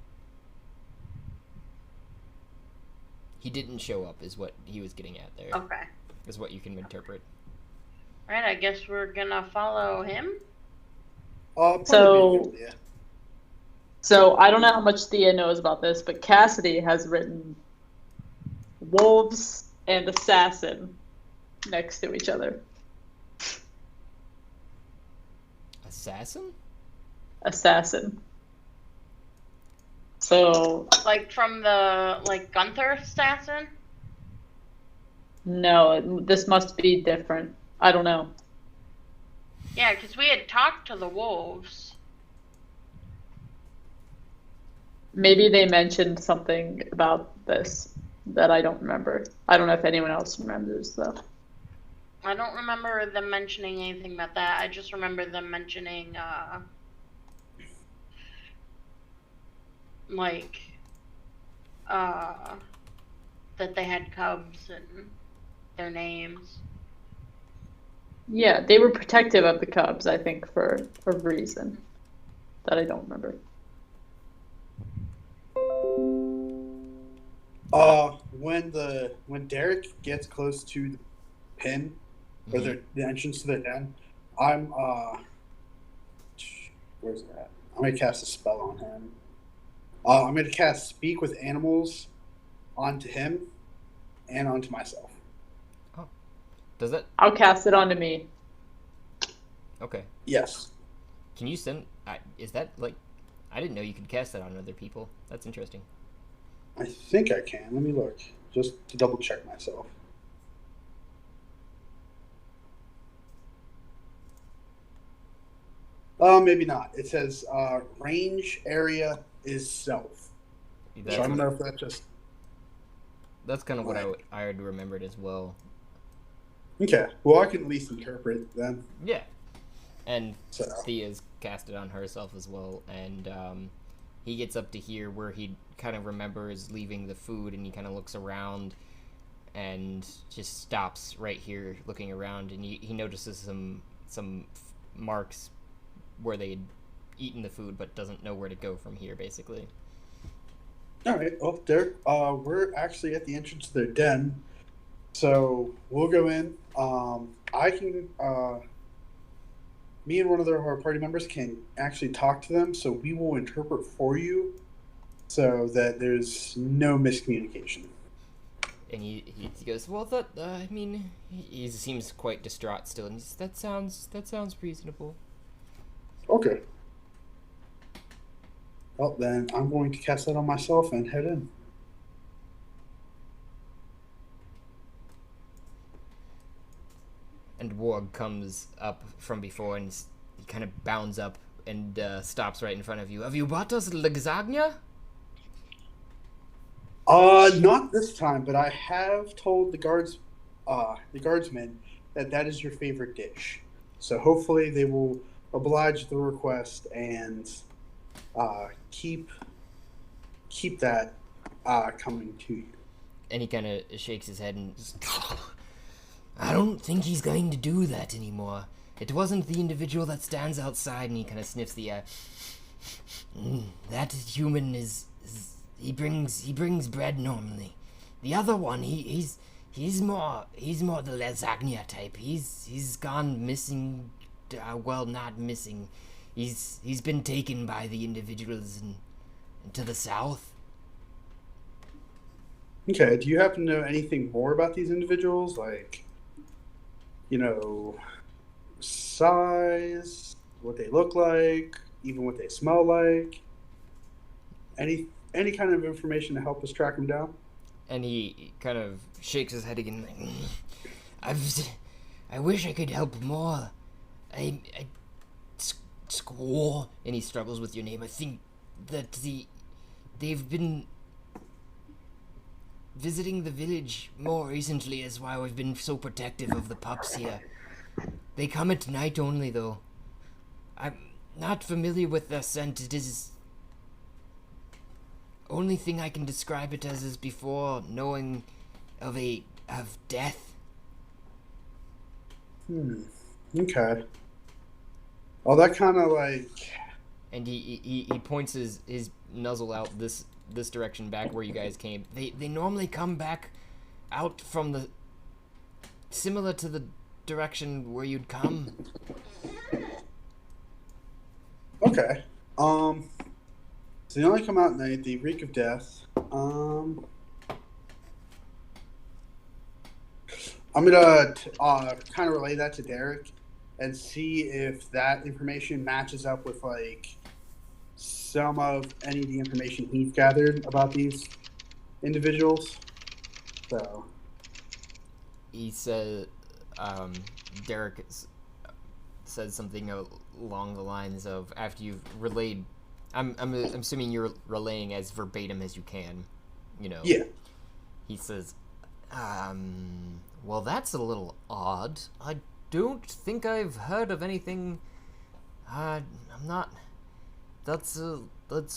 He didn't show up is what he was getting at there. Okay. Is what you can interpret. Alright, I guess we're gonna follow him. So I don't know how much Thea knows about this, but Cassidy has written wolves and assassin next to each other. Assassin? Assassin. So Like from the Gunther assassin? no, this must be different. I don't know. Yeah, because we had talked to the wolves. Maybe they mentioned something about this. that I don't remember. I don't know if anyone else remembers though. I don't remember them mentioning anything about that. I just remember them mentioning, like, that they had cubs and their names. Yeah, they were protective of the cubs, I think, for a reason that I don't remember. When Derek gets close to the pin, or the entrance to the den, I'm where's that? I'm gonna cast a spell on him. I'm gonna cast Speak with Animals onto him and onto myself. Oh, does that? I'll cast it onto me. Okay. Yes. Can you send? Is that like? I didn't know you could cast that on other people. That's interesting. I think I can. Let me look, just to double check myself. Maybe not. It says range area is self. So I don't know if that just. That's kind of what I had remembered as well. Okay. Well, I can at least interpret then. Yeah. And Thea's cast it on herself as well, and he gets up to here where he kind of remembers leaving the food, and he kind of looks around and just stops right here looking around, and he notices some marks where they had eaten the food but doesn't know where to go from here, basically. All right. Well, Derek, we're actually at the entrance to their den, so we'll go in. Me and one of our party members can actually talk to them, so we will interpret for you so that there's no miscommunication. And he goes, well, that, I mean, he seems quite distraught still, and he says, that sounds reasonable. Okay. Well, then I'm going to cast that on myself and head in. And Warg comes up from before, and he kind of bounds up and stops right in front of you. Have you brought us lasagna? Not this time, but I have told the guardsmen that is your favorite dish. So hopefully they will oblige the request and keep that coming to you. And he kind of shakes his head and just, I don't think he's going to do that anymore. It wasn't the individual that stands outside, and he kind of sniffs the air. That human is he brings bread normally. The other one, he's more the lasagna type. He's gone missing. Well, not missing. He's been taken by the individuals to the south. Okay. Do you happen to know anything more about these individuals, like, size, what they look like, even what they smell like? Any kind of information to help us track them down? And he kind of shakes his head again. I wish I could help more. I Squaw, and he struggles with your name. I think that they've been visiting the village more recently, is why we've been so protective of the pups here. They come at night only, though. I'm not familiar with their scent. It is only thing I can describe it as is before knowing of death. Okay. Well, that kind of like. And he points his nuzzle out this direction back where you guys came. They normally come back out from the similar to the direction where you'd come. Okay. So they only come out at night. They reek of death. I'm gonna kind of relay that to Derek and see if that information matches up with like some of any of the information he's gathered about these individuals. So he said, Derek said something along the lines of, after you've relayed, I'm assuming you're relaying as verbatim as you can, Yeah. he says, well, that's a little odd. I don't think I've heard of anything. I'm not. That's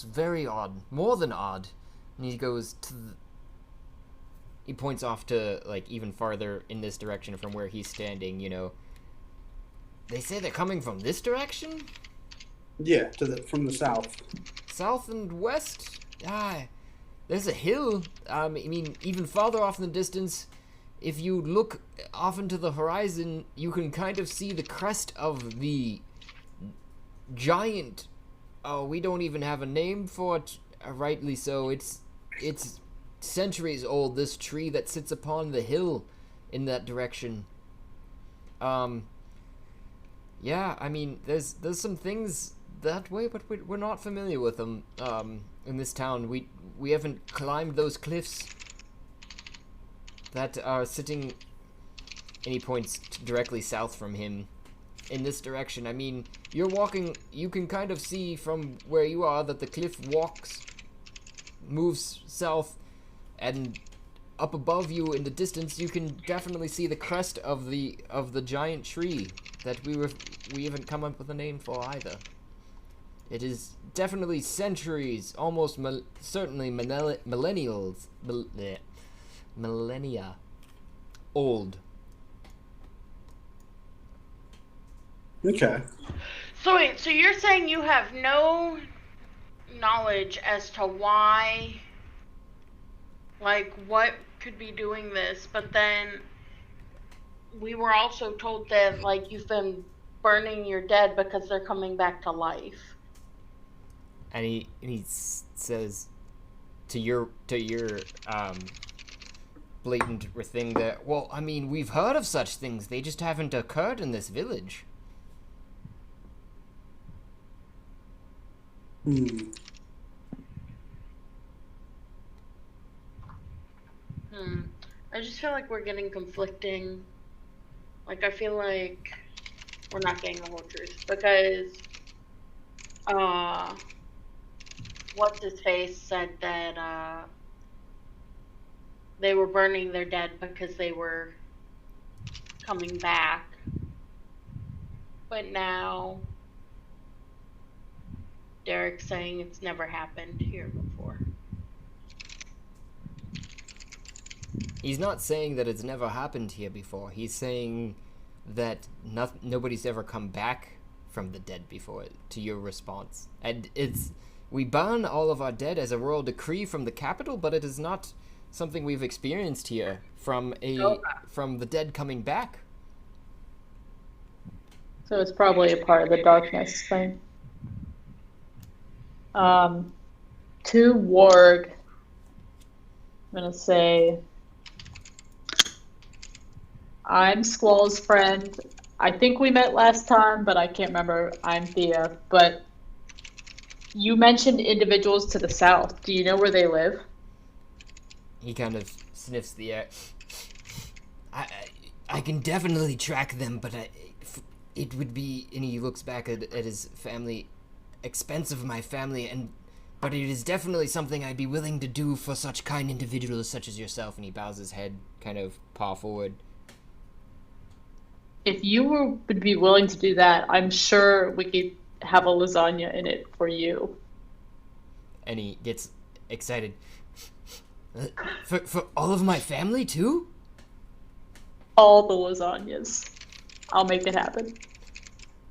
very odd. More than odd. And he goes to he points off to, like, even farther in this direction from where he's standing, you know. They say they're coming from this direction? Yeah, from the south. South and west? There's a hill. I mean, even farther off in the distance, if you look off into the horizon, you can kind of see the crest of the giant. Oh, we don't even have a name for it, rightly so. It's centuries old, this tree that sits upon the hill in that direction. Yeah, I mean, there's some things that way, but we're not familiar with them, in this town. We haven't climbed those cliffs that are sitting, and he points directly south from him, in this direction. I mean, you're walking, you can kind of see from where you are that the cliff moves south, and up above you in the distance, you can definitely see the crest of the giant tree that we haven't come up with a name for either. It is definitely centuries, almost certainly millennia old. Okay. So wait, so you're saying you have no knowledge as to why, like, what could be doing this, but then we were also told that, like, you've been burning your dead because they're coming back to life. And he says to your blatant thing that, well, I mean, we've heard of such things, they just haven't occurred in this village. I just feel like we're getting conflicting. Like, I feel like we're not getting the whole truth because, what's his face said that they were burning their dead because they were coming back, but now Derek's saying it's never happened here before. He's not saying that it's never happened here before. He's saying that nobody's ever come back from the dead before, to your response. And we burn all of our dead as a royal decree from the capital, but it is not something we've experienced here from the dead coming back. So it's probably a part of the darkness thing. To Warg, I'm gonna say, I'm Squall's friend. I think we met last time, but I can't remember. I'm Thea. But you mentioned individuals to the south. Do you know where they live? He kind of sniffs the air. I can definitely track them, but it would be, and he looks back at his family, expense of my family, but it is definitely something I'd be willing to do for such kind individuals such as yourself. And he bows his head, kind of paw forward. If you would be willing to do that, I'm sure we could have a lasagna in it for you. And he gets excited. For all of my family too? All the lasagnas. I'll make it happen.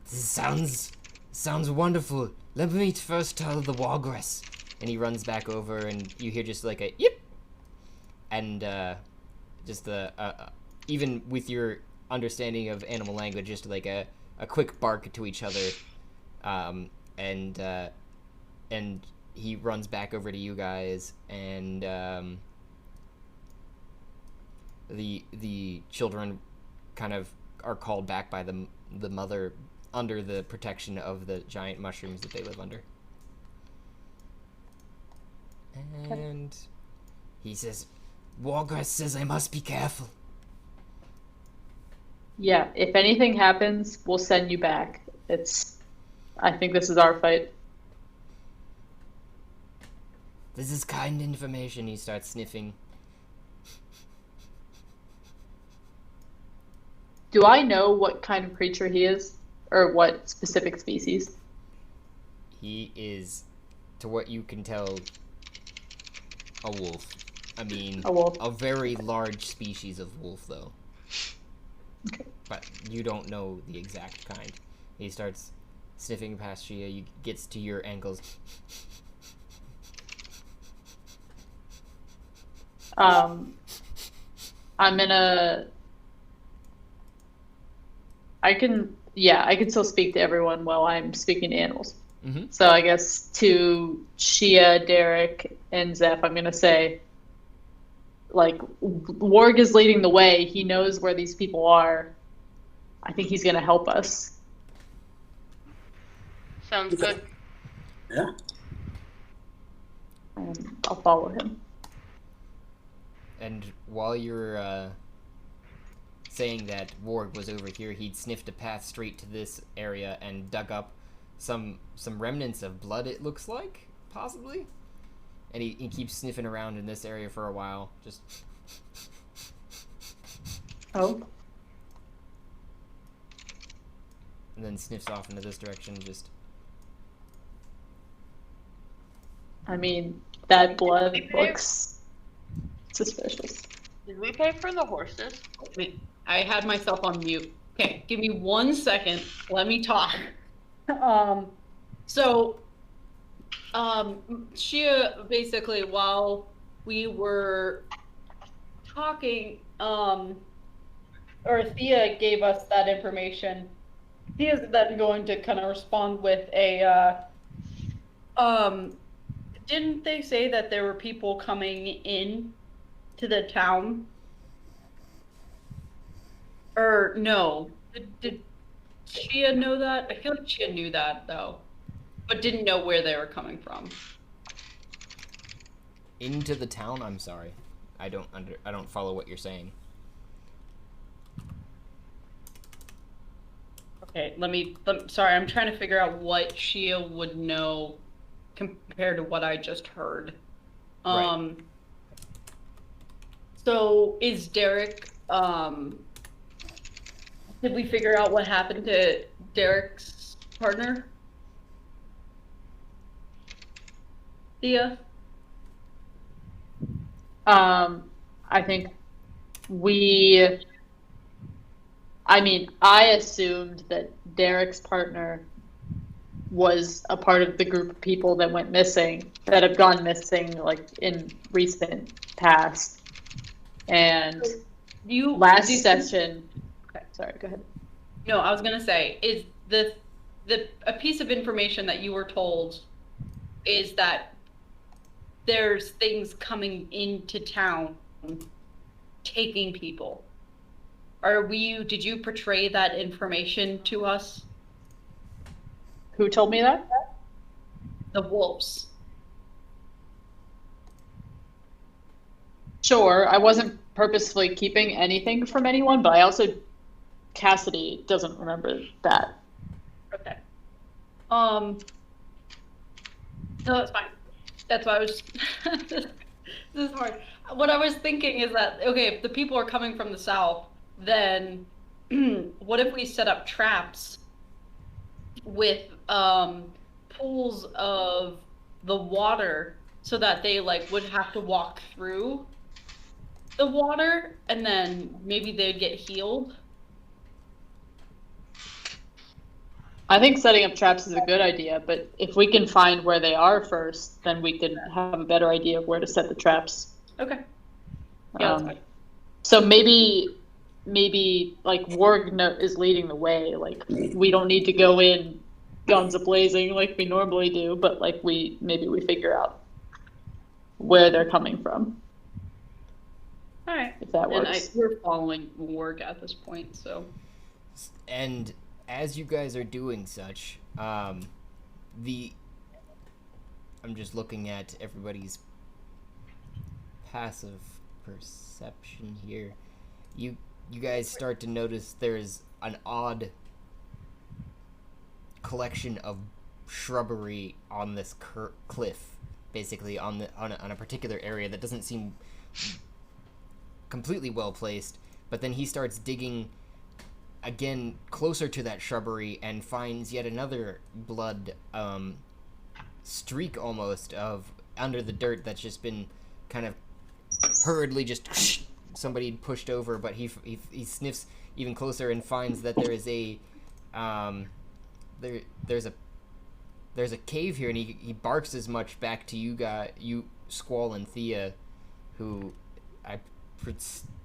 This sounds wonderful. Let me first tell the Walrus. And he runs back over, and you hear just like a yip, and just even with your understanding of animal language, just like a quick bark to each other, and he runs back over to you guys, and the children kind of are called back by the mother under the protection of the giant mushrooms that they live under. And he says, Wargrass says I must be careful. Yeah, if anything happens, we'll send you back. I think this is our fight. This is kind information. He starts sniffing. Do I know what kind of creature he is? Or what specific species? He is, to what you can tell, a wolf. I mean, A wolf. a very large species of wolf, though. Okay. But you don't know the exact kind. He starts sniffing past Shea. He gets to your ankles. I'm gonna. I can still speak to everyone while I'm speaking to animals. Mm-hmm. So I guess to Shea, Derek, and Zeph, I'm gonna say, like, Warg is leading the way. He knows where these people are. I think he's gonna help us. Sounds good. Yeah. And I'll follow him. And while you're saying that Warg was over here, he'd sniffed a path straight to this area and dug up some remnants of blood, it looks like, possibly. And he keeps sniffing around in this area for a while, just... Oh. And then sniffs off into this direction, just... I mean, that blood looks suspicious. Did we pay for the horses? Wait, I had myself on mute. Okay, give me 1 second. Let me talk. Shea, basically, while we were talking, or Thea gave us that information. Thea's then going to kind of respond with a, didn't they say that there were people coming in to the town? Or no, did Shea know that? I feel like Shea knew that though, but didn't know where they were coming from. Into the town? I'm sorry. I don't follow what you're saying. Okay, sorry, I'm trying to figure out what Shea would know compared to what I just heard. Right. So is Derek, did we figure out what happened to Derek's partner? Thea? I think I assumed that Derek's partner was a part of the group of people that went missing, that have gone missing, like, in recent past. And last session... Okay, sorry, go ahead. No, I was gonna say, is a piece of information that you were told is that there's things coming into town taking people. Did you portray that information to us? Who told me that? The wolves. Sure, I wasn't purposefully keeping anything from anyone, but I also... Cassidy doesn't remember that. Okay. No, that's fine. That's why I was... This is hard. What I was thinking is that, okay, if the people are coming from the south, then what if we set up traps with pools of the water so that they would have to walk through the water and then maybe they'd get healed? I think setting up traps is a good idea, but if we can find where they are first, then we can have a better idea of where to set the traps. Okay. Yeah, that's fine. So maybe Warg is leading the way. Like, we don't need to go in guns a-blazing like we normally do, but maybe we figure out where they're coming from. All right. If that works. And we're following Warg at this point, so. And as you guys are doing such, I'm just looking at everybody's passive perception here. You guys start to notice there's an odd collection of shrubbery on this cliff, basically on a particular area that doesn't seem completely well placed. But then he starts digging again closer to that shrubbery and finds yet another blood streak almost of under the dirt that's just been kind of hurriedly just somebody pushed over, but he sniffs even closer and finds that there is a there's a cave here, and he barks as much back to you Squall and Thea, who I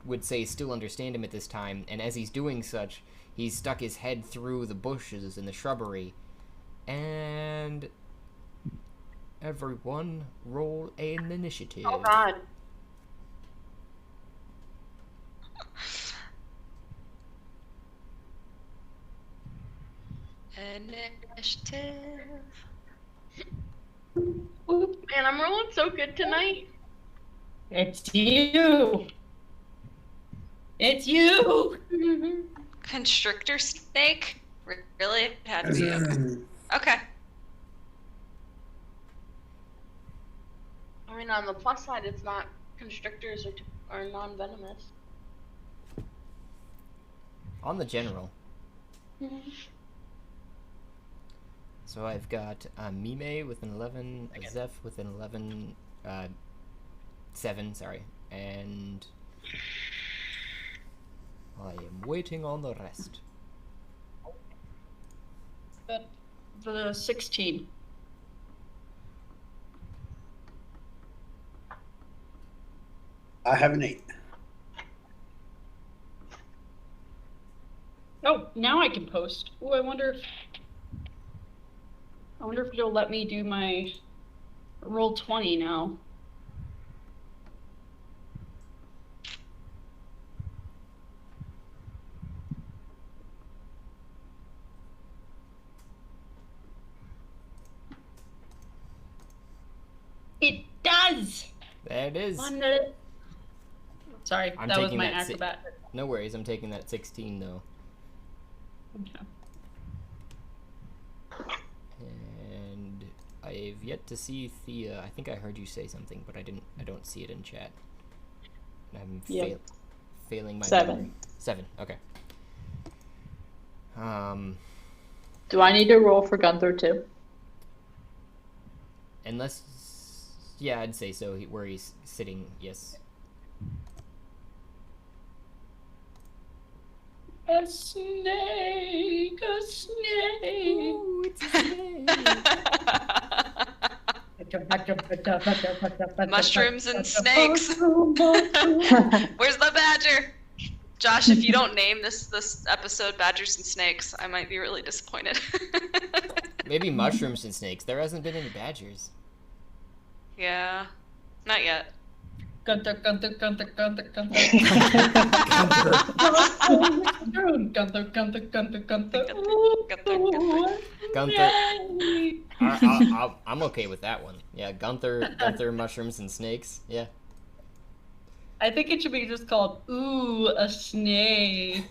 would say still understand him at this time, and as he's doing such, he's stuck his head through the bushes in the shrubbery, and everyone roll an initiative. Oh God. Initiative. Man, I'm rolling so good tonight. It's you. It's you. Constrictor snake? Really? It had to be you. Okay. I mean, on the plus side, it's not constrictors are non-venomous. On the general. So I've got Mime with an 11, Zeph with an 11, 7, sorry, and I am waiting on the rest. The 16. I have an 8. Oh, now I can post. Oh, I wonder if you'll let me do my roll 20 now. It does. There it is. Sorry, I'm that was taking my that acrobat. No worries, I'm taking that 16 though. Okay. And I've yet to see Thea. I think I heard you say something, but I don't see it in chat. I'm failing my 7. memory. 7. Okay. Do I need to roll for Gunther too? Unless, yeah, I'd say so. Where he's sitting, yes. A snake, a snake. Ooh, it's a snake. Mushrooms and snakes. Where's the badger? Josh, if you don't name this episode Badgers and Snakes, I might be really disappointed. Maybe mushrooms and snakes. There hasn't been any badgers. Yeah, not yet. Gunther. Gunther. I'm okay with that one. Yeah, Gunther, mushrooms and snakes. Yeah. I think it should be just called Ooh, a snake.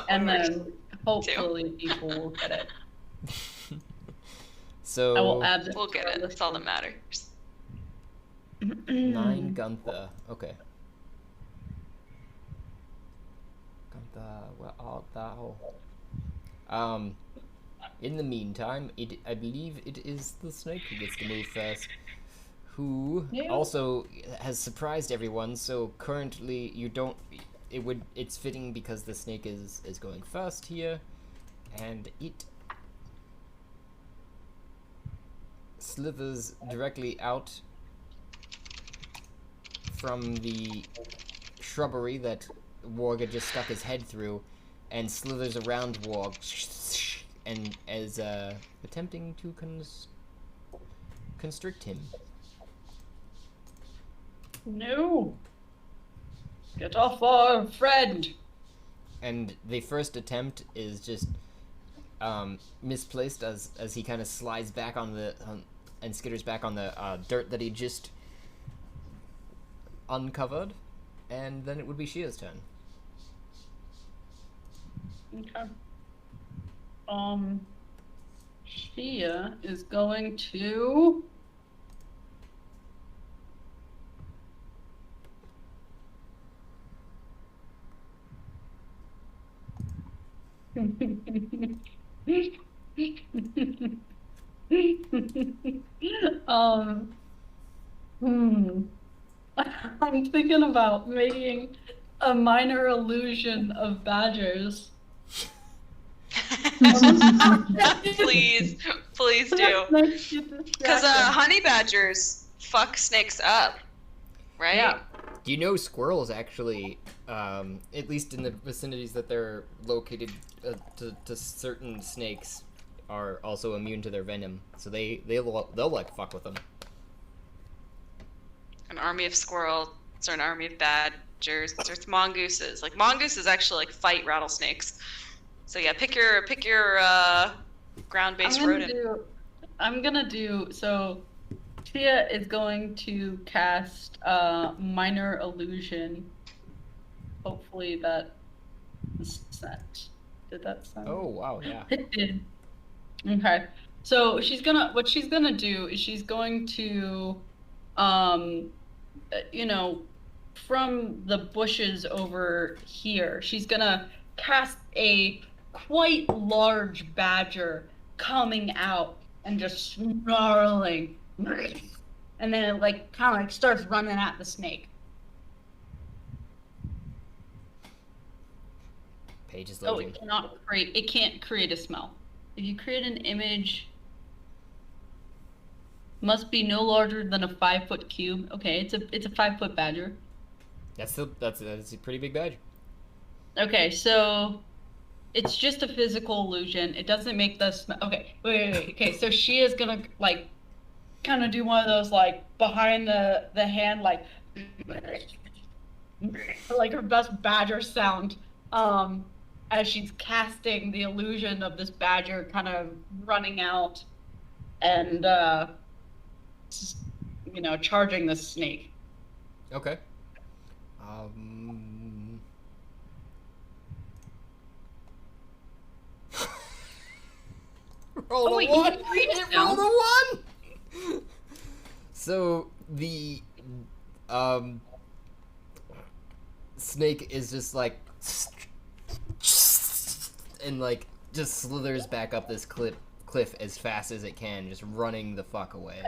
And then hopefully people will get it. So I will add this. We'll get it. That's all that matters. 9 Gunther. Okay. Gunther, where art thou? In the meantime, I believe it is the snake who gets to move first, who also has surprised everyone. So currently, it's fitting because the snake is going first here, and it slithers directly out from the shrubbery that Warg had just stuck his head through, and slithers around Warg, and as attempting to constrict him. No! Get off our friend! And the first attempt is just misplaced as he kind of slides back on the and skitters back on the dirt that he just uncovered, and then it would be Shea's turn. Okay. Shea is going to um, hmm. I'm thinking about making a minor illusion of badgers. Please do. Because honey badgers fuck snakes up, right? Yeah. Do you know squirrels actually, at least in the vicinities that they're located, to certain snakes, are also immune to their venom, so they'll like fuck with them. An army of squirrels or an army of badgers. There's mongooses. Like mongooses actually like fight rattlesnakes. So yeah, pick your ground-based rodent. So Tia is going to cast minor illusion. Hopefully that is set. Did that sound? Oh wow, yeah. It did. Okay. So what she's gonna do is she's going to from the bushes over here, she's gonna cast a quite large badger coming out and just snarling, and then it kind of starts running at the snake. Page is Oh, loading. it can't create a smell. If you create an image, must be no larger than a 5-foot cube. Okay, it's a 5-foot badger. That's a pretty big badger. Okay, so it's just a physical illusion. It doesn't make the smell. Okay, wait. Okay, so she is gonna kind of do one of those behind the hand like her best badger sound as she's casting the illusion of this badger kind of running out and charging the snake. Okay. Roll a one. It rolled a 1. So the snake is just and just slithers back up this cliff as fast as it can, just running the fuck away.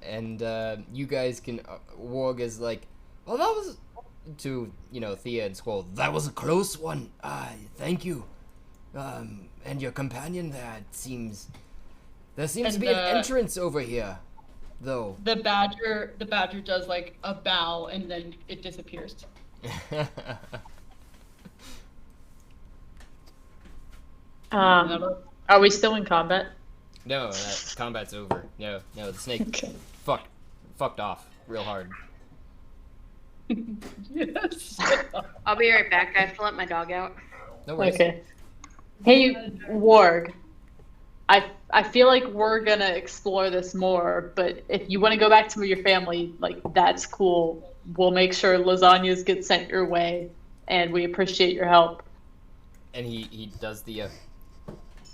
And you guys can Warg is like, well, that was to Thea and Squall. That was a close one. Thank you. And your companion there there seems to be an entrance over here, though. The badger does a bow and then it disappears. Are we still in combat? No, combat's over. No, the snake fucked off real hard. Yes. I'll be right back. I have to let my dog out. No worries. Okay. Hey, Warg. I feel like we're gonna explore this more, but if you want to go back to your family, that's cool. We'll make sure lasagnas get sent your way, and we appreciate your help. And he does the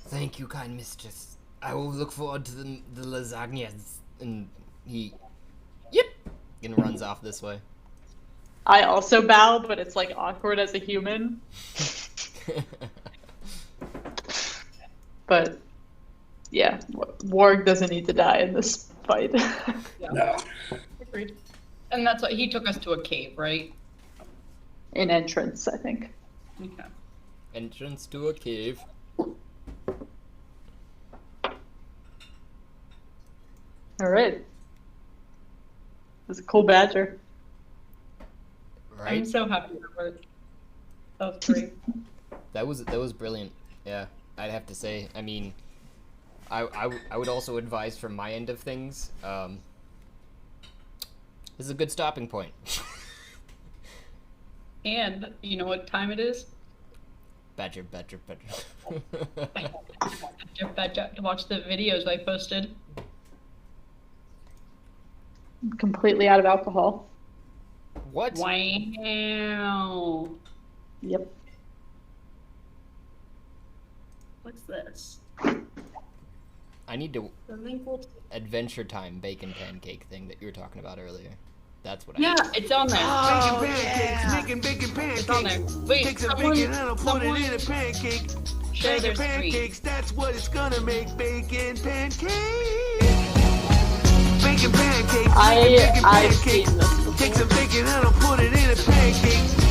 thank you, kind mistress. I will look forward to the lasagnas. And he and runs off this way. I also bow, but it's awkward as a human. But yeah, Warg doesn't need to die in this fight. Yeah. No. Agreed. And that's what he took us to a cave, right? An entrance, I think. Okay. Entrance to a cave. All right. It's a cool badger. Right? I'm so happy with it. That was great. That was brilliant. Yeah, I'd have to say. I mean, I would also advise from my end of things. This is a good stopping point. And you know what time it is? Badger. Badger. Watch the videos I posted. Completely out of alcohol. What? Wow. Yep. What's this? I need to The link will. Adventure Time bacon pancake thing that you were talking about earlier. That's what Yeah, it's on there. Oh, Making bacon pancakes. It's on there. Wait, Take some someone, bacon and I'll put it in a pancake. Shea, Bacon there's three. pancakes, that's what it's gonna make. Bacon pancakes. Bacon pancakes. I've Bacon seen this before. Take some bacon and I'll put it in a pancake.